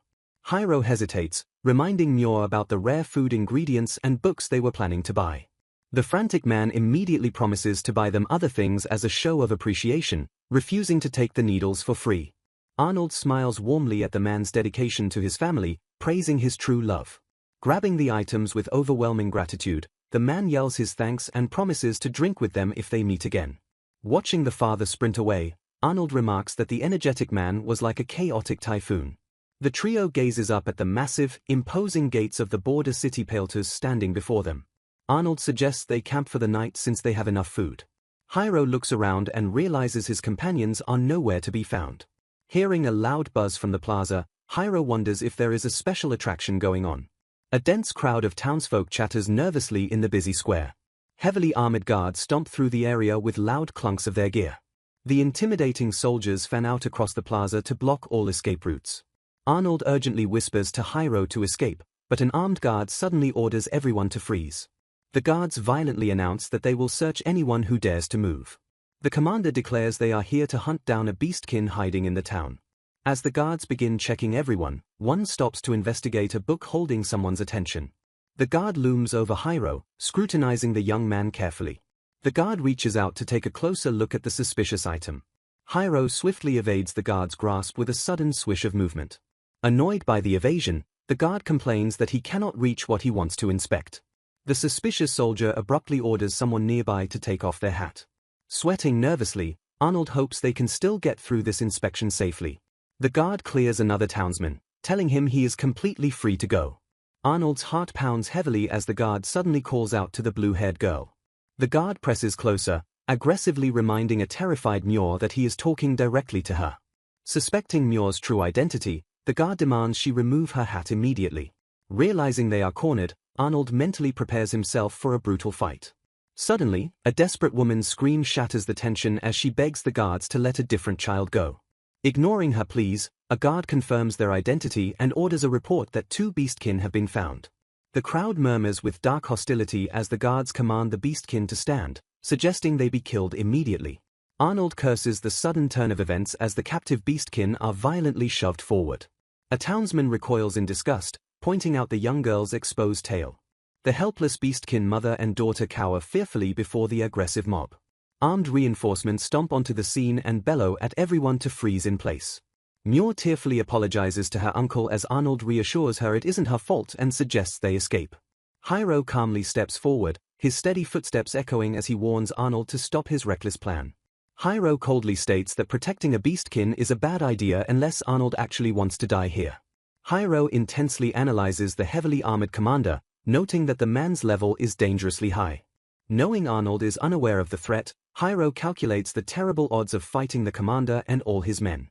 Hiro hesitates, reminding Myor about the rare food ingredients and books they were planning to buy. The frantic man immediately promises to buy them other things as a show of appreciation, refusing to take the needles for free. Arnold smiles warmly at the man's dedication to his family, praising his true love. Grabbing the items with overwhelming gratitude, the man yells his thanks and promises to drink with them if they meet again. Watching the father sprint away, Arnold remarks that the energetic man was like a chaotic typhoon. The trio gazes up at the massive, imposing gates of the border city Palters standing before them. Arnold suggests they camp for the night since they have enough food. Hiro looks around and realizes his companions are nowhere to be found. Hearing a loud buzz from the plaza, Hiro wonders if there is a special attraction going on. A dense crowd of townsfolk chatters nervously in the busy square. Heavily armored guards stomp through the area with loud clunks of their gear. The intimidating soldiers fan out across the plaza to block all escape routes. Arnold urgently whispers to Hiro to escape, but an armed guard suddenly orders everyone to freeze. The guards violently announce that they will search anyone who dares to move. The commander declares they are here to hunt down a beastkin hiding in the town. As the guards begin checking everyone, one stops to investigate a book holding someone's attention. The guard looms over Hiro, scrutinizing the young man carefully. The guard reaches out to take a closer look at the suspicious item. Hiro swiftly evades the guard's grasp with a sudden swish of movement. Annoyed by the evasion, the guard complains that he cannot reach what he wants to inspect. The suspicious soldier abruptly orders someone nearby to take off their hat. Sweating nervously, Arnold hopes they can still get through this inspection safely. The guard clears another townsman, telling him he is completely free to go. Arnold's heart pounds heavily as the guard suddenly calls out to the blue-haired girl. The guard presses closer, aggressively reminding a terrified Myor that he is talking directly to her. Suspecting Myor's true identity, the guard demands she remove her hat immediately. Realizing they are cornered, Arnold mentally prepares himself for a brutal fight. Suddenly, a desperate woman's scream shatters the tension as she begs the guards to let a different child go. Ignoring her pleas, a guard confirms their identity and orders a report that 2 beastkin have been found. The crowd murmurs with dark hostility as the guards command the beastkin to stand, suggesting they be killed immediately. Arnold curses the sudden turn of events as the captive beastkin are violently shoved forward. A townsman recoils in disgust, pointing out the young girl's exposed tail. The helpless beastkin mother and daughter cower fearfully before the aggressive mob. Armed reinforcements stomp onto the scene and bellow at everyone to freeze in place. Myor tearfully apologizes to her uncle as Arnold reassures her it isn't her fault and suggests they escape. Hiro calmly steps forward, his steady footsteps echoing as he warns Arnold to stop his reckless plan. Hiro coldly states that protecting a beastkin is a bad idea unless Arnold actually wants to die here. Hiro intensely analyzes the heavily armored commander, noting that the man's level is dangerously high. Knowing Arnold is unaware of the threat, Hiro calculates the terrible odds of fighting the commander and all his men.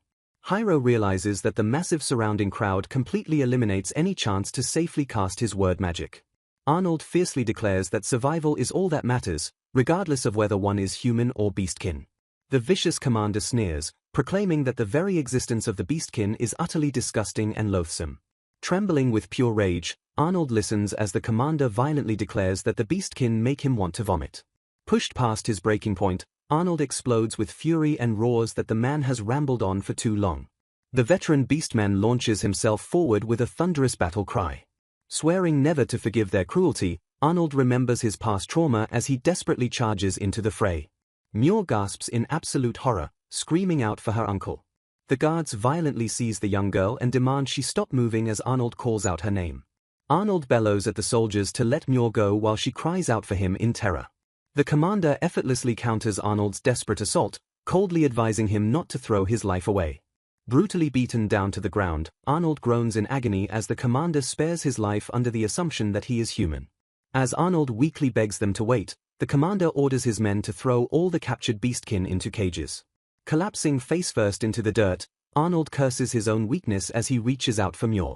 Hiro realizes that the massive surrounding crowd completely eliminates any chance to safely cast his word magic. Arnold fiercely declares that survival is all that matters, regardless of whether one is human or beastkin. The vicious commander sneers, proclaiming that the very existence of the beastkin is utterly disgusting and loathsome. Trembling with pure rage, Arnold listens as the commander violently declares that the beastkin make him want to vomit. Pushed past his breaking point, Arnold explodes with fury and roars that the man has rambled on for too long. The veteran beastman launches himself forward with a thunderous battle cry. Swearing never to forgive their cruelty, Arnold remembers his past trauma as he desperately charges into the fray. Muir gasps in absolute horror, screaming out for her uncle. The guards violently seize the young girl and demand she stop moving as Arnold calls out her name. Arnold bellows at the soldiers to let Muir go while she cries out for him in terror. The commander effortlessly counters Arnold's desperate assault, coldly advising him not to throw his life away. Brutally beaten down to the ground, Arnold groans in agony as the commander spares his life under the assumption that he is human. As Arnold weakly begs them to wait, the commander orders his men to throw all the captured beastkin into cages. Collapsing face-first into the dirt, Arnold curses his own weakness as he reaches out for Muir.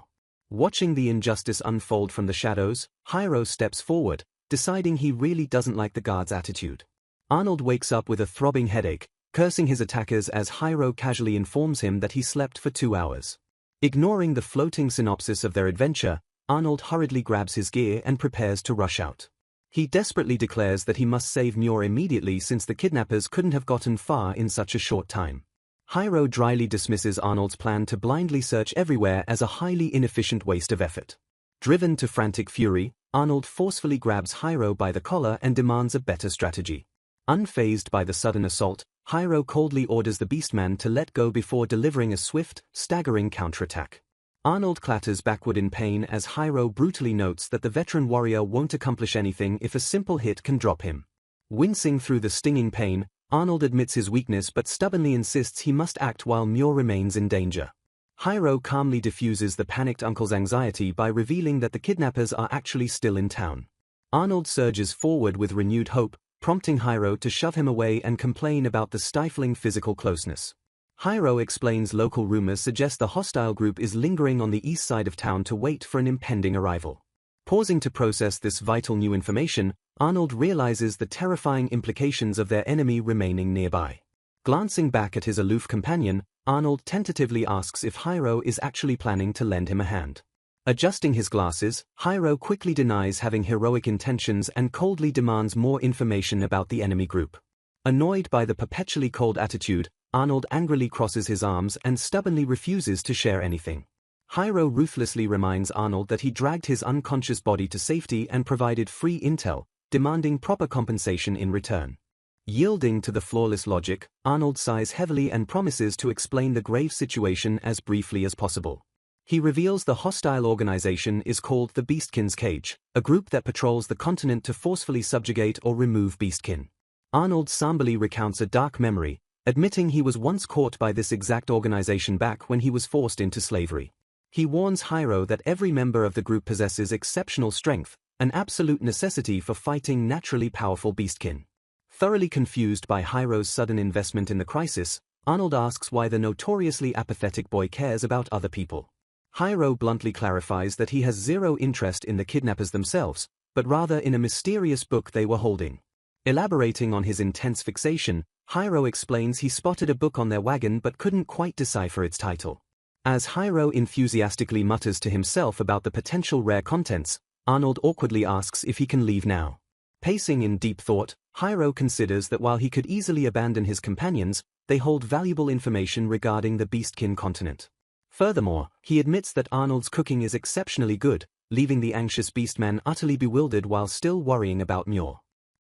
Watching the injustice unfold from the shadows, Hiro steps forward, deciding he really doesn't like the guard's attitude. Arnold wakes up with a throbbing headache, cursing his attackers as Hiro casually informs him that he slept for 2 hours. Ignoring the floating synopsis of their adventure, Arnold hurriedly grabs his gear and prepares to rush out. He desperately declares that he must save Muir immediately since the kidnappers couldn't have gotten far in such a short time. Hiro dryly dismisses Arnold's plan to blindly search everywhere as a highly inefficient waste of effort. Driven to frantic fury, Arnold forcefully grabs Hiro by the collar and demands a better strategy. Unfazed by the sudden assault, Hiro coldly orders the Beastman to let go before delivering a swift, staggering counterattack. Arnold clatters backward in pain as Hiro brutally notes that the veteran warrior won't accomplish anything if a simple hit can drop him. Wincing through the stinging pain, Arnold admits his weakness but stubbornly insists he must act while Muir remains in danger. Hiro calmly diffuses the panicked uncle's anxiety by revealing that the kidnappers are actually still in town. Arnold surges forward with renewed hope, prompting Hiro to shove him away and complain about the stifling physical closeness. Hiro explains local rumors suggest the hostile group is lingering on the east side of town to wait for an impending arrival. Pausing to process this vital new information, Arnold realizes the terrifying implications of their enemy remaining nearby. Glancing back at his aloof companion, Arnold tentatively asks if Hiro is actually planning to lend him a hand. Adjusting his glasses, Hiro quickly denies having heroic intentions and coldly demands more information about the enemy group. Annoyed by the perpetually cold attitude, Arnold angrily crosses his arms and stubbornly refuses to share anything. Hiro ruthlessly reminds Arnold that he dragged his unconscious body to safety and provided free intel, demanding proper compensation in return. Yielding to the flawless logic, Arnold sighs heavily and promises to explain the grave situation as briefly as possible. He reveals the hostile organization is called the Beastkin's Cage, a group that patrols the continent to forcefully subjugate or remove beastkin. Arnold somberly recounts a dark memory, admitting he was once caught by this exact organization back when he was forced into slavery. He warns Hiro that every member of the group possesses exceptional strength, an absolute necessity for fighting naturally powerful beastkin. Thoroughly confused by Hiro's sudden investment in the crisis, Arnold asks why the notoriously apathetic boy cares about other people. Hiro bluntly clarifies that he has zero interest in the kidnappers themselves, but rather in a mysterious book they were holding. Elaborating on his intense fixation, Hiro explains he spotted a book on their wagon but couldn't quite decipher its title. As Hiro enthusiastically mutters to himself about the potential rare contents, Arnold awkwardly asks if he can leave now. Pacing in deep thought, Hiro considers that while he could easily abandon his companions, they hold valuable information regarding the Beastkin continent. Furthermore, he admits that Arnold's cooking is exceptionally good, leaving the anxious Beastman utterly bewildered while still worrying about Muir.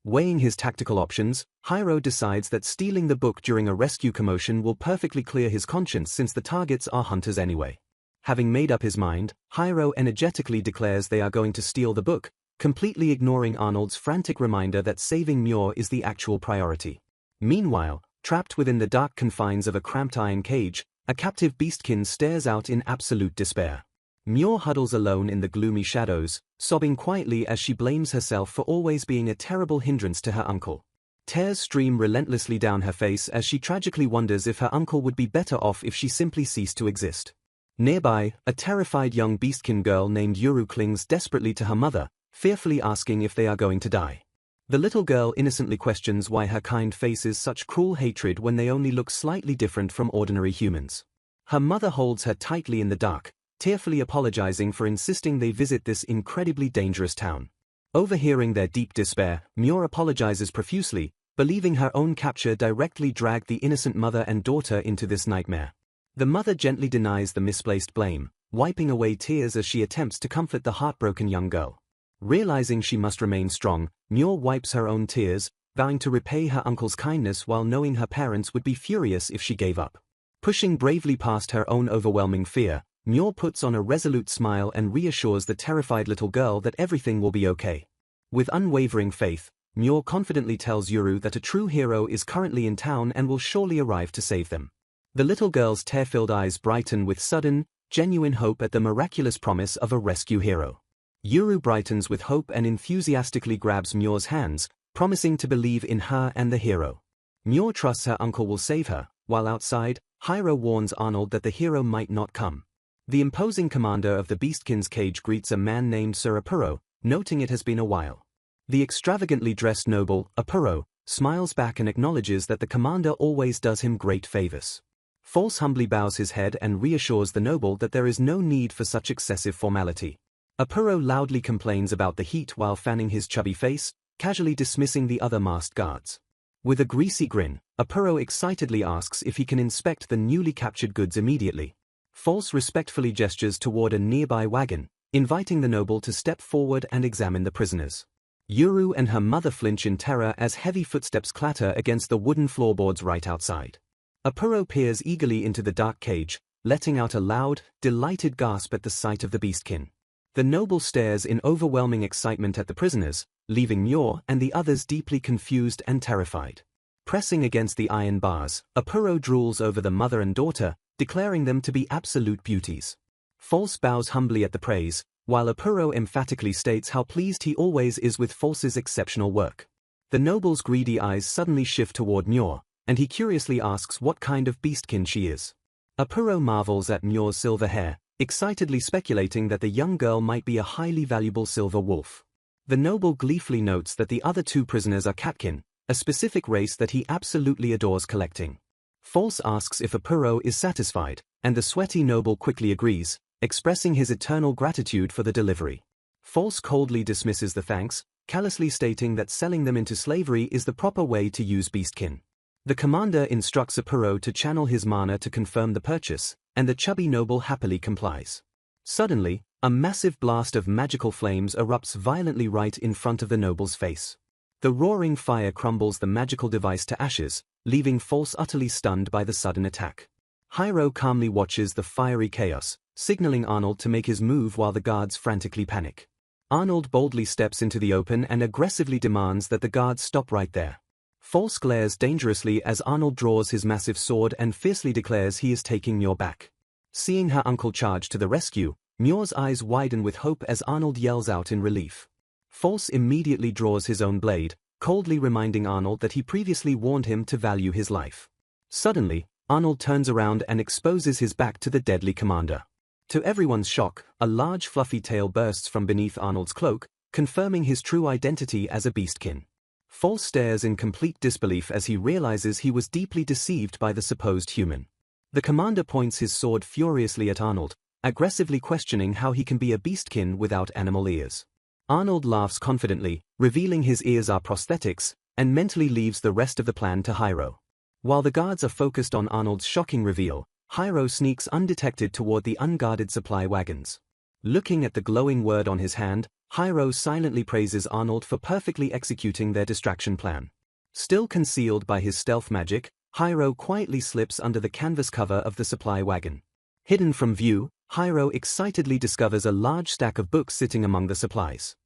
Weighing his tactical options, Hiro decides that stealing the book during a rescue commotion will perfectly clear his conscience since the targets are hunters anyway. Having made up his mind, Hiro energetically declares they are going to steal the book, completely ignoring Arnold's frantic reminder that saving Muir is the actual priority. Meanwhile, trapped within the dark confines of a cramped iron cage, a captive beastkin stares out in absolute despair. Muir huddles alone in the gloomy shadows, sobbing quietly as she blames herself for always being a terrible hindrance to her uncle. Tears stream relentlessly down her face as she tragically wonders if her uncle would be better off if she simply ceased to exist. Nearby, a terrified young beastkin girl named Yuru clings desperately to her mother, fearfully asking if they are going to die. The little girl innocently questions why her kind faces such cruel hatred when they only look slightly different from ordinary humans. Her mother holds her tightly in the dark, tearfully apologizing for insisting they visit this incredibly dangerous town. Overhearing their deep despair, Muir apologizes profusely, believing her own capture directly dragged the innocent mother and daughter into this nightmare. The mother gently denies the misplaced blame, wiping away tears as she attempts to comfort the heartbroken young girl. Realizing she must remain strong, Muir wipes her own tears, vowing to repay her uncle's kindness while knowing her parents would be furious if she gave up. Pushing bravely past her own overwhelming fear, Muir puts on a resolute smile and reassures the terrified little girl that everything will be okay. With unwavering faith, Muir confidently tells Yuru that a true hero is currently in town and will surely arrive to save them. The little girl's tear-filled eyes brighten with sudden, genuine hope at the miraculous promise of a rescue hero. Yuru brightens with hope and enthusiastically grabs Muir's hands, promising to believe in her and the hero. Muir trusts her uncle will save her, while outside, Hiro warns Arnold that the hero might not come. The imposing commander of the Beastkin's cage greets a man named Sir Apuro, noting it has been a while. The extravagantly dressed noble, Apuro, smiles back and acknowledges that the commander always does him great favors. False humbly bows his head and reassures the noble that there is no need for such excessive formality. Apuro loudly complains about the heat while fanning his chubby face, casually dismissing the other masked guards. With a greasy grin, Apuro excitedly asks if he can inspect the newly captured goods immediately. False respectfully gestures toward a nearby wagon, inviting the noble to step forward and examine the prisoners. Yuru and her mother flinch in terror as heavy footsteps clatter against the wooden floorboards right outside. Apuro peers eagerly into the dark cage, letting out a loud, delighted gasp at the sight of the beastkin. The noble stares in overwhelming excitement at the prisoners, leaving Muir and the others deeply confused and terrified. Pressing against the iron bars, Apuro drools over the mother and daughter, declaring them to be absolute beauties. False bows humbly at the praise, while Apuro emphatically states how pleased he always is with False's exceptional work. The noble's greedy eyes suddenly shift toward Muir, and he curiously asks what kind of beastkin she is. Apuro marvels at Muir's silver hair, excitedly speculating that the young girl might be a highly valuable silver wolf. The noble gleefully notes that the other two prisoners are catkin, a specific race that he absolutely adores collecting. False asks if Apuro is satisfied, and the sweaty noble quickly agrees, expressing his eternal gratitude for the delivery. False coldly dismisses the thanks, callously stating that selling them into slavery is the proper way to use beastkin. The commander instructs Apuro to channel his mana to confirm the purchase, and the chubby noble happily complies. Suddenly, a massive blast of magical flames erupts violently right in front of the noble's face. The roaring fire crumbles the magical device to ashes, leaving False utterly stunned by the sudden attack. Hiro calmly watches the fiery chaos, signaling Arnold to make his move while the guards frantically panic. Arnold boldly steps into the open and aggressively demands that the guards stop right there. False glares dangerously as Arnold draws his massive sword and fiercely declares he is taking Muir back. Seeing her uncle charge to the rescue, Muir's eyes widen with hope as Arnold yells out in relief. False immediately draws his own blade, coldly reminding Arnold that he previously warned him to value his life. Suddenly, Arnold turns around and exposes his back to the deadly commander. To everyone's shock, a large fluffy tail bursts from beneath Arnold's cloak, confirming his true identity as a beastkin. False stares in complete disbelief as he realizes he was deeply deceived by the supposed human. The commander points his sword furiously at Arnold, aggressively questioning how he can be a beastkin without animal ears. Arnold laughs confidently, revealing his ears are prosthetics, and mentally leaves the rest of the plan to Hiro. While the guards are focused on Arnold's shocking reveal, Hiro sneaks undetected toward the unguarded supply wagons. Looking at the glowing word on his hand, Hiro silently praises Arnold for perfectly executing their distraction plan. Still concealed by his stealth magic, Hiro quietly slips under the canvas cover of the supply wagon. Hidden from view, Hiro excitedly discovers a large stack of books sitting among the supplies.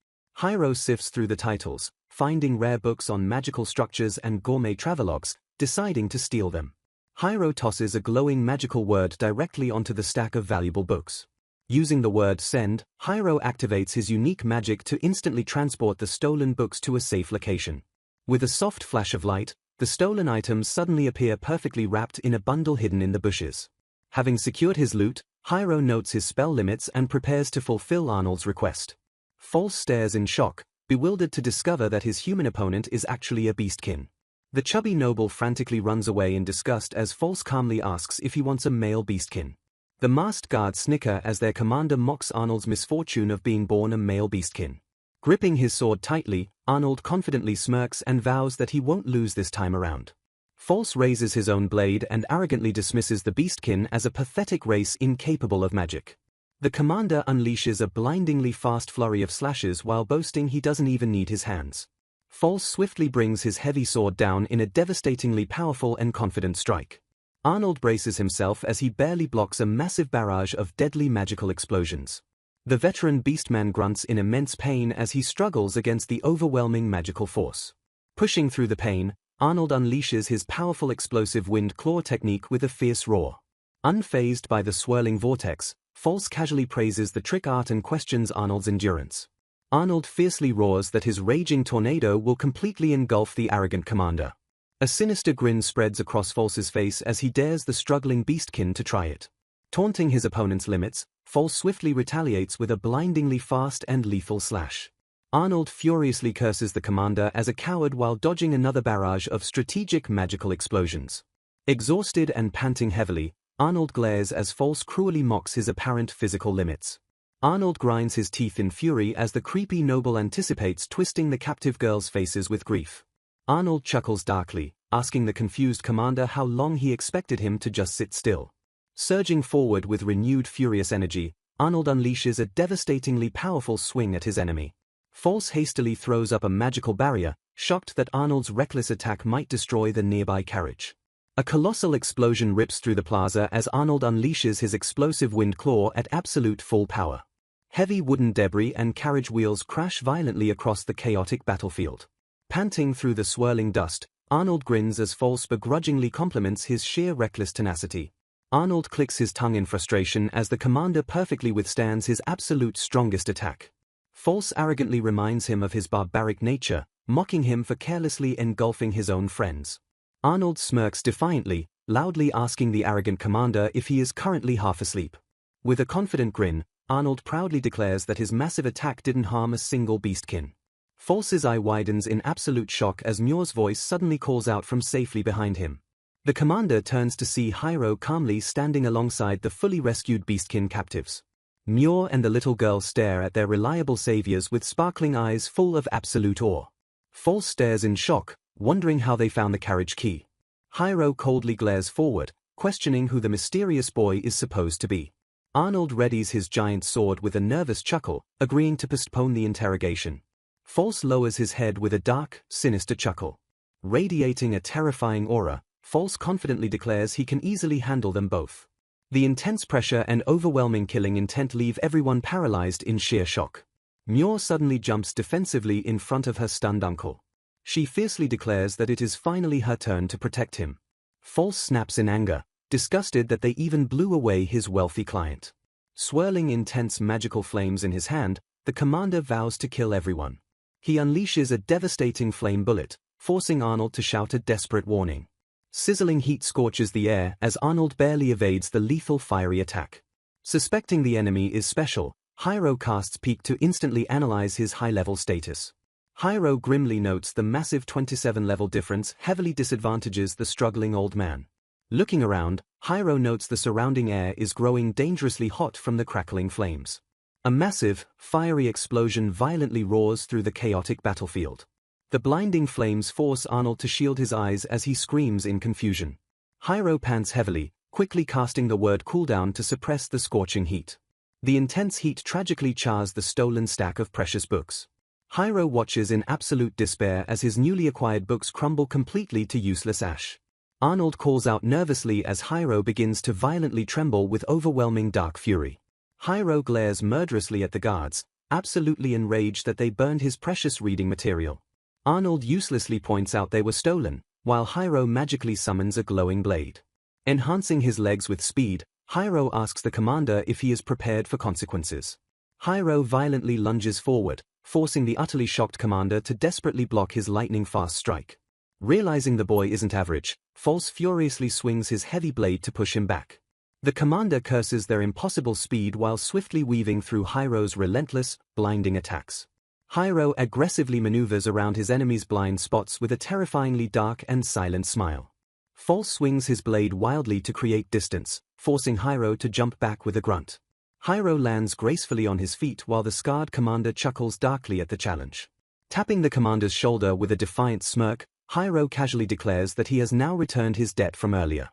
Hiro sifts through the titles, finding rare books on magical structures and gourmet travelogues, deciding to steal them. Hiro tosses a glowing magical word directly onto the stack of valuable books. Using the word send, Hiro activates his unique magic to instantly transport the stolen books to a safe location. With a soft flash of light, the stolen items suddenly appear perfectly wrapped in a bundle hidden in the bushes. Having secured his loot, Hiro notes his spell limits and prepares to fulfill Arnold's request. False stares in shock, bewildered to discover that his human opponent is actually a beastkin. The chubby noble frantically runs away in disgust as False calmly asks if he wants a male beastkin. The masked guards snicker as their commander mocks Arnold's misfortune of being born a male beastkin. Gripping his sword tightly, Arnold confidently smirks and vows that he won't lose this time around. False raises his own blade and arrogantly dismisses the beastkin as a pathetic race incapable of magic. The commander unleashes a blindingly fast flurry of slashes while boasting he doesn't even need his hands. False swiftly brings his heavy sword down in a devastatingly powerful and confident strike. Arnold braces himself as he barely blocks a massive barrage of deadly magical explosions. The veteran beastman grunts in immense pain as he struggles against the overwhelming magical force. Pushing through the pain, Arnold unleashes his powerful explosive wind claw technique with a fierce roar. Unfazed by the swirling vortex, False casually praises the trick art and questions Arnold's endurance. Arnold fiercely roars that his raging tornado will completely engulf the arrogant commander. A sinister grin spreads across False's face as he dares the struggling beastkin to try it. Taunting his opponent's limits, False swiftly retaliates with a blindingly fast and lethal slash. Arnold furiously curses the commander as a coward while dodging another barrage of strategic magical explosions. Exhausted and panting heavily, Arnold glares as False cruelly mocks his apparent physical limits. Arnold grinds his teeth in fury as the creepy noble anticipates twisting the captive girls' faces with grief. Arnold chuckles darkly, asking the confused commander how long he expected him to just sit still. Surging forward with renewed furious energy, Arnold unleashes a devastatingly powerful swing at his enemy. False hastily throws up a magical barrier, shocked that Arnold's reckless attack might destroy the nearby carriage. A colossal explosion rips through the plaza as Arnold unleashes his explosive wind claw at absolute full power. Heavy wooden debris and carriage wheels crash violently across the chaotic battlefield. Panting through the swirling dust, Arnold grins as False begrudgingly compliments his sheer reckless tenacity. Arnold clicks his tongue in frustration as the commander perfectly withstands his absolute strongest attack. False arrogantly reminds him of his barbaric nature, mocking him for carelessly engulfing his own friends. Arnold smirks defiantly, loudly asking the arrogant commander if he is currently half asleep. With a confident grin, Arnold proudly declares that his massive attack didn't harm a single beastkin. False's eye widens in absolute shock as Muir's voice suddenly calls out from safely behind him. The commander turns to see Hyro calmly standing alongside the fully rescued beastkin captives. Muir and the little girl stare at their reliable saviors with sparkling eyes full of absolute awe. False stares in shock, wondering how they found the carriage key. Hyro coldly glares forward, questioning who the mysterious boy is supposed to be. Arnold readies his giant sword with a nervous chuckle, agreeing to postpone the interrogation. False lowers his head with a dark, sinister chuckle. Radiating a terrifying aura, False confidently declares he can easily handle them both. The intense pressure and overwhelming killing intent leave everyone paralyzed in sheer shock. Muir suddenly jumps defensively in front of her stunned uncle. She fiercely declares that it is finally her turn to protect him. False snaps in anger, disgusted that they even blew away his wealthy client. Swirling intense magical flames in his hand, the commander vows to kill everyone. He unleashes a devastating flame bullet, forcing Arnold to shout a desperate warning. Sizzling heat scorches the air as Arnold barely evades the lethal fiery attack. Suspecting the enemy is special, Hyro casts Peek to instantly analyze his high-level status. Hyro grimly notes the massive 27-level difference heavily disadvantages the struggling old man. Looking around, Hyro notes the surrounding air is growing dangerously hot from the crackling flames. A massive, fiery explosion violently roars through the chaotic battlefield. The blinding flames force Arnold to shield his eyes as he screams in confusion. Hyro pants heavily, quickly casting the word cooldown to suppress the scorching heat. The intense heat tragically chars the stolen stack of precious books. Hyro watches in absolute despair as his newly acquired books crumble completely to useless ash. Arnold calls out nervously as Hyro begins to violently tremble with overwhelming dark fury. Hyro glares murderously at the guards, absolutely enraged that they burned his precious reading material. Arnold uselessly points out they were stolen, while Hyro magically summons a glowing blade. Enhancing his legs with speed, Hyro asks the commander if he is prepared for consequences. Hyro violently lunges forward, forcing the utterly shocked commander to desperately block his lightning-fast strike. Realizing the boy isn't average, False furiously swings his heavy blade to push him back. The commander curses their impossible speed while swiftly weaving through Hyro's relentless, blinding attacks. Hyro aggressively maneuvers around his enemy's blind spots with a terrifyingly dark and silent smile. False swings his blade wildly to create distance, forcing Hiro to jump back with a grunt. Hiro lands gracefully on his feet while the scarred commander chuckles darkly at the challenge. Tapping the commander's shoulder with a defiant smirk, Hiro casually declares that he has now returned his debt from earlier.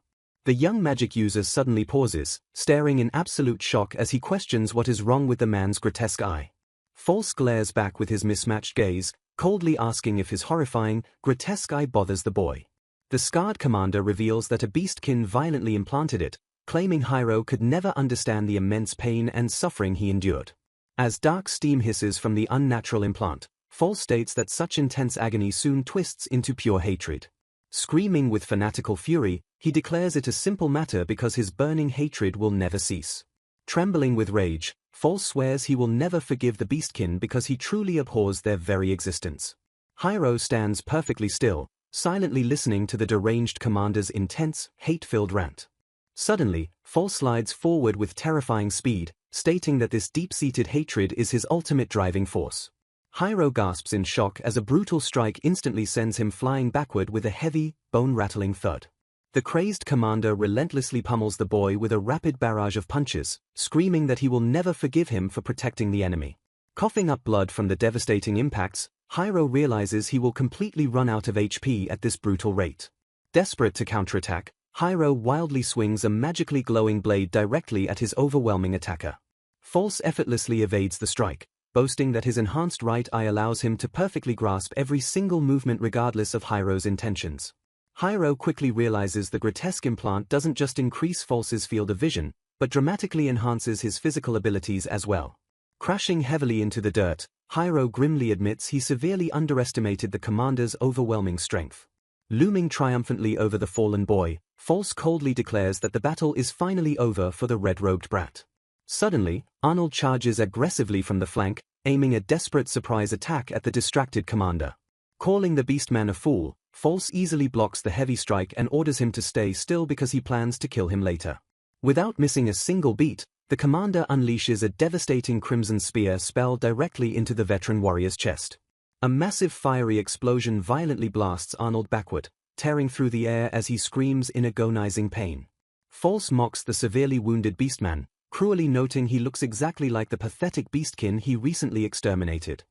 The young magic user suddenly pauses, staring in absolute shock as he questions what is wrong with the man's grotesque eye. False glares back with his mismatched gaze, coldly asking if his horrifying, grotesque eye bothers the boy. The scarred commander reveals that a beastkin violently implanted it, claiming Hiro could never understand the immense pain and suffering he endured. As dark steam hisses from the unnatural implant, False states that such intense agony soon twists into pure hatred. Screaming with fanatical fury, he declares it a simple matter because his burning hatred will never cease. Trembling with rage, False swears he will never forgive the beastkin because he truly abhors their very existence. Hiro stands perfectly still, silently listening to the deranged commander's intense, hate-filled rant. Suddenly, False slides forward with terrifying speed, stating that this deep-seated hatred is his ultimate driving force. Hiro gasps in shock as a brutal strike instantly sends him flying backward with a heavy, bone-rattling thud. The crazed commander relentlessly pummels the boy with a rapid barrage of punches, screaming that he will never forgive him for protecting the enemy. Coughing up blood from the devastating impacts, Hiro realizes he will completely run out of HP at this brutal rate. Desperate to counterattack, Hiro wildly swings a magically glowing blade directly at his overwhelming attacker. False effortlessly evades the strike, boasting that his enhanced right eye allows him to perfectly grasp every single movement regardless of Hiro's intentions. Hiro quickly realizes the grotesque implant doesn't just increase False's field of vision, but dramatically enhances his physical abilities as well. Crashing heavily into the dirt, Hiro grimly admits he severely underestimated the commander's overwhelming strength. Looming triumphantly over the fallen boy, False coldly declares that the battle is finally over for the red-robed brat. Suddenly, Arnold charges aggressively from the flank, aiming a desperate surprise attack at the distracted commander. Calling the beastman a fool, False easily blocks the heavy strike and orders him to stay still because he plans to kill him later. Without missing a single beat, the commander unleashes a devastating crimson spear spell directly into the veteran warrior's chest. A massive fiery explosion violently blasts Arnold backward, tearing through the air as he screams in agonizing pain. False mocks the severely wounded beastman, cruelly noting he looks exactly like the pathetic beastkin he recently exterminated.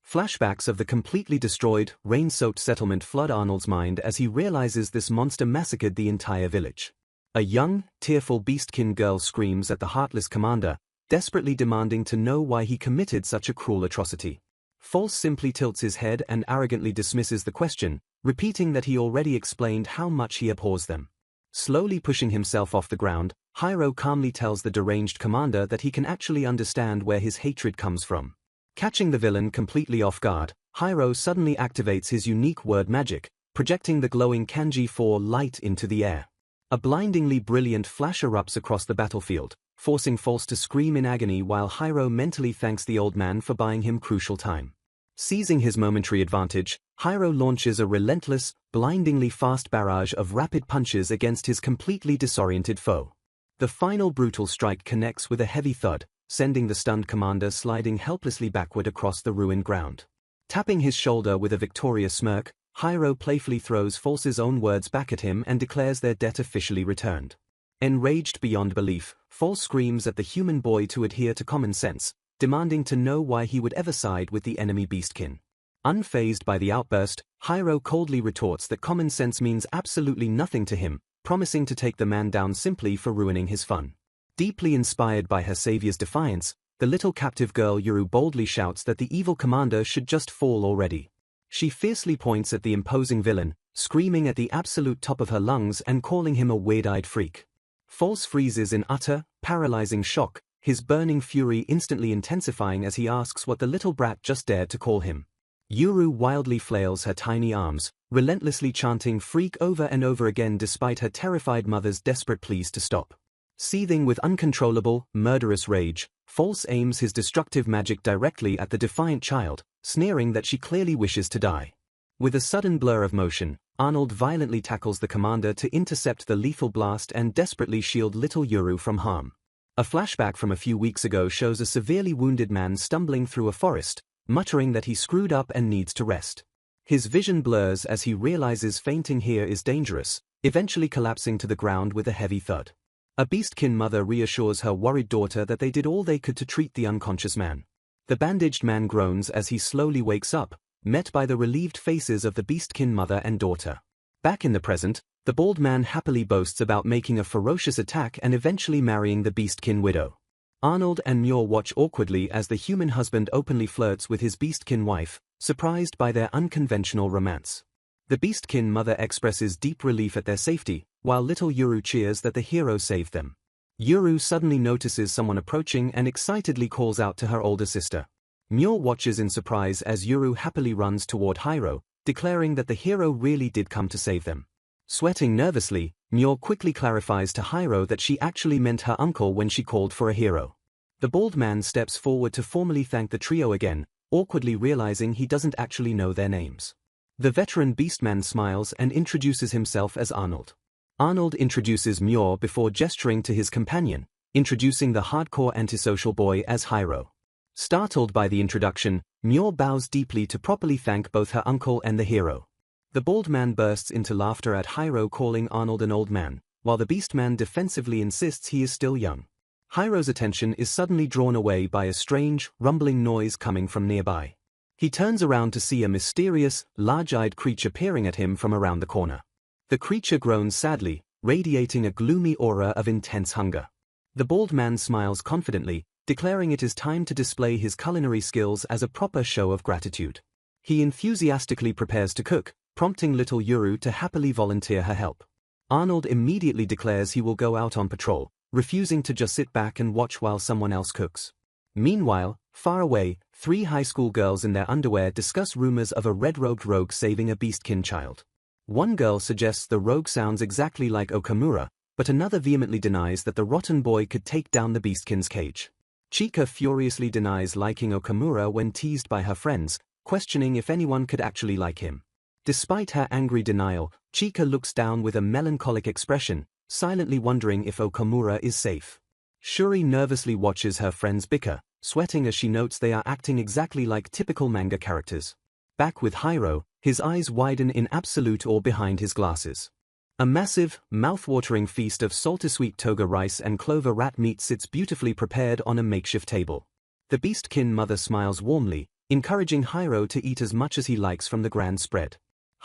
Flashbacks of the completely destroyed, rain-soaked settlement flood Arnold's mind as he realizes this monster massacred the entire village. A young, tearful beastkin girl screams at the heartless commander, desperately demanding to know why he committed such a cruel atrocity. False simply tilts his head and arrogantly dismisses the question, repeating that he already explained how much he abhors them. Slowly pushing himself off the ground, Hiro calmly tells the deranged commander that he can actually understand where his hatred comes from. Catching the villain completely off guard, Hiro suddenly activates his unique word magic, projecting the glowing kanji 4 light into the air. A blindingly brilliant flash erupts across the battlefield, forcing False to scream in agony while Hiro mentally thanks the old man for buying him crucial time. Seizing his momentary advantage, Hiro launches a relentless, blindingly fast barrage of rapid punches against his completely disoriented foe. The final brutal strike connects with a heavy thud, sending the stunned commander sliding helplessly backward across the ruined ground. Tapping his shoulder with a victorious smirk, Hiro playfully throws False's own words back at him and declares their debt officially returned. Enraged beyond belief, False screams at the human boy to adhere to common sense, demanding to know why he would ever side with the enemy beastkin. Unfazed by the outburst, Hiro coldly retorts that common sense means absolutely nothing to him, promising to take the man down simply for ruining his fun. Deeply inspired by her savior's defiance, the little captive girl Yuru boldly shouts that the evil commander should just fall already. She fiercely points at the imposing villain, screaming at the absolute top of her lungs and calling him a weird-eyed freak. False freezes in utter, paralyzing shock, his burning fury instantly intensifying as he asks what the little brat just dared to call him. Yuru wildly flails her tiny arms, relentlessly chanting freak over and over again despite her terrified mother's desperate pleas to stop. Seething with uncontrollable, murderous rage, False aims his destructive magic directly at the defiant child, sneering that she clearly wishes to die. With a sudden blur of motion, Arnold violently tackles the commander to intercept the lethal blast and desperately shield little Yuru from harm. A flashback from a few weeks ago shows a severely wounded man stumbling through a forest, muttering that he screwed up and needs to rest. His vision blurs as he realizes fainting here is dangerous, eventually collapsing to the ground with a heavy thud. A beastkin mother reassures her worried daughter that they did all they could to treat the unconscious man. The bandaged man groans as he slowly wakes up, met by the relieved faces of the beastkin mother and daughter. Back in the present, the bald man happily boasts about making a ferocious attack and eventually marrying the beastkin widow. Arnold and Muir watch awkwardly as the human husband openly flirts with his beastkin wife, surprised by their unconventional romance. The beastkin mother expresses deep relief at their safety, while little Yuru cheers that the hero saved them. Yuru suddenly notices someone approaching and excitedly calls out to her older sister. Muir watches in surprise as Yuru happily runs toward Hiro, declaring that the hero really did come to save them. Sweating nervously, Muir quickly clarifies to Hiro that she actually meant her uncle when she called for a hero. The bald man steps forward to formally thank the trio again, awkwardly realizing he doesn't actually know their names. The veteran beastman smiles and introduces himself as Arnold. Arnold introduces Muir before gesturing to his companion, introducing the hardcore antisocial boy as Hiro. Startled by the introduction, Muir bows deeply to properly thank both her uncle and the hero. The bald man bursts into laughter at Hiro calling Arnold an old man, while the beastman defensively insists he is still young. Hiro's attention is suddenly drawn away by a strange, rumbling noise coming from nearby. He turns around to see a mysterious, large-eyed creature peering at him from around the corner. The creature groans sadly, radiating a gloomy aura of intense hunger. The bald man smiles confidently, declaring it is time to display his culinary skills as a proper show of gratitude. He enthusiastically prepares to cook, prompting little Yuru to happily volunteer her help. Arnold immediately declares he will go out on patrol, refusing to just sit back and watch while someone else cooks. Meanwhile, far away, 3 high school girls in their underwear discuss rumors of a red-robed rogue saving a beastkin child. One girl suggests the rogue sounds exactly like Okamura, but another vehemently denies that the rotten boy could take down the beastkin's cage. Chika furiously denies liking Okamura when teased by her friends, questioning if anyone could actually like him. Despite her angry denial, Chika looks down with a melancholic expression, silently wondering if Okamura is safe. Shuri nervously watches her friends bicker, sweating as she notes they are acting exactly like typical manga characters. Back with Hiro, his eyes widen in absolute awe behind his glasses. A massive, mouth-watering feast of salty-sweet toga rice and clover rat meat sits beautifully prepared on a makeshift table. The beastkin mother smiles warmly, encouraging Hiro to eat as much as he likes from the grand spread.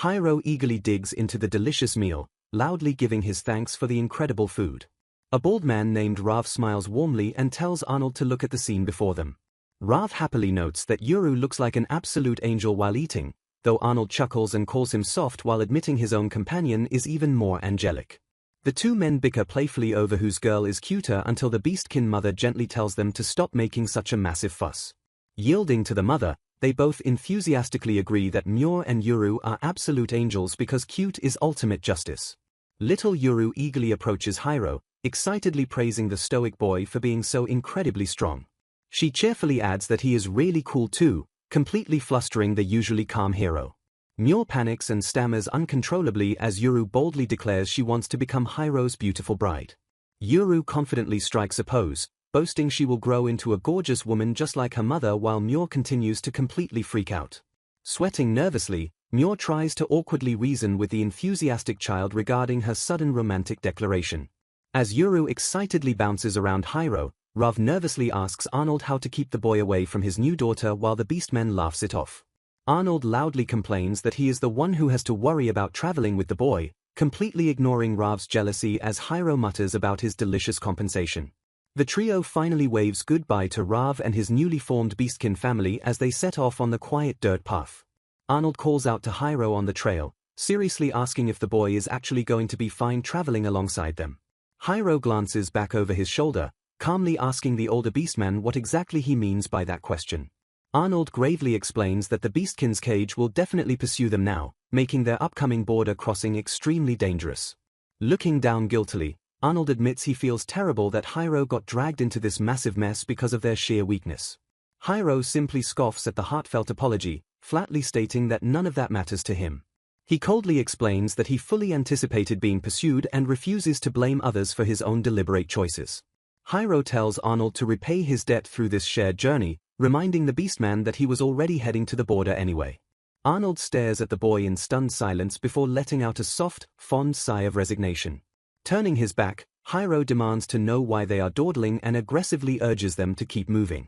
Hiro eagerly digs into the delicious meal, loudly giving his thanks for the incredible food. A bald man named Rav smiles warmly and tells Arnold to look at the scene before them. Rav happily notes that Yuru looks like an absolute angel while eating, though Arnold chuckles and calls him soft while admitting his own companion is even more angelic. The 2 men bicker playfully over whose girl is cuter until the beastkin mother gently tells them to stop making such a massive fuss. Yielding to the mother, they both enthusiastically agree that Muir and Yuru are absolute angels because cute is ultimate justice. Little Yuru eagerly approaches Hiro, excitedly praising the stoic boy for being so incredibly strong. She cheerfully adds that he is really cool too, completely flustering the usually calm hero. Muir panics and stammers uncontrollably as Yuru boldly declares she wants to become Hiro's beautiful bride. Yuru confidently strikes a pose, boasting she will grow into a gorgeous woman just like her mother while Muir continues to completely freak out. Sweating nervously, Muir tries to awkwardly reason with the enthusiastic child regarding her sudden romantic declaration. As Yuru excitedly bounces around Hiro, Rav nervously asks Arnold how to keep the boy away from his new daughter while the beastman laughs it off. Arnold loudly complains that he is the one who has to worry about traveling with the boy, completely ignoring Rav's jealousy as Hiro mutters about his delicious compensation. The trio finally waves goodbye to Rav and his newly formed beastkin family as they set off on the quiet dirt path. Arnold calls out to Hiro on the trail, seriously asking if the boy is actually going to be fine traveling alongside them. Hiro glances back over his shoulder, calmly asking the older beastman what exactly he means by that question. Arnold gravely explains that the beastkin's cage will definitely pursue them now, making their upcoming border crossing extremely dangerous. Looking down guiltily, Arnold admits he feels terrible that Hiro got dragged into this massive mess because of their sheer weakness. Hiro simply scoffs at the heartfelt apology, flatly stating that none of that matters to him. He coldly explains that he fully anticipated being pursued and refuses to blame others for his own deliberate choices. Hiro tells Arnold to repay his debt through this shared journey, reminding the beastman that he was already heading to the border anyway. Arnold stares at the boy in stunned silence before letting out a soft, fond sigh of resignation. Turning his back, Hiro demands to know why they are dawdling and aggressively urges them to keep moving.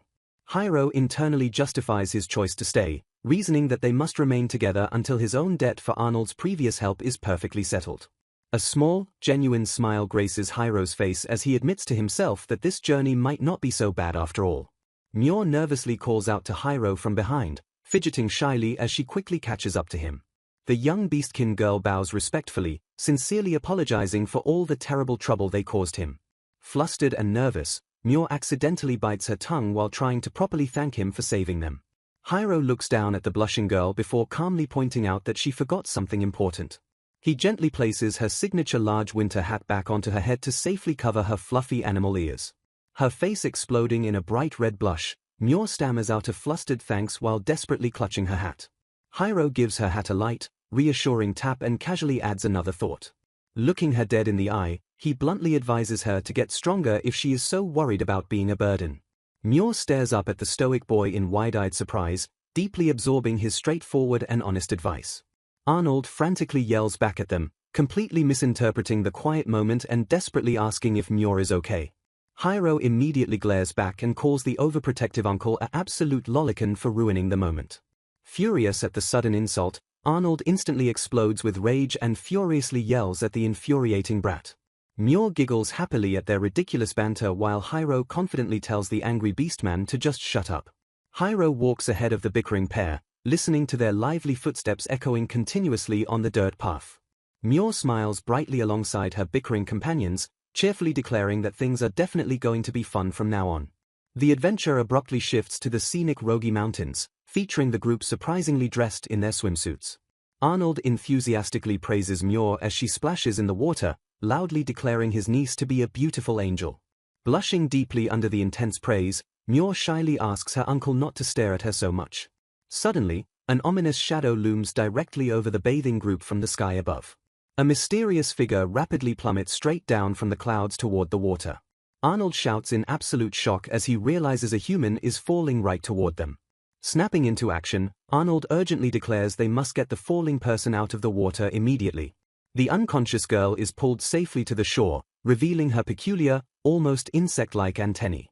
Hiro internally justifies his choice to stay, reasoning that they must remain together until his own debt for Arnold's previous help is perfectly settled. A small, genuine smile graces Hiro's face as he admits to himself that this journey might not be so bad after all. Myor nervously calls out to Hiro from behind, fidgeting shyly as she quickly catches up to him. The young beastkin girl bows respectfully, sincerely apologizing for all the terrible trouble they caused him. Flustered and nervous, Myor accidentally bites her tongue while trying to properly thank him for saving them. Hiro looks down at the blushing girl before calmly pointing out that she forgot something important. He gently places her signature large winter hat back onto her head to safely cover her fluffy animal ears. Her face exploding in a bright red blush, Myor stammers out a flustered thanks while desperately clutching her hat. Hiro gives her hat a light, reassuring tap and casually adds another thought. Looking her dead in the eye, he bluntly advises her to get stronger if she is so worried about being a burden. Myor stares up at the stoic boy in wide-eyed surprise, deeply absorbing his straightforward and honest advice. Arnold frantically yells back at them, completely misinterpreting the quiet moment and desperately asking if Myor is okay. Hiro immediately glares back and calls the overprotective uncle an absolute lolicon for ruining the moment. Furious at the sudden insult, Arnold instantly explodes with rage and furiously yells at the infuriating brat. Myor giggles happily at their ridiculous banter while Hiro confidently tells the angry beastman to just shut up. Hiro walks ahead of the bickering pair, listening to their lively footsteps echoing continuously on the dirt path. Myor smiles brightly alongside her bickering companions, cheerfully declaring that things are definitely going to be fun from now on. The adventure abruptly shifts to the scenic Rogi Mountains, featuring the group surprisingly dressed in their swimsuits. Arnold enthusiastically praises Myor as she splashes in the water, loudly declaring his niece to be a beautiful angel. Blushing deeply under the intense praise, Myor shyly asks her uncle not to stare at her so much. Suddenly, an ominous shadow looms directly over the bathing group from the sky above. A mysterious figure rapidly plummets straight down from the clouds toward the water. Arnold shouts in absolute shock as he realizes a human is falling right toward them. Snapping into action, Arnold urgently declares they must get the falling person out of the water immediately. The unconscious girl is pulled safely to the shore, revealing her peculiar, almost insect-like antennae.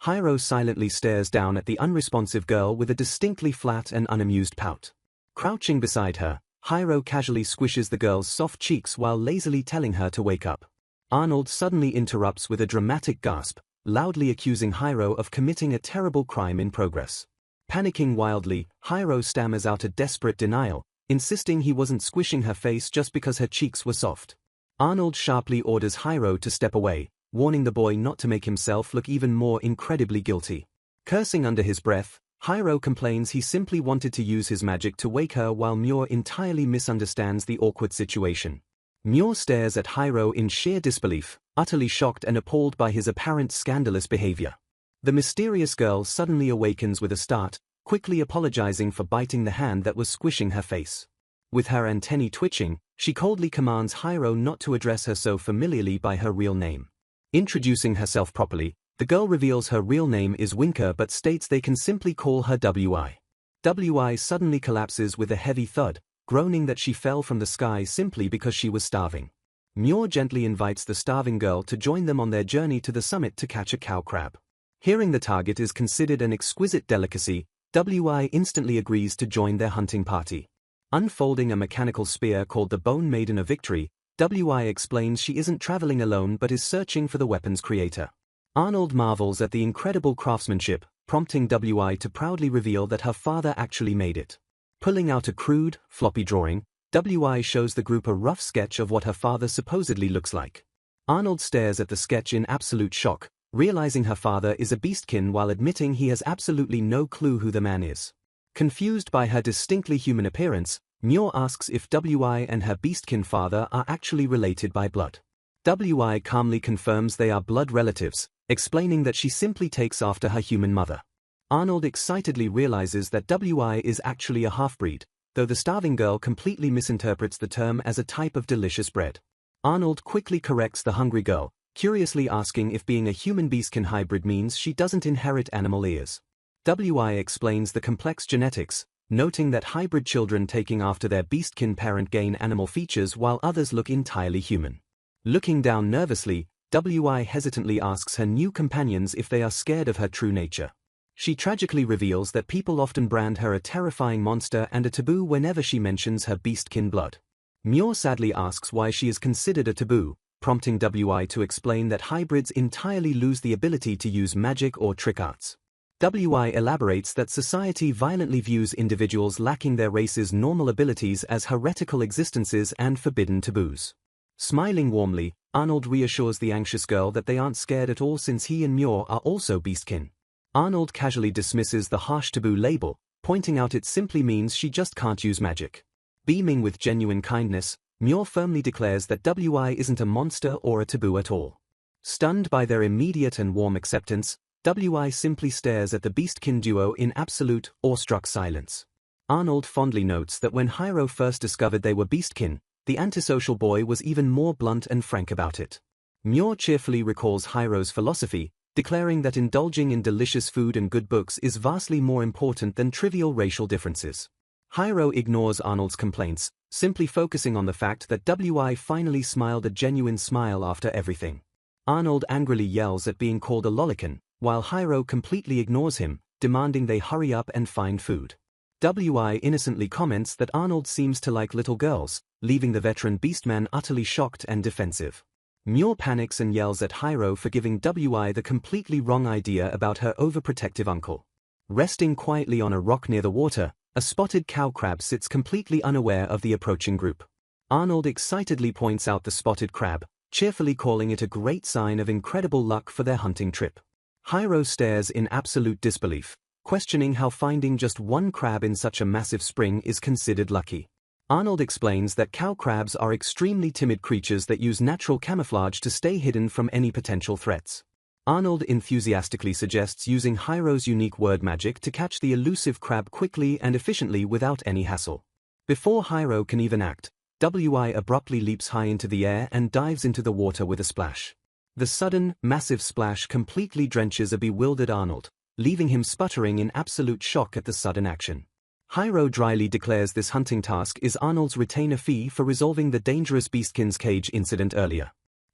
Hiro silently stares down at the unresponsive girl with a distinctly flat and unamused pout. Crouching beside her, Hiro casually squishes the girl's soft cheeks while lazily telling her to wake up. Arnold suddenly interrupts with a dramatic gasp, loudly accusing Hiro of committing a terrible crime in progress. Panicking wildly, Hiro stammers out a desperate denial, insisting he wasn't squishing her face just because her cheeks were soft. Arnold sharply orders Hiro to step away, warning the boy not to make himself look even more incredibly guilty. Cursing under his breath, Hiro complains he simply wanted to use his magic to wake her while Myor entirely misunderstands the awkward situation. Myor stares at Hiro in sheer disbelief, utterly shocked and appalled by his apparent scandalous behavior. The mysterious girl suddenly awakens with a start, quickly apologizing for biting the hand that was squishing her face. With her antennae twitching, she coldly commands Hiro not to address her so familiarly by her real name. Introducing herself properly, the girl reveals her real name is Winker but states they can simply call her Wi. Wi suddenly collapses with a heavy thud, groaning that she fell from the sky simply because she was starving. Myor gently invites the starving girl to join them on their journey to the summit to catch a cow crab. Hearing the target is considered an exquisite delicacy, Wi instantly agrees to join their hunting party. Unfolding a mechanical spear called the Bone Maiden of Victory, Wi explains she isn't traveling alone but is searching for the weapon's creator. Arnold marvels at the incredible craftsmanship, prompting Wi to proudly reveal that her father actually made it. Pulling out a crude, floppy drawing, Wi shows the group a rough sketch of what her father supposedly looks like. Arnold stares at the sketch in absolute shock, realizing her father is a beastkin while admitting he has absolutely no clue who the man is. Confused by her distinctly human appearance, Myor asks if Wi and her beastkin father are actually related by blood. Wi calmly confirms they are blood relatives, explaining that she simply takes after her human mother. Arnold excitedly realizes that Wi is actually a half-breed, though the starving girl completely misinterprets the term as a type of delicious bread. Arnold quickly corrects the hungry girl, curiously asking if being a human beastkin hybrid means she doesn't inherit animal ears. Wi explains the complex genetics, noting that hybrid children taking after their beastkin parent gain animal features while others look entirely human. Looking down nervously, Wi hesitantly asks her new companions if they are scared of her true nature. She tragically reveals that people often brand her a terrifying monster and a taboo whenever she mentions her beastkin blood. Muir sadly asks why she is considered a taboo, prompting Wi to explain that hybrids entirely lose the ability to use magic or trick arts. Wi elaborates that society violently views individuals lacking their race's normal abilities as heretical existences and forbidden taboos. Smiling warmly, Arnold reassures the anxious girl that they aren't scared at all since he and Muir are also beastkin. Arnold casually dismisses the harsh taboo label, pointing out it simply means she just can't use magic. Beaming with genuine kindness, Muir firmly declares that Wi isn't a monster or a taboo at all. Stunned by their immediate and warm acceptance, Wi simply stares at the beastkin duo in absolute, awestruck silence. Arnold fondly notes that when Hiro first discovered they were beastkin, the antisocial boy was even more blunt and frank about it. Muir cheerfully recalls Hiro's philosophy, declaring that indulging in delicious food and good books is vastly more important than trivial racial differences. Hiro ignores Arnold's complaints, simply focusing on the fact that Wi finally smiled a genuine smile after everything. Arnold angrily yells at being called a lolicon, while Hiro completely ignores him, demanding they hurry up and find food. Wi innocently comments that Arnold seems to like little girls, leaving the veteran beastman utterly shocked and defensive. Muir panics and yells at Hiro for giving Wi the completely wrong idea about her overprotective uncle. Resting quietly on a rock near the water, a spotted cow crab sits completely unaware of the approaching group. Arnold excitedly points out the spotted crab, cheerfully calling it a great sign of incredible luck for their hunting trip. Hiro stares in absolute disbelief, questioning how finding just one crab in such a massive spring is considered lucky. Arnold explains that cow crabs are extremely timid creatures that use natural camouflage to stay hidden from any potential threats. Arnold enthusiastically suggests using Hiro's unique word magic to catch the elusive crab quickly and efficiently without any hassle. Before Hiro can even act, Wi abruptly leaps high into the air and dives into the water with a splash. The sudden, massive splash completely drenches a bewildered Arnold, leaving him sputtering in absolute shock at the sudden action. Hiro dryly declares this hunting task is Arnold's retainer fee for resolving the dangerous beastkin's cage incident earlier.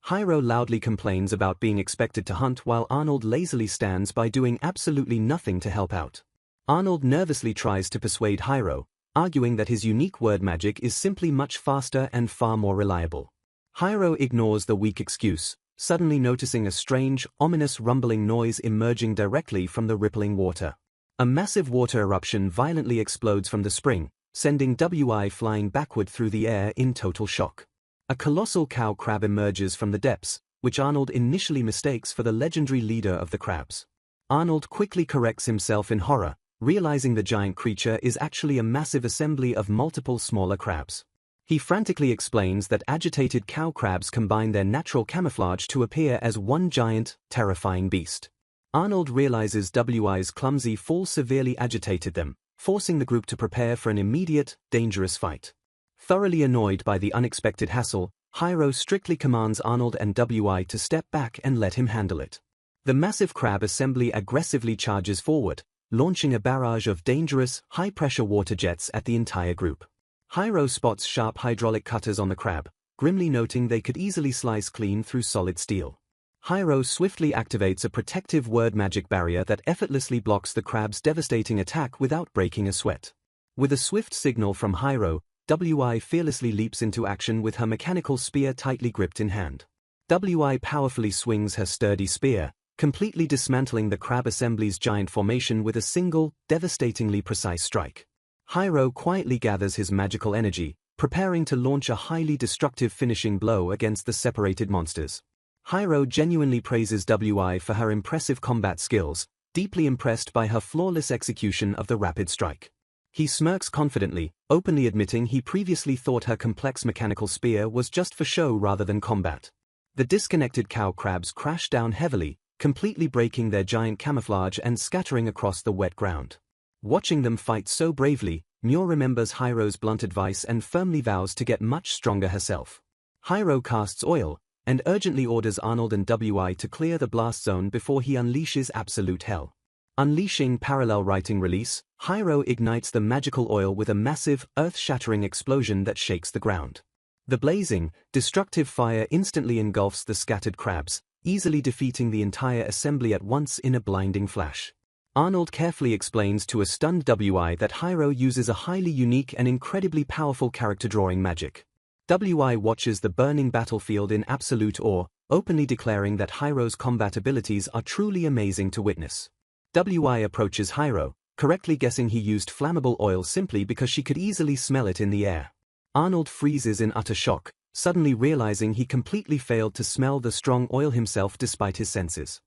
Hiro loudly complains about being expected to hunt while Arnold lazily stands by doing absolutely nothing to help out. Arnold nervously tries to persuade Hiro, arguing that his unique word magic is simply much faster and far more reliable. Hiro ignores the weak excuse, suddenly noticing a strange, ominous rumbling noise emerging directly from the rippling water. A massive water eruption violently explodes from the spring, sending Wi flying backward through the air in total shock. A colossal cow crab emerges from the depths, which Arnold initially mistakes for the legendary leader of the crabs. Arnold quickly corrects himself in horror, realizing the giant creature is actually a massive assembly of multiple smaller crabs. He frantically explains that agitated cow crabs combine their natural camouflage to appear as one giant, terrifying beast. Arnold realizes Wi's clumsy fall severely agitated them, forcing the group to prepare for an immediate, dangerous fight. Thoroughly annoyed by the unexpected hassle, Hiro strictly commands Arnold and Wi to step back and let him handle it. The massive crab assembly aggressively charges forward, launching a barrage of dangerous, high-pressure water jets at the entire group. Hiro spots sharp hydraulic cutters on the crab, grimly noting they could easily slice clean through solid steel. Hiro swiftly activates a protective word magic barrier that effortlessly blocks the crab's devastating attack without breaking a sweat. With a swift signal from Hiro, Wi fearlessly leaps into action with her mechanical spear tightly gripped in hand. Wi powerfully swings her sturdy spear, completely dismantling the crab assembly's giant formation with a single, devastatingly precise strike. Hiro quietly gathers his magical energy, preparing to launch a highly destructive finishing blow against the separated monsters. Hiro genuinely praises Wi for her impressive combat skills, deeply impressed by her flawless execution of the rapid strike. He smirks confidently, openly admitting he previously thought her complex mechanical spear was just for show rather than combat. The disconnected cow crabs crash down heavily, completely breaking their giant camouflage and scattering across the wet ground. Watching them fight so bravely, Muir remembers Hiro's blunt advice and firmly vows to get much stronger herself. Hiro casts oil, and urgently orders Arnold and Wi to clear the blast zone before he unleashes absolute hell. Unleashing parallel writing release, Hiro ignites the magical oil with a massive, earth-shattering explosion that shakes the ground. The blazing, destructive fire instantly engulfs the scattered crabs, easily defeating the entire assembly at once in a blinding flash. Arnold carefully explains to a stunned WI that Hiro uses a highly unique and incredibly powerful character drawing magic. WI watches the burning battlefield in absolute awe, openly declaring that Hiro's combat abilities are truly amazing to witness. WI approaches Hiro, correctly guessing he used flammable oil simply because she could easily smell it in the air. Arnold freezes in utter shock, suddenly realizing he completely failed to smell the strong oil himself despite his senses.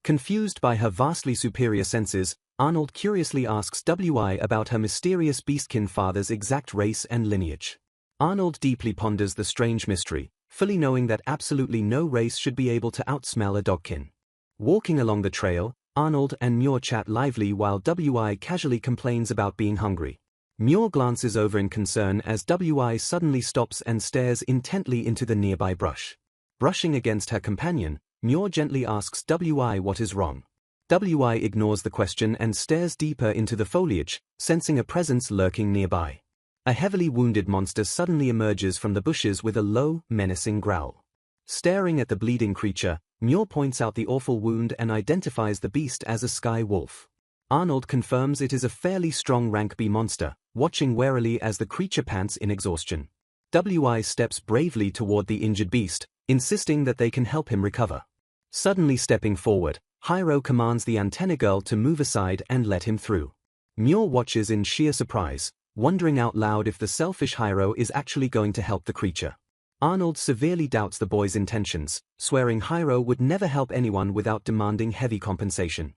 Confused by her vastly superior senses, Arnold curiously asks WI about her mysterious beastkin father's exact race and lineage. Arnold deeply ponders the strange mystery, fully knowing that absolutely no race should be able to outsmell a dogkin. Walking along the trail, Arnold and Muir chat lively while WI casually complains about being hungry. Muir glances over in concern as WI suddenly stops and stares intently into the nearby brush. Brushing against her companion, Muir gently asks WI what is wrong. WI ignores the question and stares deeper into the foliage, sensing a presence lurking nearby. A heavily wounded monster suddenly emerges from the bushes with a low, menacing growl. Staring at the bleeding creature, Muir points out the awful wound and identifies the beast as a sky wolf. Arnold confirms it is a fairly strong rank B monster, watching warily as the creature pants in exhaustion. WI steps bravely toward the injured beast, insisting that they can help him recover. Suddenly stepping forward, Hiro commands the antenna girl to move aside and let him through. Muir watches in sheer surprise, wondering out loud if the selfish Hiro is actually going to help the creature. Arnold severely doubts the boy's intentions, swearing Hiro would never help anyone without demanding heavy compensation.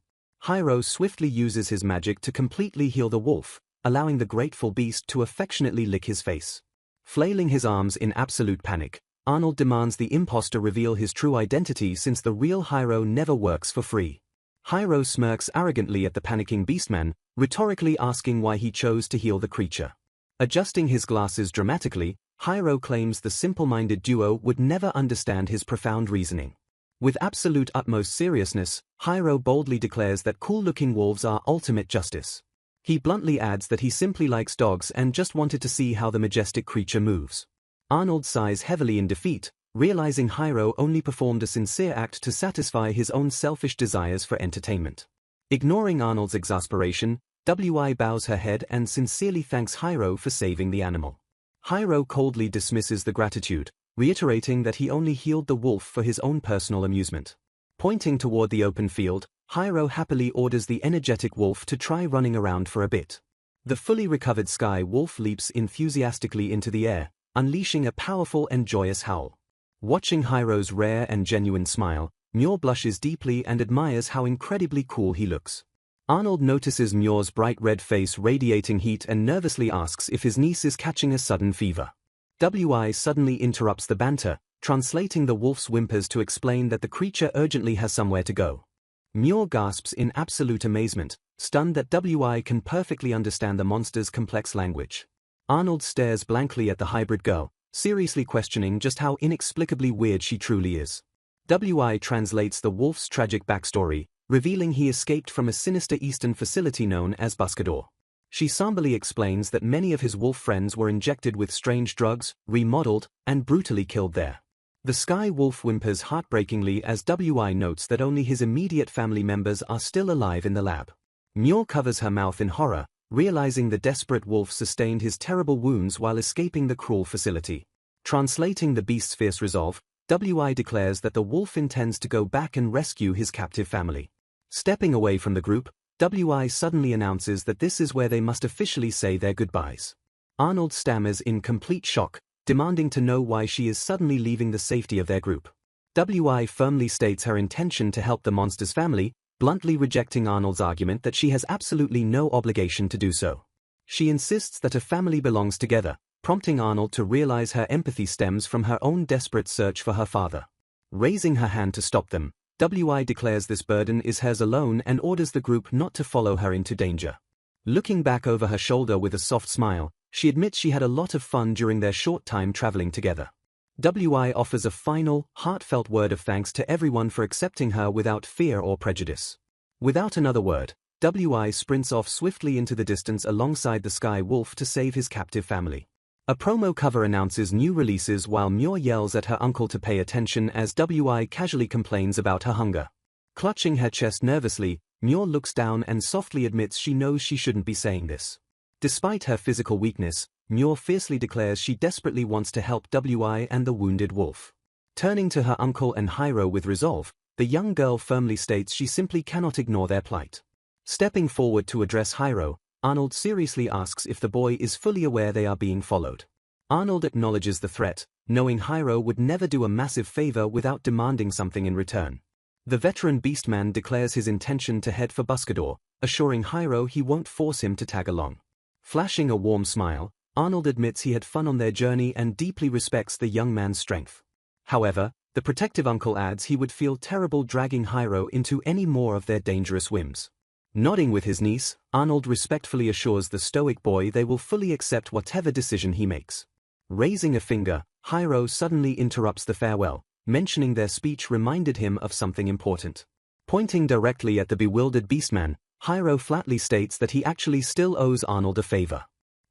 Hiro swiftly uses his magic to completely heal the wolf, allowing the grateful beast to affectionately lick his face. Flailing his arms in absolute panic, Arnold demands the imposter reveal his true identity since the real Hiro never works for free. Hiro smirks arrogantly at the panicking beastman, rhetorically asking why he chose to heal the creature. Adjusting his glasses dramatically, Hiro claims the simple-minded duo would never understand his profound reasoning. With absolute utmost seriousness, Hiro boldly declares that cool-looking wolves are ultimate justice. He bluntly adds that he simply likes dogs and just wanted to see how the majestic creature moves. Arnold sighs heavily in defeat, realizing Hiro only performed a sincere act to satisfy his own selfish desires for entertainment. Ignoring Arnold's exasperation, WI bows her head and sincerely thanks Hiro for saving the animal. Hiro coldly dismisses the gratitude, reiterating that he only healed the wolf for his own personal amusement. Pointing toward the open field, Hiro happily orders the energetic wolf to try running around for a bit. The fully recovered sky wolf leaps enthusiastically into the air, unleashing a powerful and joyous howl. Watching Hiro's rare and genuine smile, Muir blushes deeply and admires how incredibly cool he looks. Arnold notices Muir's bright red face radiating heat and nervously asks if his niece is catching a sudden fever. WI suddenly interrupts the banter, translating the wolf's whimpers to explain that the creature urgently has somewhere to go. Muir gasps in absolute amazement, stunned that WI can perfectly understand the monster's complex language. Arnold stares blankly at the hybrid girl, seriously questioning just how inexplicably weird she truly is. WI translates the wolf's tragic backstory, revealing he escaped from a sinister eastern facility known as Buscador. She somberly explains that many of his wolf friends were injected with strange drugs, remodeled, and brutally killed there. The sky wolf whimpers heartbreakingly as WI notes that only his immediate family members are still alive in the lab. Muir covers her mouth in horror, realizing the desperate wolf sustained his terrible wounds while escaping the cruel facility. Translating the beast's fierce resolve, WI declares that the wolf intends to go back and rescue his captive family. Stepping away from the group, WI suddenly announces that this is where they must officially say their goodbyes. Arnold stammers in complete shock, demanding to know why she is suddenly leaving the safety of their group. WI firmly states her intention to help the monster's family, bluntly rejecting Arnold's argument that she has absolutely no obligation to do so. She insists that a family belongs together, prompting Arnold to realize her empathy stems from her own desperate search for her father. Raising her hand to stop them, WI declares this burden is hers alone and orders the group not to follow her into danger. Looking back over her shoulder with a soft smile, she admits she had a lot of fun during their short time traveling together. WI offers a final, heartfelt word of thanks to everyone for accepting her without fear or prejudice. Without another word, WI sprints off swiftly into the distance alongside the Sky Wolf to save his captive family. A promo cover announces new releases while Muir yells at her uncle to pay attention as WI casually complains about her hunger. Clutching her chest nervously, Muir looks down and softly admits she knows she shouldn't be saying this. Despite her physical weakness, Muir fiercely declares she desperately wants to help WI and the wounded wolf. Turning to her uncle and Hiro with resolve, the young girl firmly states she simply cannot ignore their plight. Stepping forward to address Hiro, Arnold seriously asks if the boy is fully aware they are being followed. Arnold acknowledges the threat, knowing Hiro would never do a massive favor without demanding something in return. The veteran Beastman declares his intention to head for Buscador, assuring Hiro he won't force him to tag along. Flashing a warm smile, Arnold admits he had fun on their journey and deeply respects the young man's strength. However, the protective uncle adds he would feel terrible dragging Hiro into any more of their dangerous whims. Nodding with his niece, Arnold respectfully assures the stoic boy they will fully accept whatever decision he makes. Raising a finger, Hiro suddenly interrupts the farewell, mentioning their speech reminded him of something important. Pointing directly at the bewildered Beastman, Hiro flatly states that he actually still owes Arnold a favor.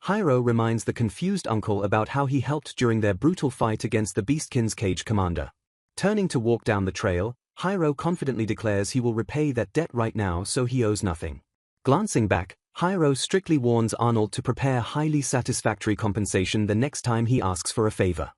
Hiro reminds the confused uncle about how he helped during their brutal fight against the Beastkins' cage commander. Turning to walk down the trail, Hiro confidently declares he will repay that debt right now so he owes nothing. Glancing back, Hiro strictly warns Arnold to prepare highly satisfactory compensation the next time he asks for a favor.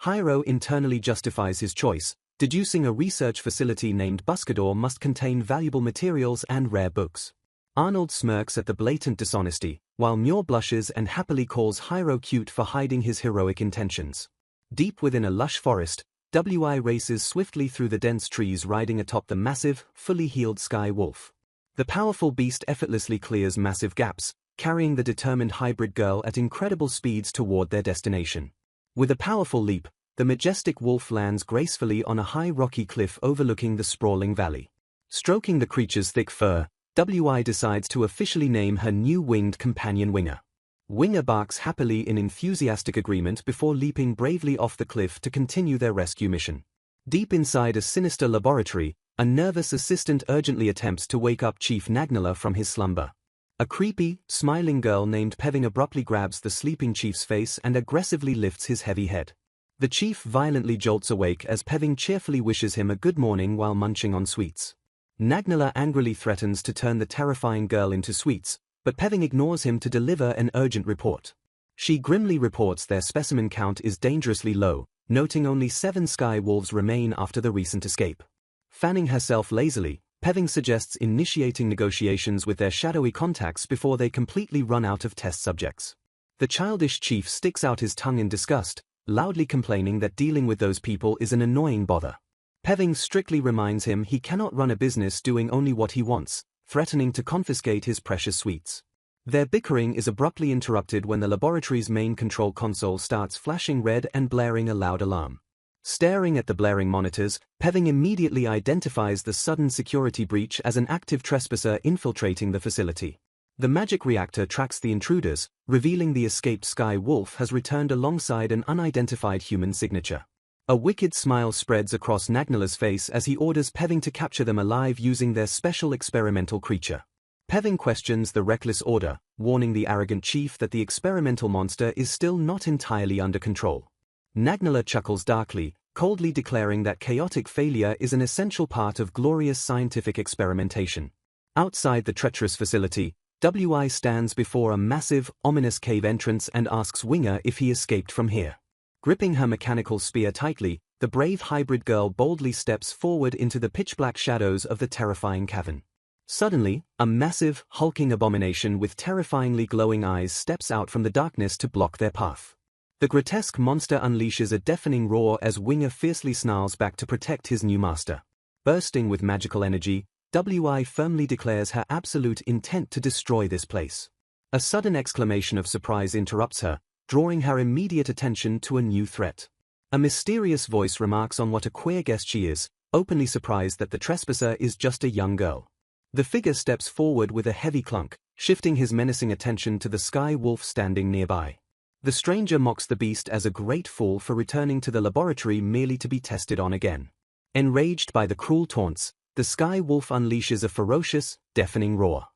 Hiro internally justifies his choice, deducing a research facility named Buscador must contain valuable materials and rare books. Arnold smirks at the blatant dishonesty, while Muir blushes and happily calls Hiro cute for hiding his heroic intentions. Deep within a lush forest, WI races swiftly through the dense trees riding atop the massive, fully healed Sky Wolf. The powerful beast effortlessly clears massive gaps, carrying the determined hybrid girl at incredible speeds toward their destination. With a powerful leap, the majestic wolf lands gracefully on a high rocky cliff overlooking the sprawling valley. Stroking the creature's thick fur, WI decides to officially name her new winged companion Winger. Winger barks happily in enthusiastic agreement before leaping bravely off the cliff to continue their rescue mission. Deep inside a sinister laboratory, a nervous assistant urgently attempts to wake up Chief Nagnala from his slumber. A creepy, smiling girl named Peving abruptly grabs the sleeping chief's face and aggressively lifts his heavy head. The chief violently jolts awake as Peving cheerfully wishes him a good morning while munching on sweets. Nagnala angrily threatens to turn the terrifying girl into sweets, but Peving ignores him to deliver an urgent report. She grimly reports their specimen count is dangerously low, noting only 7 sky wolves remain after the recent escape. Fanning herself lazily, Peving suggests initiating negotiations with their shadowy contacts before they completely run out of test subjects. The childish chief sticks out his tongue in disgust, loudly complaining that dealing with those people is an annoying bother. Peving strictly reminds him he cannot run a business doing only what he wants, threatening to confiscate his precious sweets. Their bickering is abruptly interrupted when the laboratory's main control console starts flashing red and blaring a loud alarm. Staring at the blaring monitors, Peving immediately identifies the sudden security breach as an active trespasser infiltrating the facility. The magic reactor tracks the intruders, revealing the escaped Sky Wolf has returned alongside an unidentified human signature. A wicked smile spreads across Nagnala's face as he orders Peving to capture them alive using their special experimental creature. Peving questions the reckless order, warning the arrogant chief that the experimental monster is still not entirely under control. Nagnala chuckles darkly, coldly declaring that chaotic failure is an essential part of glorious scientific experimentation. Outside the treacherous facility, WI stands before a massive, ominous cave entrance and asks Winger if he escaped from here. Gripping her mechanical spear tightly, the brave hybrid girl boldly steps forward into the pitch-black shadows of the terrifying cavern. Suddenly, a massive, hulking abomination with terrifyingly glowing eyes steps out from the darkness to block their path. The grotesque monster unleashes a deafening roar as Winger fiercely snarls back to protect his new master. Bursting with magical energy, WI firmly declares her absolute intent to destroy this place. A sudden exclamation of surprise interrupts her, drawing her immediate attention to a new threat. A mysterious voice remarks on what a queer guest she is, openly surprised that the trespasser is just a young girl. The figure steps forward with a heavy clunk, shifting his menacing attention to the Sky Wolf standing nearby. The stranger mocks the beast as a great fool for returning to the laboratory merely to be tested on again. Enraged by the cruel taunts, the Sky Wolf unleashes a ferocious, deafening roar.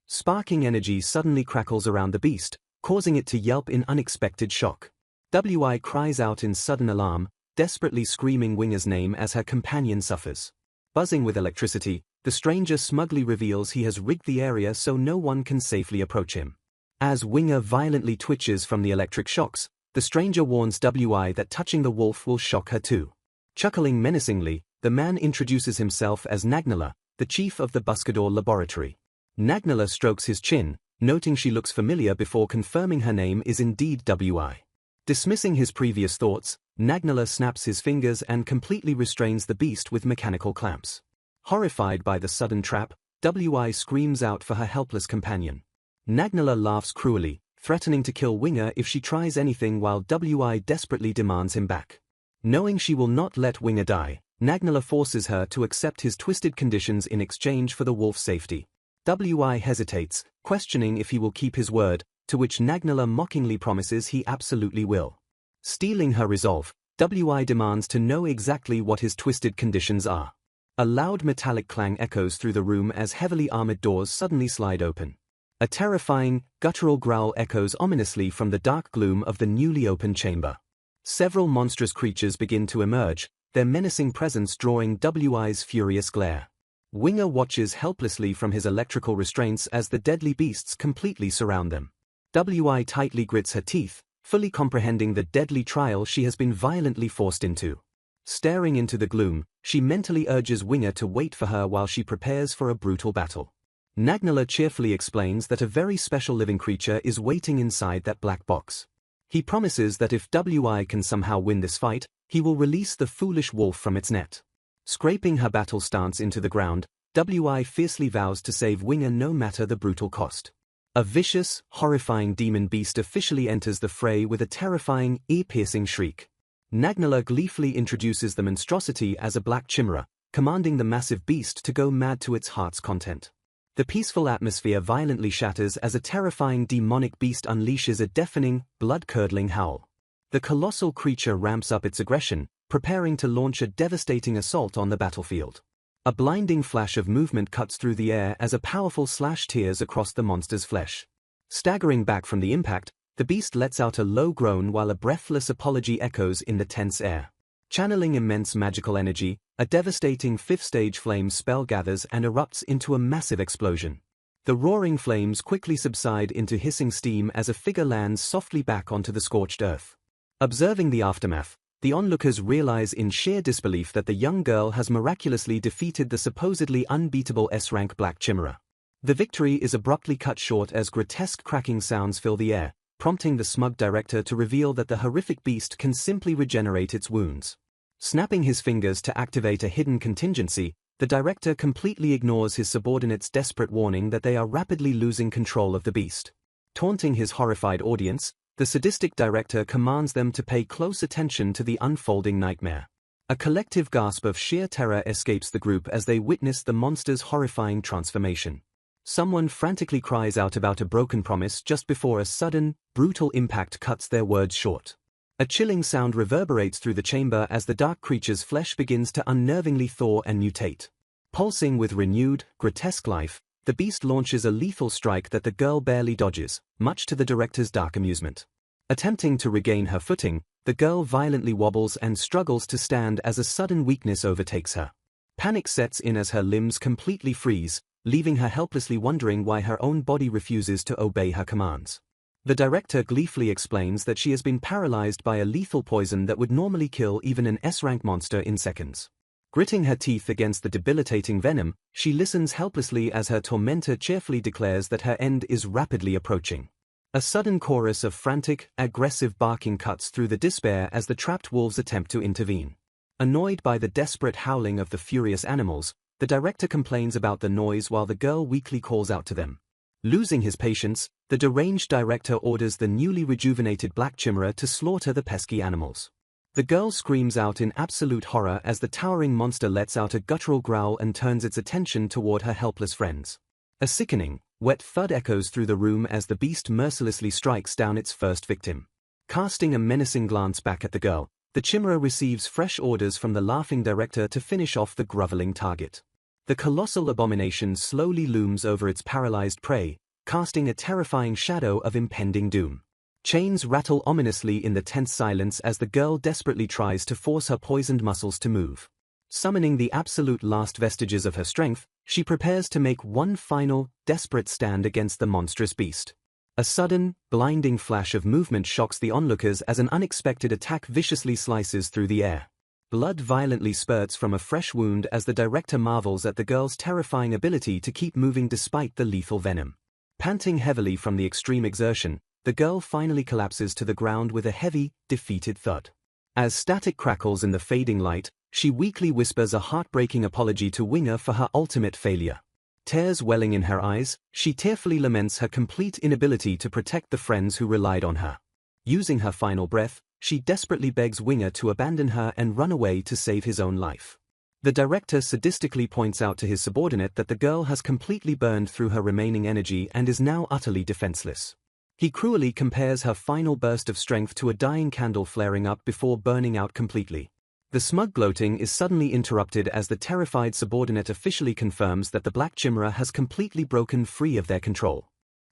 Sparking energy suddenly crackles around the beast, causing it to yelp in unexpected shock. WI cries out in sudden alarm, desperately screaming Winger's name as her companion suffers. Buzzing with electricity, the stranger smugly reveals he has rigged the area so no one can safely approach him. As Winger violently twitches from the electric shocks, the stranger warns WI that touching the wolf will shock her too. Chuckling menacingly, the man introduces himself as Nagnala, the chief of the Buscador laboratory. Nagnala strokes his chin, noting she looks familiar before confirming her name is indeed WI. Dismissing his previous thoughts, Nagnala snaps his fingers and completely restrains the beast with mechanical clamps. Horrified by the sudden trap, WI screams out for her helpless companion. Nagnala laughs cruelly, threatening to kill Winger if she tries anything while WI desperately demands him back. Knowing she will not let Winger die, Nagnala forces her to accept his twisted conditions in exchange for the wolf's safety. WI hesitates, questioning if he will keep his word, to which Nagnala mockingly promises he absolutely will. Stealing her resolve, WI demands to know exactly what his twisted conditions are. A loud metallic clang echoes through the room as heavily armored doors suddenly slide open. A terrifying, guttural growl echoes ominously from the dark gloom of the newly opened chamber. Several monstrous creatures begin to emerge, their menacing presence drawing WI's furious glare. Winger watches helplessly from his electrical restraints as the deadly beasts completely surround them. WI tightly grits her teeth, fully comprehending the deadly trial she has been violently forced into. Staring into the gloom, she mentally urges Winger to wait for her while she prepares for a brutal battle. Nagnala cheerfully explains that a very special living creature is waiting inside that black box. He promises that if WI can somehow win this fight, he will release the foolish wolf from its net. Scraping her battle stance into the ground, WI fiercely vows to save Winger no matter the brutal cost. A vicious, horrifying demon beast officially enters the fray with a terrifying, ear-piercing shriek. Nagnala gleefully introduces the monstrosity as a black chimera, commanding the massive beast to go mad to its heart's content. The peaceful atmosphere violently shatters as a terrifying demonic beast unleashes a deafening, blood-curdling howl. The colossal creature ramps up its aggression, preparing to launch a devastating assault on the battlefield. A blinding flash of movement cuts through the air as a powerful slash tears across the monster's flesh. Staggering back from the impact, the beast lets out a low groan while a breathless apology echoes in the tense air. Channeling immense magical energy, a devastating fifth-stage flame spell gathers and erupts into a massive explosion. The roaring flames quickly subside into hissing steam as a figure lands softly back onto the scorched earth. Observing the aftermath, the onlookers realize in sheer disbelief that the young girl has miraculously defeated the supposedly unbeatable S-rank Black Chimera. The victory is abruptly cut short as grotesque cracking sounds fill the air, prompting the smug director to reveal that the horrific beast can simply regenerate its wounds. Snapping his fingers to activate a hidden contingency, the director completely ignores his subordinates' desperate warning that they are rapidly losing control of the beast. Taunting his horrified audience, the sadistic director commands them to pay close attention to the unfolding nightmare. A collective gasp of sheer terror escapes the group as they witness the monster's horrifying transformation. Someone frantically cries out about a broken promise just before a sudden, brutal impact cuts their words short. A chilling sound reverberates through the chamber as the dark creature's flesh begins to unnervingly thaw and mutate. Pulsing with renewed, grotesque life, the beast launches a lethal strike that the girl barely dodges, much to the director's dark amusement. Attempting to regain her footing, the girl violently wobbles and struggles to stand as a sudden weakness overtakes her. Panic sets in as her limbs completely freeze, leaving her helplessly wondering why her own body refuses to obey her commands. The director gleefully explains that she has been paralyzed by a lethal poison that would normally kill even an S-rank monster in seconds. Gritting her teeth against the debilitating venom, she listens helplessly as her tormentor cheerfully declares that her end is rapidly approaching. A sudden chorus of frantic, aggressive barking cuts through the despair as the trapped wolves attempt to intervene. Annoyed by the desperate howling of the furious animals, the director complains about the noise while the girl weakly calls out to them. Losing his patience, the deranged director orders the newly rejuvenated Black Chimera to slaughter the pesky animals. The girl screams out in absolute horror as the towering monster lets out a guttural growl and turns its attention toward her helpless friends. A sickening, wet thud echoes through the room as the beast mercilessly strikes down its first victim. Casting a menacing glance back at the girl, the Chimera receives fresh orders from the laughing director to finish off the groveling target. The colossal abomination slowly looms over its paralyzed prey, casting a terrifying shadow of impending doom. Chains rattle ominously in the tense silence as the girl desperately tries to force her poisoned muscles to move. Summoning the absolute last vestiges of her strength, she prepares to make one final, desperate stand against the monstrous beast. A sudden, blinding flash of movement shocks the onlookers as an unexpected attack viciously slices through the air. Blood violently spurts from a fresh wound as the director marvels at the girl's terrifying ability to keep moving despite the lethal venom. Panting heavily from the extreme exertion, the girl finally collapses to the ground with a heavy, defeated thud. As static crackles in the fading light, she weakly whispers a heartbreaking apology to Winger for her ultimate failure. Tears welling in her eyes, she tearfully laments her complete inability to protect the friends who relied on her. Using her final breath, she desperately begs Winger to abandon her and run away to save his own life. The director sadistically points out to his subordinate that the girl has completely burned through her remaining energy and is now utterly defenseless. He cruelly compares her final burst of strength to a dying candle flaring up before burning out completely. The smug gloating is suddenly interrupted as the terrified subordinate officially confirms that the Black Chimera has completely broken free of their control.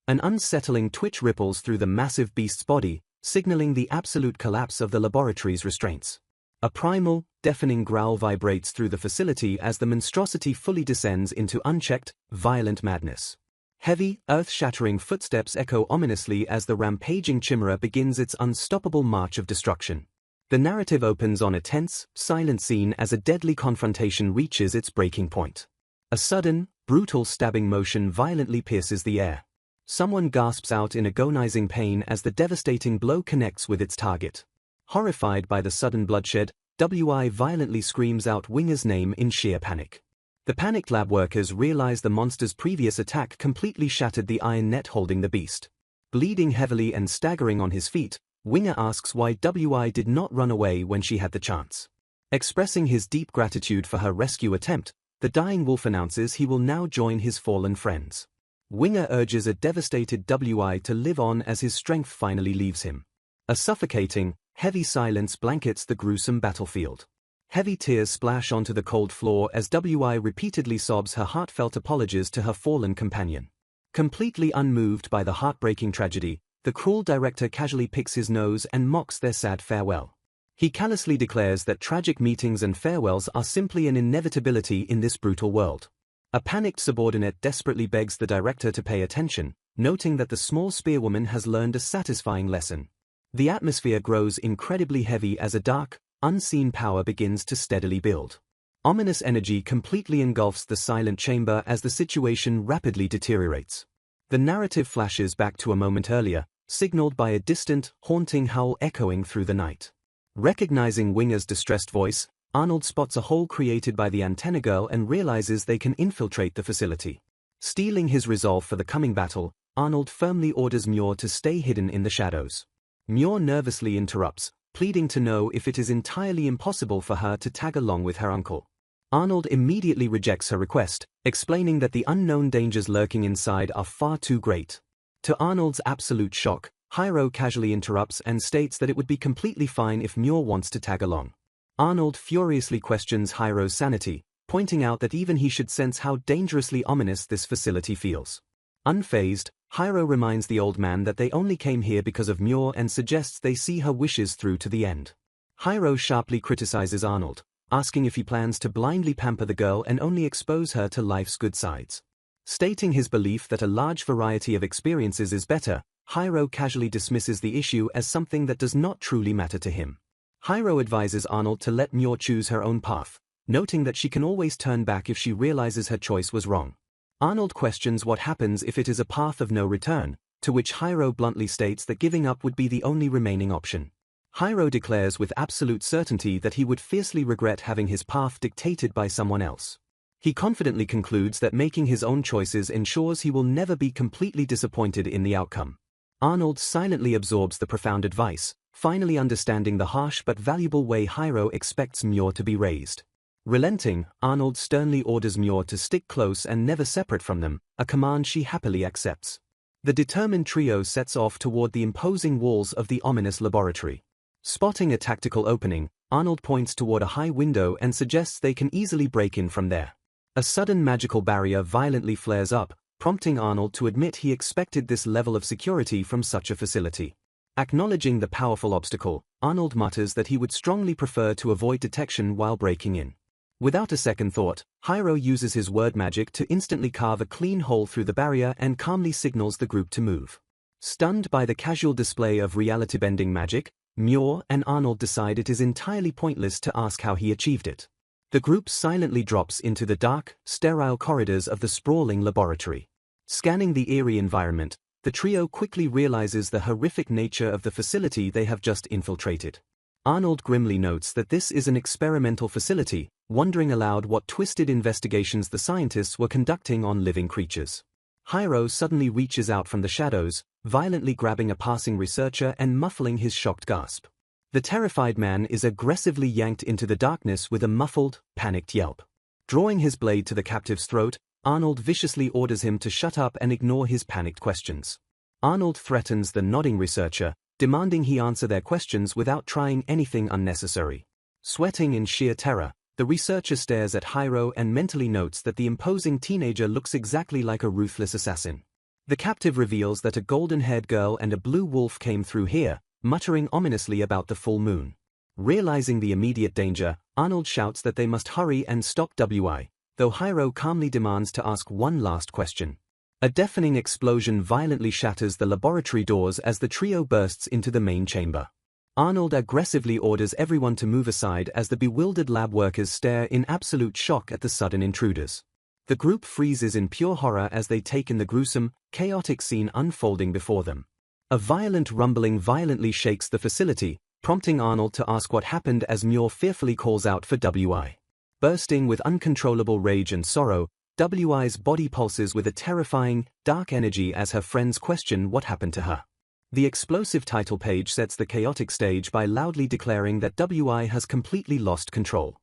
An unsettling twitch ripples through the massive beast's body, signaling the absolute collapse of the laboratory's restraints. A primal, deafening growl vibrates through the facility as the monstrosity fully descends into unchecked, violent madness. Heavy, earth-shattering footsteps echo ominously as the rampaging chimera begins its unstoppable march of destruction. The narrative opens on a tense, silent scene as a deadly confrontation reaches its breaking point. A sudden, brutal stabbing motion violently pierces the air. Someone gasps out in agonizing pain as the devastating blow connects with its target. Horrified by the sudden bloodshed, WI violently screams out Winger's name in sheer panic. The panicked lab workers realize the monster's previous attack completely shattered the iron net holding the beast. Bleeding heavily and staggering on his feet, Winger asks why WI did not run away when she had the chance. Expressing his deep gratitude for her rescue attempt, the dying wolf announces he will now join his fallen friends. Winger urges a devastated WI to live on as his strength finally leaves him. A suffocating, heavy silence blankets the gruesome battlefield. Heavy tears splash onto the cold floor as WI repeatedly sobs her heartfelt apologies to her fallen companion. Completely unmoved by the heartbreaking tragedy, the cruel director casually picks his nose and mocks their sad farewell. He callously declares that tragic meetings and farewells are simply an inevitability in this brutal world. A panicked subordinate desperately begs the director to pay attention, noting that the small spearwoman has learned a satisfying lesson. The atmosphere grows incredibly heavy as a dark, unseen power begins to steadily build. Ominous energy completely engulfs the silent chamber as the situation rapidly deteriorates. The narrative flashes back to a moment earlier, signaled by a distant, haunting howl echoing through the night. Recognizing Winger's distressed voice, Arnold spots a hole created by the antenna girl and realizes they can infiltrate the facility. Steeling his resolve for the coming battle, Arnold firmly orders Muir to stay hidden in the shadows. Muir nervously interrupts, pleading to know if it is entirely impossible for her to tag along with her uncle. Arnold immediately rejects her request, explaining that the unknown dangers lurking inside are far too great. To Arnold's absolute shock, Hyro casually interrupts and states that it would be completely fine if Muir wants to tag along. Arnold furiously questions Hyro's sanity, pointing out that even he should sense how dangerously ominous this facility feels. Unfazed, Hyro reminds the old man that they only came here because of Muir and suggests they see her wishes through to the end. Hyro sharply criticizes Arnold, asking if he plans to blindly pamper the girl and only expose her to life's good sides. Stating his belief that a large variety of experiences is better, Hyro casually dismisses the issue as something that does not truly matter to him. Hyro advises Arnold to let Muir choose her own path, noting that she can always turn back if she realizes her choice was wrong. Arnold questions what happens if it is a path of no return, to which Hyro bluntly states that giving up would be the only remaining option. Hyro declares with absolute certainty that he would fiercely regret having his path dictated by someone else. He confidently concludes that making his own choices ensures he will never be completely disappointed in the outcome. Arnold silently absorbs the profound advice, finally understanding the harsh but valuable way Hyro expects Muir to be raised. Relenting, Arnold sternly orders Muir to stick close and never separate from them, a command she happily accepts. The determined trio sets off toward the imposing walls of the ominous laboratory. Spotting a tactical opening, Arnold points toward a high window and suggests they can easily break in from there. A sudden magical barrier violently flares up, prompting Arnold to admit he expected this level of security from such a facility. Acknowledging the powerful obstacle, Arnold mutters that he would strongly prefer to avoid detection while breaking in. Without a second thought, Hiro uses his word magic to instantly carve a clean hole through the barrier and calmly signals the group to move. Stunned by the casual display of reality-bending magic, Muir and Arnold decide it is entirely pointless to ask how he achieved it. The group silently drops into the dark, sterile corridors of the sprawling laboratory. Scanning the eerie environment, the trio quickly realizes the horrific nature of the facility they have just infiltrated. Arnold grimly notes that this is an experimental facility, wondering aloud what twisted investigations the scientists were conducting on living creatures. Hiro suddenly reaches out from the shadows, violently grabbing a passing researcher and muffling his shocked gasp. The terrified man is aggressively yanked into the darkness with a muffled, panicked yelp. Drawing his blade to the captive's throat, Arnold viciously orders him to shut up and ignore his panicked questions. Arnold threatens the nodding researcher, demanding he answer their questions without trying anything unnecessary. Sweating in sheer terror, the researcher stares at Hiro and mentally notes that the imposing teenager looks exactly like a ruthless assassin. The captive reveals that a golden-haired girl and a blue wolf came through here, muttering ominously about the full moon. Realizing the immediate danger, Arnold shouts that they must hurry and stop WI, though Hiro calmly demands to ask one last question. A deafening explosion violently shatters the laboratory doors as the trio bursts into the main chamber. Arnold aggressively orders everyone to move aside as the bewildered lab workers stare in absolute shock at the sudden intruders. The group freezes in pure horror as they take in the gruesome, chaotic scene unfolding before them. A violent rumbling violently shakes the facility, prompting Arnold to ask what happened as Muir fearfully calls out for WI. Bursting with uncontrollable rage and sorrow, WI's body pulses with a terrifying, dark energy as her friends question what happened to her. The explosive title page sets the chaotic stage by loudly declaring that WI has completely lost control.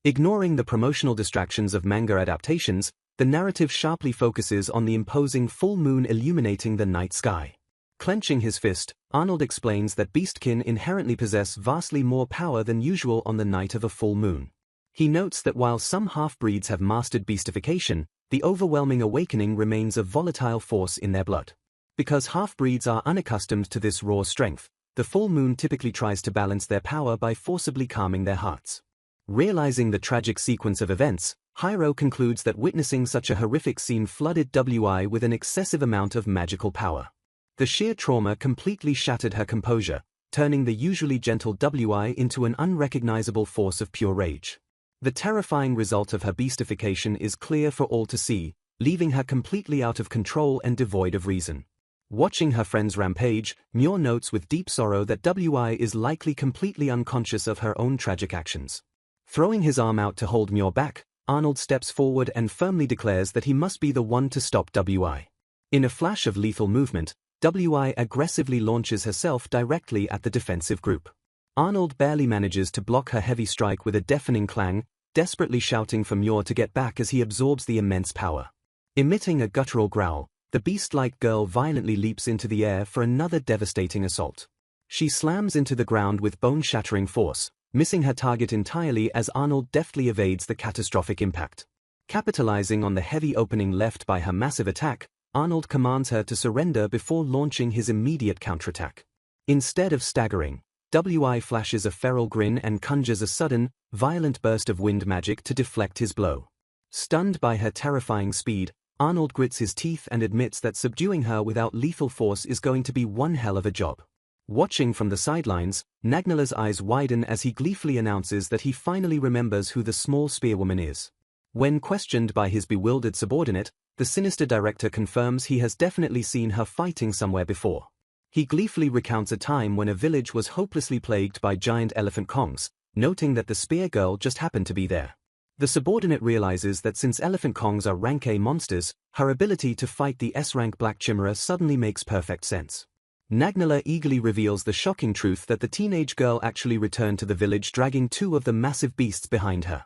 Ignoring the promotional distractions of manga adaptations, the narrative sharply focuses on the imposing full moon illuminating the night sky. Clenching his fist, Arnold explains that beastkin inherently possess vastly more power than usual on the night of a full moon. He notes that while some half-breeds have mastered beastification, the overwhelming awakening remains a volatile force in their blood. Because half-breeds are unaccustomed to this raw strength, the full moon typically tries to balance their power by forcibly calming their hearts. Realizing the tragic sequence of events, Hiro concludes that witnessing such a horrific scene flooded WI with an excessive amount of magical power. The sheer trauma completely shattered her composure, turning the usually gentle WI into an unrecognizable force of pure rage. The terrifying result of her beastification is clear for all to see, leaving her completely out of control and devoid of reason. Watching her friends rampage, Muir notes with deep sorrow that WI is likely completely unconscious of her own tragic actions. Throwing his arm out to hold Muir back, Arnold steps forward and firmly declares that he must be the one to stop WI. In a flash of lethal movement, WI aggressively launches herself directly at the defensive group. Arnold barely manages to block her heavy strike with a deafening clang, desperately shouting for Muir to get back as he absorbs the immense power. Emitting a guttural growl, the beast-like girl violently leaps into the air for another devastating assault. She slams into the ground with bone-shattering force, missing her target entirely as Arnold deftly evades the catastrophic impact. Capitalizing on the heavy opening left by her massive attack, Arnold commands her to surrender before launching his immediate counterattack. Instead of staggering, WI flashes a feral grin and conjures a sudden, violent burst of wind magic to deflect his blow. Stunned by her terrifying speed, Arnold grits his teeth and admits that subduing her without lethal force is going to be one hell of a job. Watching from the sidelines, Nagnala's eyes widen as he gleefully announces that he finally remembers who the small spearwoman is. When questioned by his bewildered subordinate, the sinister director confirms he has definitely seen her fighting somewhere before. He gleefully recounts a time when a village was hopelessly plagued by giant elephant kongs, noting that the spear girl just happened to be there. The subordinate realizes that since elephant kongs are rank A monsters, her ability to fight the S-rank black chimera suddenly makes perfect sense. Nagnala eagerly reveals the shocking truth that the teenage girl actually returned to the village dragging two of the massive beasts behind her.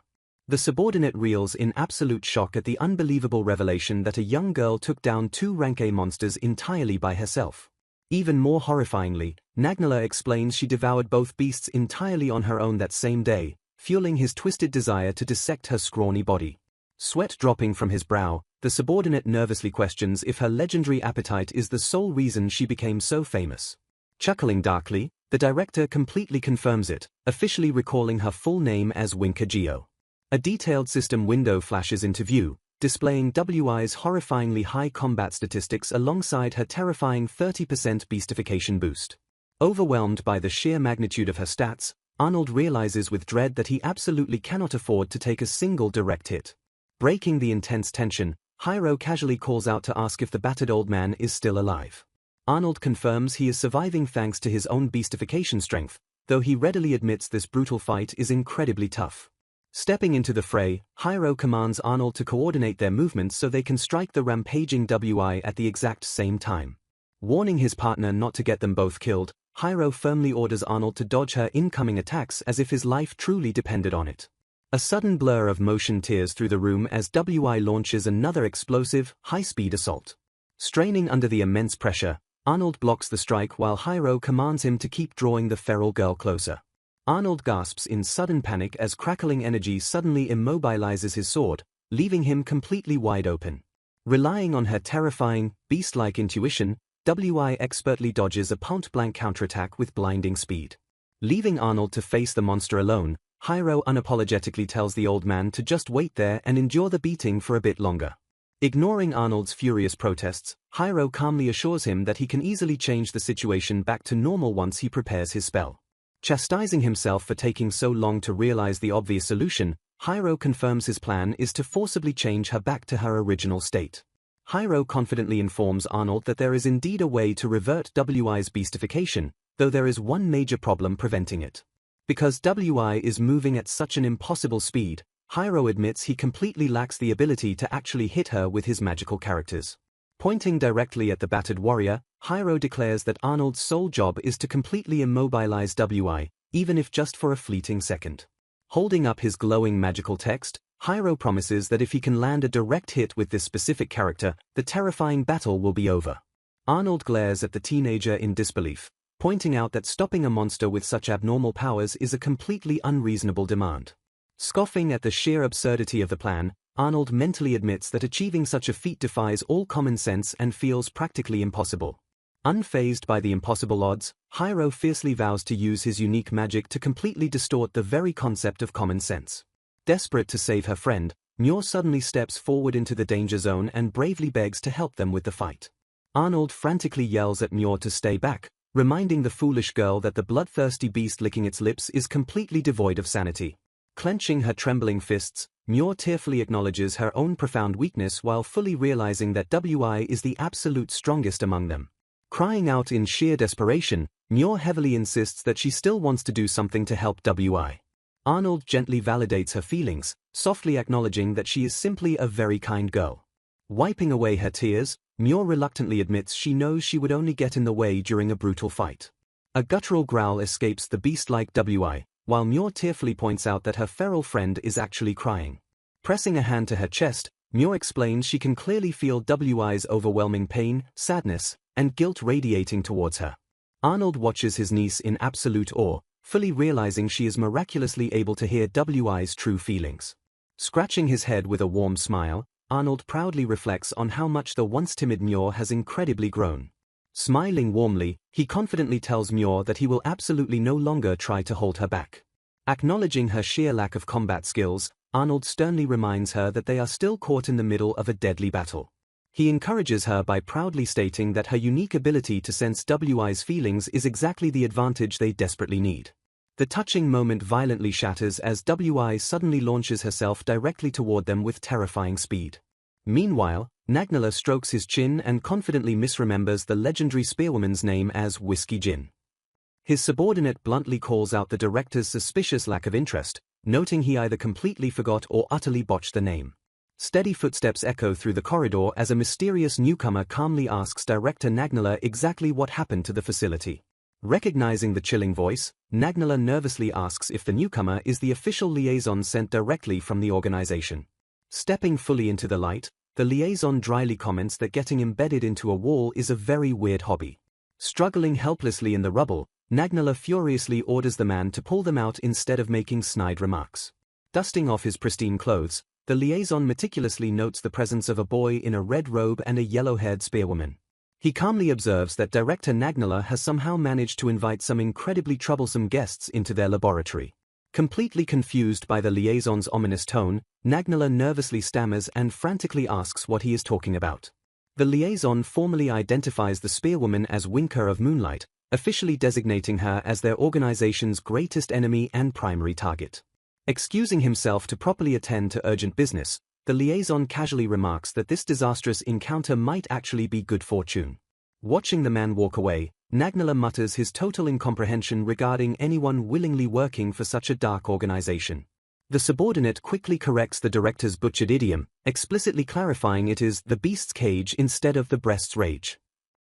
The subordinate reels in absolute shock at the unbelievable revelation that a young girl took down two rank A monsters entirely by herself. Even more horrifyingly, Nagnala explains she devoured both beasts entirely on her own that same day, fueling his twisted desire to dissect her scrawny body. Sweat dropping from his brow, the subordinate nervously questions if her legendary appetite is the sole reason she became so famous. Chuckling darkly, the director completely confirms it, officially recalling her full name as Winka Geo. A detailed system window flashes into view, displaying WI's horrifyingly high combat statistics alongside her terrifying 30% beastification boost. Overwhelmed by the sheer magnitude of her stats, Arnold realizes with dread that he absolutely cannot afford to take a single direct hit. Breaking the intense tension, Hiro casually calls out to ask if the battered old man is still alive. Arnold confirms he is surviving thanks to his own beastification strength, though he readily admits this brutal fight is incredibly tough. Stepping into the fray, Hiro commands Arnold to coordinate their movements so they can strike the rampaging WI at the exact same time. Warning his partner not to get them both killed, Hiro firmly orders Arnold to dodge her incoming attacks as if his life truly depended on it. A sudden blur of motion tears through the room as WI launches another explosive, high-speed assault. Straining under the immense pressure, Arnold blocks the strike while Hiro commands him to keep drawing the feral girl closer. Arnold gasps in sudden panic as crackling energy suddenly immobilizes his sword, leaving him completely wide open. Relying on her terrifying, beast-like intuition, WI expertly dodges a point-blank counterattack with blinding speed. Leaving Arnold to face the monster alone, Hiro unapologetically tells the old man to just wait there and endure the beating for a bit longer. Ignoring Arnold's furious protests, Hiro calmly assures him that he can easily change the situation back to normal once he prepares his spell. Chastising himself for taking so long to realize the obvious solution, Hiro confirms his plan is to forcibly change her back to her original state. Hiro confidently informs Arnold that there is indeed a way to revert WI's beastification, though there is one major problem preventing it. Because WI is moving at such an impossible speed, Hiro admits he completely lacks the ability to actually hit her with his magical characters. Pointing directly at the battered warrior, Hiro declares that Arnold's sole job is to completely immobilize WI, even if just for a fleeting second. Holding up his glowing magical text, Hiro promises that if he can land a direct hit with this specific character, the terrifying battle will be over. Arnold glares at the teenager in disbelief, pointing out that stopping a monster with such abnormal powers is a completely unreasonable demand. Scoffing at the sheer absurdity of the plan, Arnold mentally admits that achieving such a feat defies all common sense and feels practically impossible. Unfazed by the impossible odds, Hiro fiercely vows to use his unique magic to completely distort the very concept of common sense. Desperate to save her friend, Myor suddenly steps forward into the danger zone and bravely begs to help them with the fight. Arnold frantically yells at Myor to stay back, reminding the foolish girl that the bloodthirsty beast licking its lips is completely devoid of sanity. Clenching her trembling fists, Myor tearfully acknowledges her own profound weakness while fully realizing that WI is the absolute strongest among them. Crying out in sheer desperation, Myor heavily insists that she still wants to do something to help WI. Arnold gently validates her feelings, softly acknowledging that she is simply a very kind girl. Wiping away her tears, Myor reluctantly admits she knows she would only get in the way during a brutal fight. A guttural growl escapes the beast-like WI, while Myor tearfully points out that her feral friend is actually crying. Pressing a hand to her chest, Myor explains she can clearly feel WI's overwhelming pain, sadness, and guilt radiating towards her. Arnold watches his niece in absolute awe, fully realizing she is miraculously able to hear WI's true feelings. Scratching his head with a warm smile, Arnold proudly reflects on how much the once timid Myor has incredibly grown. Smiling warmly, he confidently tells Myor that he will absolutely no longer try to hold her back. Acknowledging her sheer lack of combat skills, Arnold sternly reminds her that they are still caught in the middle of a deadly battle. He encourages her by proudly stating that her unique ability to sense WI's feelings is exactly the advantage they desperately need. The touching moment violently shatters as WI suddenly launches herself directly toward them with terrifying speed. Meanwhile, Nagnala strokes his chin and confidently misremembers the legendary spearwoman's name as Whiskey Gin. His subordinate bluntly calls out the director's suspicious lack of interest, noting he either completely forgot or utterly botched the name. Steady footsteps echo through the corridor as a mysterious newcomer calmly asks Director Nagnala exactly what happened to the facility. Recognizing the chilling voice, Nagnala nervously asks if the newcomer is the official liaison sent directly from the organization. Stepping fully into the light, the liaison dryly comments that getting embedded into a wall is a very weird hobby. Struggling helplessly in the rubble, Nagnala furiously orders the man to pull them out instead of making snide remarks. Dusting off his pristine clothes, the liaison meticulously notes the presence of a boy in a red robe and a yellow-haired spearwoman. He calmly observes that director Nagnala has somehow managed to invite some incredibly troublesome guests into their laboratory. Completely confused by the liaison's ominous tone, Nagnala nervously stammers and frantically asks what he is talking about. The liaison formally identifies the spearwoman as Winker of Moonlight, officially designating her as their organization's greatest enemy and primary target. Excusing himself to properly attend to urgent business, the liaison casually remarks that this disastrous encounter might actually be good fortune. Watching the man walk away, Nagnala mutters his total incomprehension regarding anyone willingly working for such a dark organization. The subordinate quickly corrects the director's butchered idiom, explicitly clarifying it is the beast's cage instead of the breast's rage.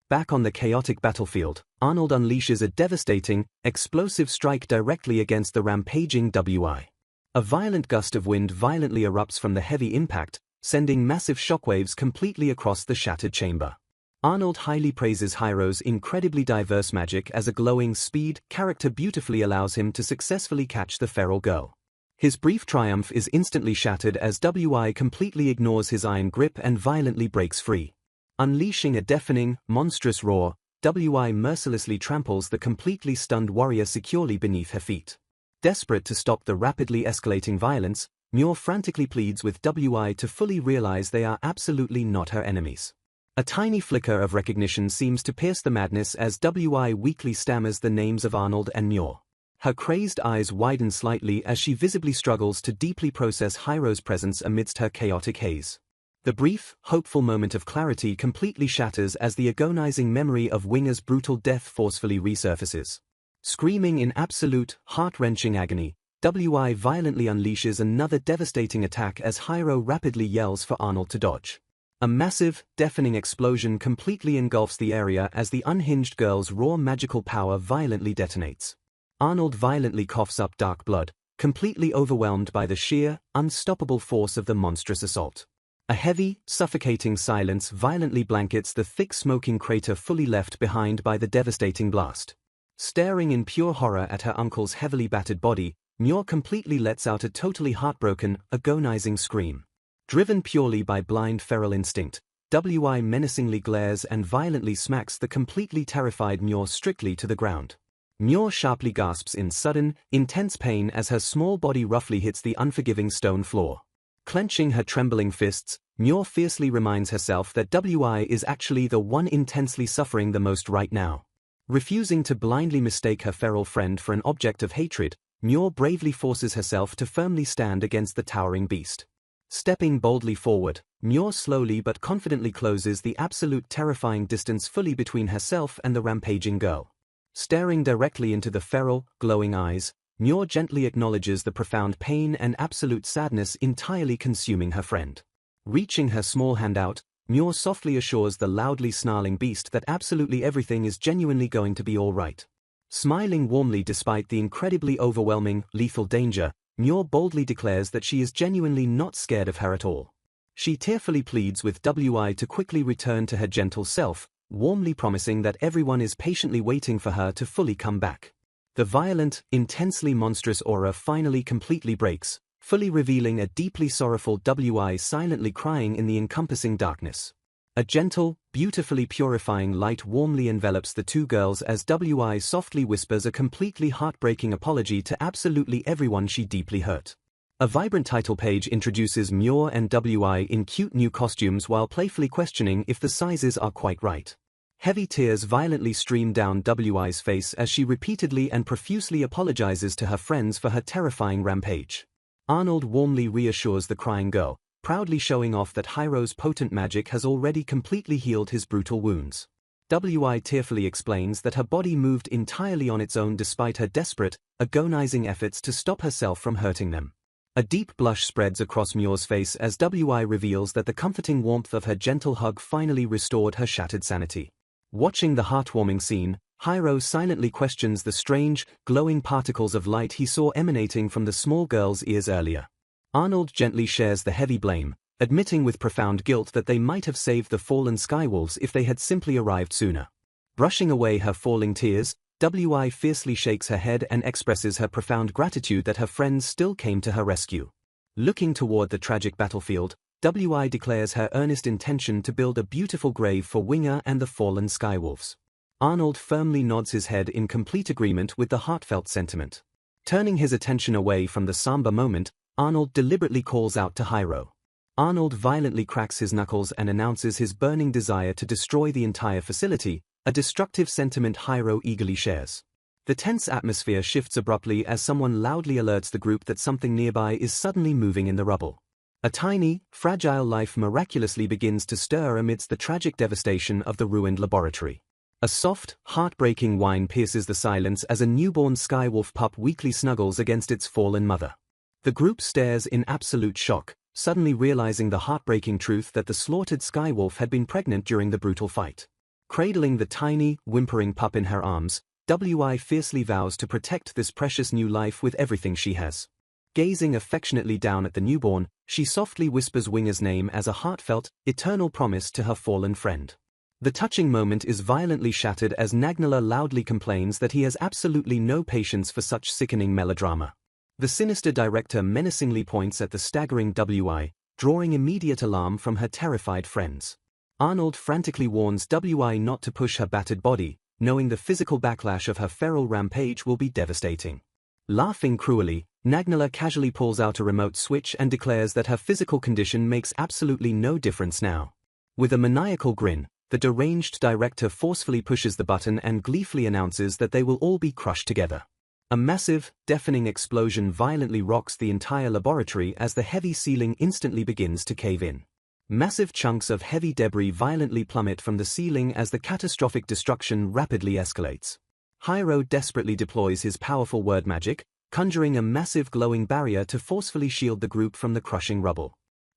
Back on the chaotic battlefield, Arnold unleashes a devastating, explosive strike directly against the rampaging WI. A violent gust of wind violently erupts from the heavy impact, sending massive shockwaves completely across the shattered chamber. Arnold highly praises Hiro's incredibly diverse magic as a glowing speed character beautifully allows him to successfully catch the feral girl. His brief triumph is instantly shattered as WI completely ignores his iron grip and violently breaks free. Unleashing a deafening, monstrous roar, WI mercilessly tramples the completely stunned warrior securely beneath her feet. Desperate to stop the rapidly escalating violence, Muir frantically pleads with WI to fully realize they are absolutely not her enemies. A tiny flicker of recognition seems to pierce the madness as WI weakly stammers the names of Arnold and Muir. Her crazed eyes widen slightly as she visibly struggles to deeply process Hiro's presence amidst her chaotic haze. The brief, hopeful moment of clarity completely shatters as the agonizing memory of Winger's brutal death forcefully resurfaces. Screaming in absolute, heart-wrenching agony, WI violently unleashes another devastating attack as Hiro rapidly yells for Arnold to dodge. A massive, deafening explosion completely engulfs the area as the unhinged girl's raw magical power violently detonates. Arnold violently coughs up dark blood, completely overwhelmed by the sheer, unstoppable force of the monstrous assault. A heavy, suffocating silence violently blankets the thick smoking crater fully left behind by the devastating blast. Staring in pure horror at her uncle's heavily battered body, Muir completely lets out a totally heartbroken, agonizing scream. Driven purely by blind feral instinct, WI menacingly glares and violently smacks the completely terrified Muir strictly to the ground. Muir sharply gasps in sudden, intense pain as her small body roughly hits the unforgiving stone floor. Clenching her trembling fists, Muir fiercely reminds herself that WI is actually the one intensely suffering the most right now. Refusing to blindly mistake her feral friend for an object of hatred, Muir bravely forces herself to firmly stand against the towering beast. Stepping boldly forward, Muir slowly but confidently closes the absolute terrifying distance fully between herself and the rampaging girl. Staring directly into the feral, glowing eyes, Muir gently acknowledges the profound pain and absolute sadness entirely consuming her friend. Reaching her small hand out, Muir softly assures the loudly snarling beast that absolutely everything is genuinely going to be all right. Smiling warmly despite the incredibly overwhelming, lethal danger, Muir boldly declares that she is genuinely not scared of her at all. She tearfully pleads with WI to quickly return to her gentle self, warmly promising that everyone is patiently waiting for her to fully come back. The violent, intensely monstrous aura finally completely breaks, fully revealing a deeply sorrowful WI silently crying in the encompassing darkness. A gentle, beautifully purifying light warmly envelops the two girls as WI softly whispers a completely heartbreaking apology to absolutely everyone she deeply hurt. A vibrant title page introduces Muir and WI in cute new costumes while playfully questioning if the sizes are quite right. Heavy tears violently stream down WI's face as she repeatedly and profusely apologizes to her friends for her terrifying rampage. Arnold warmly reassures the crying girl, proudly showing off that Hiro's potent magic has already completely healed his brutal wounds. WI tearfully explains that her body moved entirely on its own despite her desperate, agonizing efforts to stop herself from hurting them. A deep blush spreads across Muir's face as WI reveals that the comforting warmth of her gentle hug finally restored her shattered sanity. Watching the heartwarming scene, Hiro silently questions the strange, glowing particles of light he saw emanating from the small girl's ears earlier. Arnold gently shares the heavy blame, admitting with profound guilt that they might have saved the fallen skywolves if they had simply arrived sooner. Brushing away her falling tears, WI fiercely shakes her head and expresses her profound gratitude that her friends still came to her rescue. Looking toward the tragic battlefield, WI declares her earnest intention to build a beautiful grave for Winger and the fallen Skywolves. Arnold firmly nods his head in complete agreement with the heartfelt sentiment. Turning his attention away from the somber moment, Arnold deliberately calls out to Hiro. Arnold violently cracks his knuckles and announces his burning desire to destroy the entire facility, a destructive sentiment Hiro eagerly shares. The tense atmosphere shifts abruptly as someone loudly alerts the group that something nearby is suddenly moving in the rubble. A tiny, fragile life miraculously begins to stir amidst the tragic devastation of the ruined laboratory. A soft, heartbreaking whine pierces the silence as a newborn Skywolf pup weakly snuggles against its fallen mother. The group stares in absolute shock, suddenly realizing the heartbreaking truth that the slaughtered Skywolf had been pregnant during the brutal fight. Cradling the tiny, whimpering pup in her arms, WI fiercely vows to protect this precious new life with everything she has. Gazing affectionately down at the newborn, she softly whispers Winger's name as a heartfelt, eternal promise to her fallen friend. The touching moment is violently shattered as Nagnala loudly complains that he has absolutely no patience for such sickening melodrama. The sinister director menacingly points at the staggering WI, drawing immediate alarm from her terrified friends. Arnold frantically warns WI not to push her battered body, knowing the physical backlash of her feral rampage will be devastating. Laughing cruelly, Nagnala casually pulls out a remote switch and declares that her physical condition makes absolutely no difference now. With a maniacal grin, the deranged director forcefully pushes the button and gleefully announces that they will all be crushed together. A massive, deafening explosion violently rocks the entire laboratory as the heavy ceiling instantly begins to cave in. Massive chunks of heavy debris violently plummet from the ceiling as the catastrophic destruction rapidly escalates. Hiro desperately deploys his powerful word magic, conjuring a massive glowing barrier to forcefully shield the group from the crushing rubble.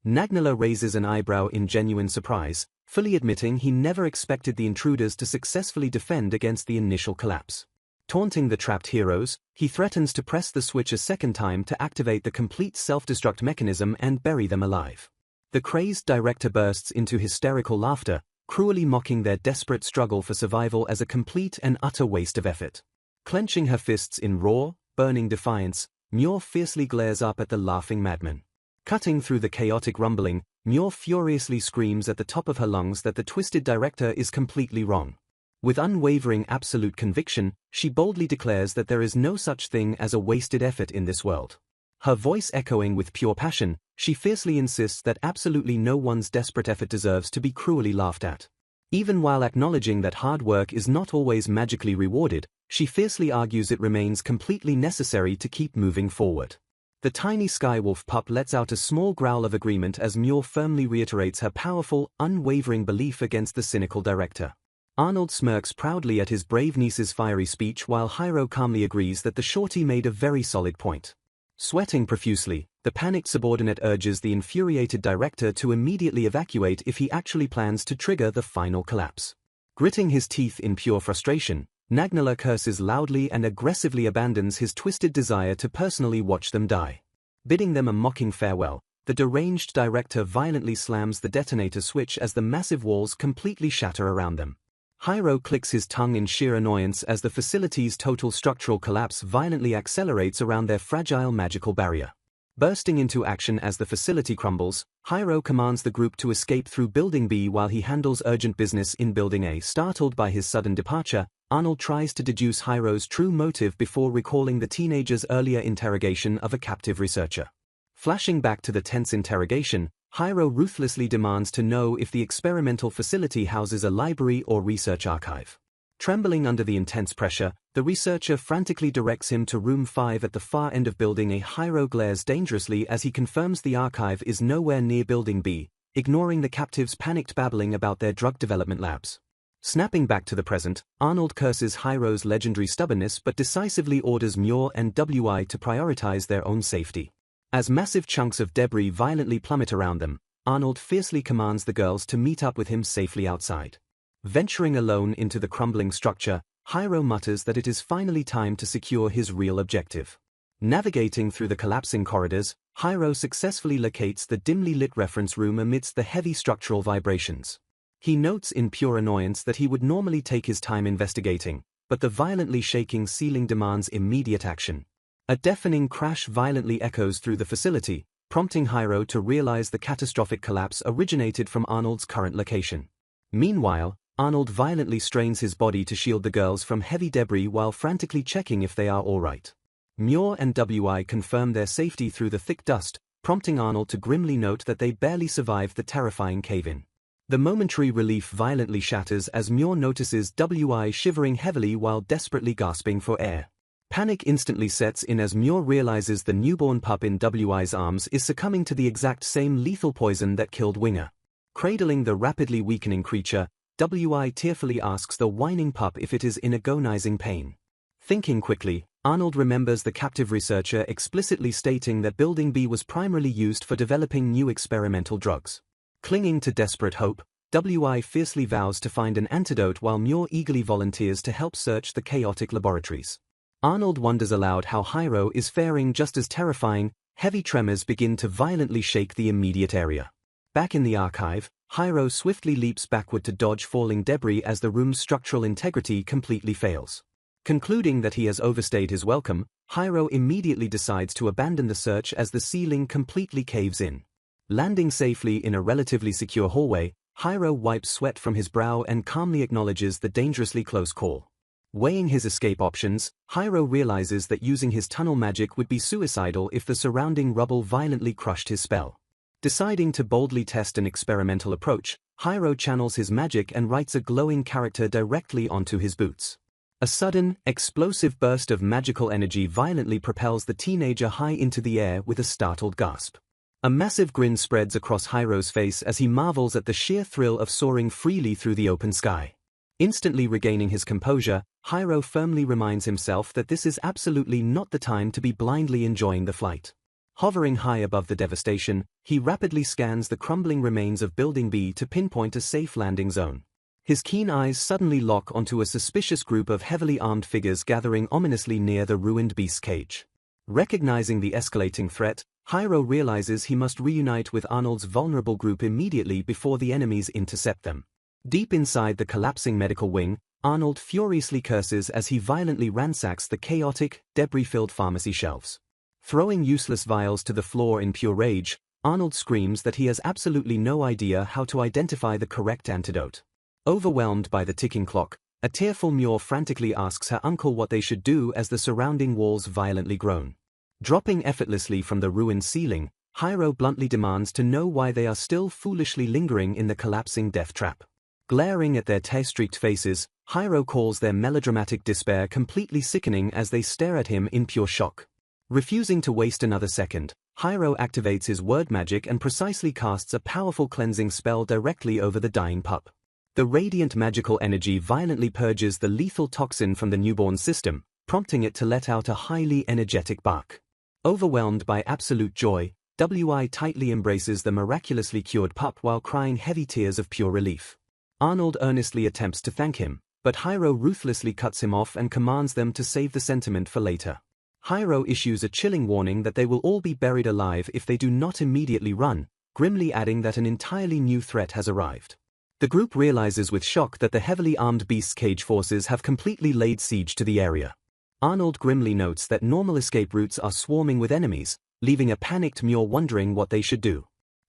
Nagnala raises an eyebrow in genuine surprise, fully admitting he never expected the intruders to successfully defend against the initial collapse. Taunting the trapped heroes, he threatens to press the switch a second time to activate the complete self-destruct mechanism and bury them alive. The crazed director bursts into hysterical laughter, cruelly mocking their desperate struggle for survival as a complete and utter waste of effort. Clenching her fists in raw, burning defiance, Muir fiercely glares up at the laughing madman. Cutting through the chaotic rumbling, Muir furiously screams at the top of her lungs that the twisted director is completely wrong. With unwavering absolute conviction, she boldly declares that there is no such thing as a wasted effort in this world. Her voice echoing with pure passion, she fiercely insists that absolutely no one's desperate effort deserves to be cruelly laughed at. Even while acknowledging that hard work is not always magically rewarded, she fiercely argues it remains completely necessary to keep moving forward. The tiny Skywolf pup lets out a small growl of agreement as Muir firmly reiterates her powerful, unwavering belief against the cynical director. Arnold smirks proudly at his brave niece's fiery speech while Hiro calmly agrees that the shorty made a very solid point. Sweating profusely, the panicked subordinate urges the infuriated director to immediately evacuate if he actually plans to trigger the final collapse. Gritting his teeth in pure frustration, Nagnala curses loudly and aggressively abandons his twisted desire to personally watch them die. Bidding them a mocking farewell, the deranged director violently slams the detonator switch as the massive walls completely shatter around them. Hiro clicks his tongue in sheer annoyance as the facility's total structural collapse violently accelerates around their fragile magical barrier. Bursting into action as the facility crumbles, Hiro commands the group to escape through Building B while he handles urgent business in Building A. Startled by his sudden departure, Arnold tries to deduce Hiro's true motive before recalling the teenager's earlier interrogation of a captive researcher. Flashing back to the tense interrogation, Hiro ruthlessly demands to know if the experimental facility houses a library or research archive. Trembling under the intense pressure, the researcher frantically directs him to room 5 at the far end of Building A. Hiro glares dangerously as he confirms the archive is nowhere near Building B, ignoring the captive's panicked babbling about their drug development labs. Snapping back to the present, Arnold curses Hiro's legendary stubbornness but decisively orders Muir and WI to prioritize their own safety. As massive chunks of debris violently plummet around them, Arnold fiercely commands the girls to meet up with him safely outside. Venturing alone into the crumbling structure, Hiro mutters that it is finally time to secure his real objective. Navigating through the collapsing corridors, Hiro successfully locates the dimly lit reference room amidst the heavy structural vibrations. He notes in pure annoyance that he would normally take his time investigating, but the violently shaking ceiling demands immediate action. A deafening crash violently echoes through the facility, prompting Hiro to realize the catastrophic collapse originated from Arnold's current location. Meanwhile, Arnold violently strains his body to shield the girls from heavy debris while frantically checking if they are alright. Muir and Wi confirm their safety through the thick dust, prompting Arnold to grimly note that they barely survived the terrifying cave-in. The momentary relief violently shatters as Muir notices Wi shivering heavily while desperately gasping for air. Panic instantly sets in as Muir realizes the newborn pup in Wi's arms is succumbing to the exact same lethal poison that killed Winger. Cradling the rapidly weakening creature, Wi tearfully asks the whining pup if it is in agonizing pain. Thinking quickly, Arnold remembers the captive researcher explicitly stating that Building B was primarily used for developing new experimental drugs. Clinging to desperate hope, Wi fiercely vows to find an antidote while Muir eagerly volunteers to help search the chaotic laboratories. Arnold wonders aloud how Hiro is faring just as terrifying. Heavy tremors begin to violently shake the immediate area. Back in the archive, Hiro swiftly leaps backward to dodge falling debris as the room's structural integrity completely fails. Concluding that he has overstayed his welcome, Hiro immediately decides to abandon the search as the ceiling completely caves in. Landing safely in a relatively secure hallway, Hiro wipes sweat from his brow and calmly acknowledges the dangerously close call. Weighing his escape options, Hiro realizes that using his tunnel magic would be suicidal if the surrounding rubble violently crushed his spell. Deciding to boldly test an experimental approach, Hiro channels his magic and writes a glowing character directly onto his boots. A sudden, explosive burst of magical energy violently propels the teenager high into the air with a startled gasp. A massive grin spreads across Hiro's face as he marvels at the sheer thrill of soaring freely through the open sky. Instantly regaining his composure, Hiro firmly reminds himself that this is absolutely not the time to be blindly enjoying the flight. Hovering high above the devastation, he rapidly scans the crumbling remains of Building B to pinpoint a safe landing zone. His keen eyes suddenly lock onto a suspicious group of heavily armed figures gathering ominously near the ruined beast cage. Recognizing the escalating threat, Hiro realizes he must reunite with Arnold's vulnerable group immediately before the enemies intercept them. Deep inside the collapsing medical wing, Arnold furiously curses as he violently ransacks the chaotic, debris-filled pharmacy shelves. Throwing useless vials to the floor in pure rage, Arnold screams that he has absolutely no idea how to identify the correct antidote. Overwhelmed by the ticking clock, a tearful Muir frantically asks her uncle what they should do as the surrounding walls violently groan. Dropping effortlessly from the ruined ceiling, Hiro bluntly demands to know why they are still foolishly lingering in the collapsing death trap. Glaring at their tear-streaked faces, Hiro calls their melodramatic despair completely sickening as they stare at him in pure shock. Refusing to waste another second, Hiro activates his word magic and precisely casts a powerful cleansing spell directly over the dying pup. The radiant magical energy violently purges the lethal toxin from the newborn system, prompting it to let out a highly energetic bark. Overwhelmed by absolute joy, Wi tightly embraces the miraculously cured pup while crying heavy tears of pure relief. Arnold earnestly attempts to thank him, but Hiro ruthlessly cuts him off and commands them to save the sentiment for later. Hiro issues a chilling warning that they will all be buried alive if they do not immediately run, grimly adding that an entirely new threat has arrived. The group realizes with shock that the heavily armed beast's cage forces have completely laid siege to the area. Arnold grimly notes that normal escape routes are swarming with enemies, leaving a panicked Muir wondering what they should do.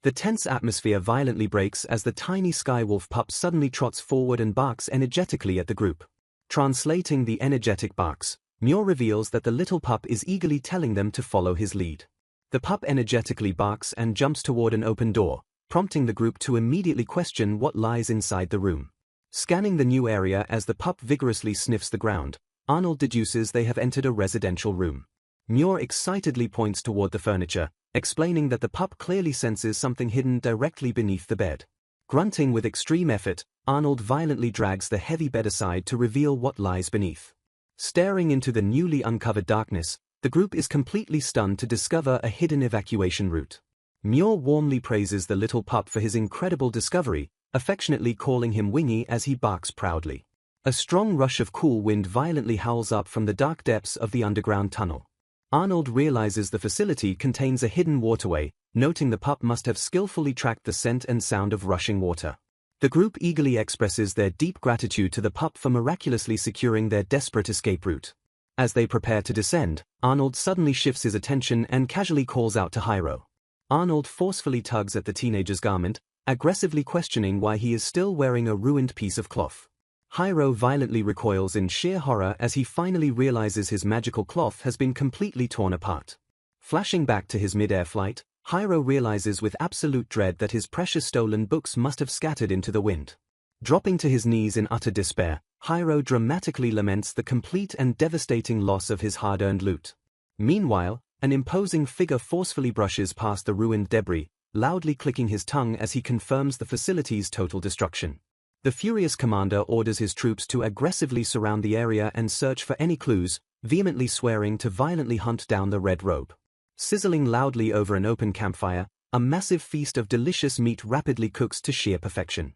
The tense atmosphere violently breaks as the tiny skywolf pup suddenly trots forward and barks energetically at the group. Translating the energetic barks, Muir reveals that the little pup is eagerly telling them to follow his lead. The pup energetically barks and jumps toward an open door, prompting the group to immediately question what lies inside the room. Scanning the new area as the pup vigorously sniffs the ground, Arnold deduces they have entered a residential room. Muir excitedly points toward the furniture, explaining that the pup clearly senses something hidden directly beneath the bed. Grunting with extreme effort, Arnold violently drags the heavy bed aside to reveal what lies beneath. Staring into the newly uncovered darkness, the group is completely stunned to discover a hidden evacuation route. Muir warmly praises the little pup for his incredible discovery, affectionately calling him Wingy as he barks proudly. A strong rush of cool wind violently howls up from the dark depths of the underground tunnel. Arnold realizes the facility contains a hidden waterway, noting the pup must have skillfully tracked the scent and sound of rushing water. The group eagerly expresses their deep gratitude to the pup for miraculously securing their desperate escape route. As they prepare to descend, Arnold suddenly shifts his attention and casually calls out to Hiro. Arnold forcefully tugs at the teenager's garment, aggressively questioning why he is still wearing a ruined piece of cloth. Hiro violently recoils in sheer horror as he finally realizes his magical cloth has been completely torn apart. Flashing back to his mid-air flight, Hiro realizes with absolute dread that his precious stolen books must have scattered into the wind. Dropping to his knees in utter despair, Hiro dramatically laments the complete and devastating loss of his hard-earned loot. Meanwhile, an imposing figure forcefully brushes past the ruined debris, loudly clicking his tongue as he confirms the facility's total destruction. The furious commander orders his troops to aggressively surround the area and search for any clues, vehemently swearing to violently hunt down the red robe. Sizzling loudly over an open campfire, a massive feast of delicious meat rapidly cooks to sheer perfection.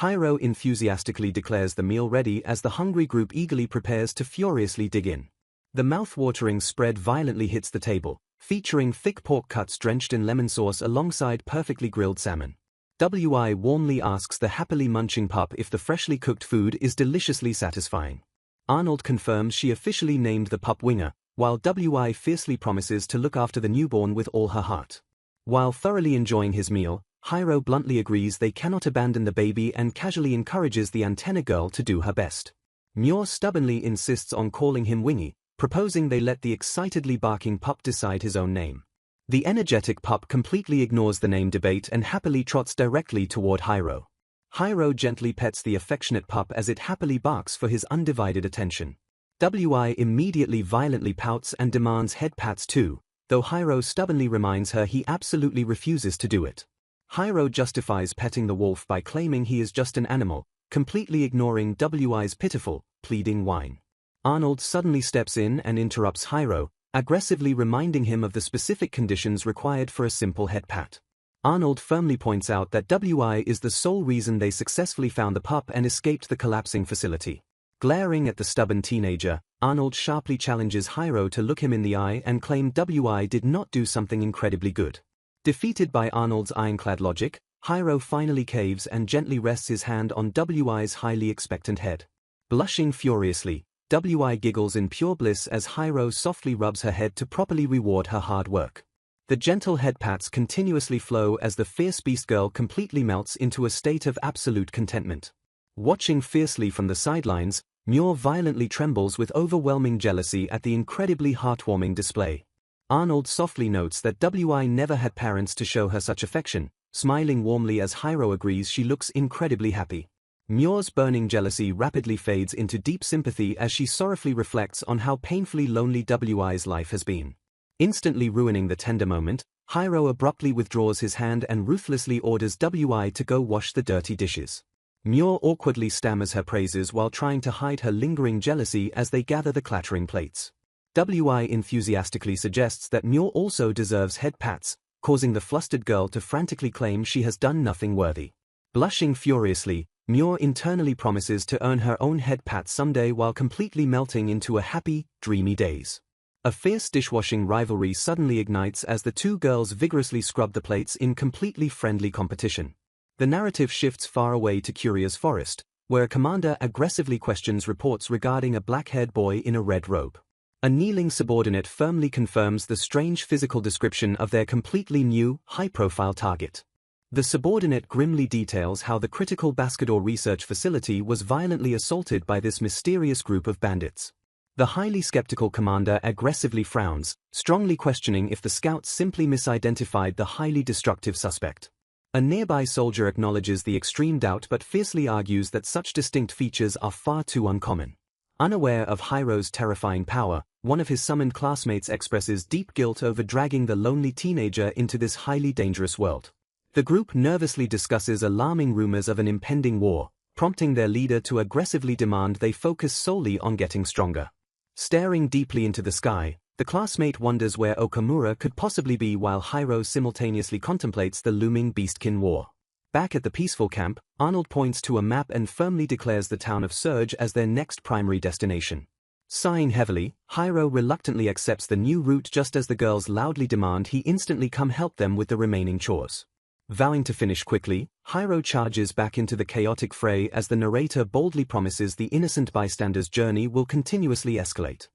Hiro enthusiastically declares the meal ready as the hungry group eagerly prepares to furiously dig in. The mouth-watering spread violently hits the table, featuring thick pork cuts drenched in lemon sauce alongside perfectly grilled salmon. WI warmly asks the happily munching pup if the freshly cooked food is deliciously satisfying. Arnold confirms she officially named the pup Winger, while WI fiercely promises to look after the newborn with all her heart. While thoroughly enjoying his meal, Hiro bluntly agrees they cannot abandon the baby and casually encourages the antenna girl to do her best. Muir stubbornly insists on calling him Wingy, proposing they let the excitedly barking pup decide his own name. The energetic pup completely ignores the name debate and happily trots directly toward Hiro. Hiro gently pets the affectionate pup as it happily barks for his undivided attention. WI immediately violently pouts and demands head pats too, though Hiro stubbornly reminds her he absolutely refuses to do it. Hiro justifies petting the wolf by claiming he is just an animal, completely ignoring WI's pitiful, pleading whine. Arnold suddenly steps in and interrupts Hiro, aggressively reminding him of the specific conditions required for a simple head pat. Arnold firmly points out that WI is the sole reason they successfully found the pup and escaped the collapsing facility. Glaring at the stubborn teenager, Arnold sharply challenges Hiro to look him in the eye and claim WI did not do something incredibly good. Defeated by Arnold's ironclad logic, Hiro finally caves and gently rests his hand on WI's highly expectant head. Blushing furiously, WI giggles in pure bliss as Hiro softly rubs her head to properly reward her hard work. The gentle head pats continuously flow as the fierce beast girl completely melts into a state of absolute contentment. Watching fiercely from the sidelines, Muir violently trembles with overwhelming jealousy at the incredibly heartwarming display. Arnold softly notes that WI never had parents to show her such affection, smiling warmly as Hiro agrees she looks incredibly happy. Muir's burning jealousy rapidly fades into deep sympathy as she sorrowfully reflects on how painfully lonely WI's life has been. Instantly ruining the tender moment, Hiro abruptly withdraws his hand and ruthlessly orders WI to go wash the dirty dishes. Muir awkwardly stammers her praises while trying to hide her lingering jealousy as they gather the clattering plates. WI enthusiastically suggests that Muir also deserves head pats, causing the flustered girl to frantically claim she has done nothing worthy. Blushing furiously, Muir internally promises to earn her own head pat someday while completely melting into a happy, dreamy daze. A fierce dishwashing rivalry suddenly ignites as the two girls vigorously scrub the plates in completely friendly competition. The narrative shifts far away to Curious Forest, where a commander aggressively questions reports regarding a black-haired boy in a red robe. A kneeling subordinate firmly confirms the strange physical description of their completely new, high-profile target. The subordinate grimly details how the critical Bascador research facility was violently assaulted by this mysterious group of bandits. The highly skeptical commander aggressively frowns, strongly questioning if the scouts simply misidentified the highly destructive suspect. A nearby soldier acknowledges the extreme doubt but fiercely argues that such distinct features are far too uncommon. Unaware of Hiro's terrifying power, one of his summoned classmates expresses deep guilt over dragging the lonely teenager into this highly dangerous world. The group nervously discusses alarming rumors of an impending war, prompting their leader to aggressively demand they focus solely on getting stronger. Staring deeply into the sky, the classmate wonders where Okamura could possibly be while Hiro simultaneously contemplates the looming Beastkin War. Back at the peaceful camp, Arnold points to a map and firmly declares the town of Surge as their next primary destination. Sighing heavily, Hiro reluctantly accepts the new route just as the girls loudly demand he instantly come help them with the remaining chores. Vowing to finish quickly, Hiro charges back into the chaotic fray as the narrator boldly promises the innocent bystander's journey will continuously escalate.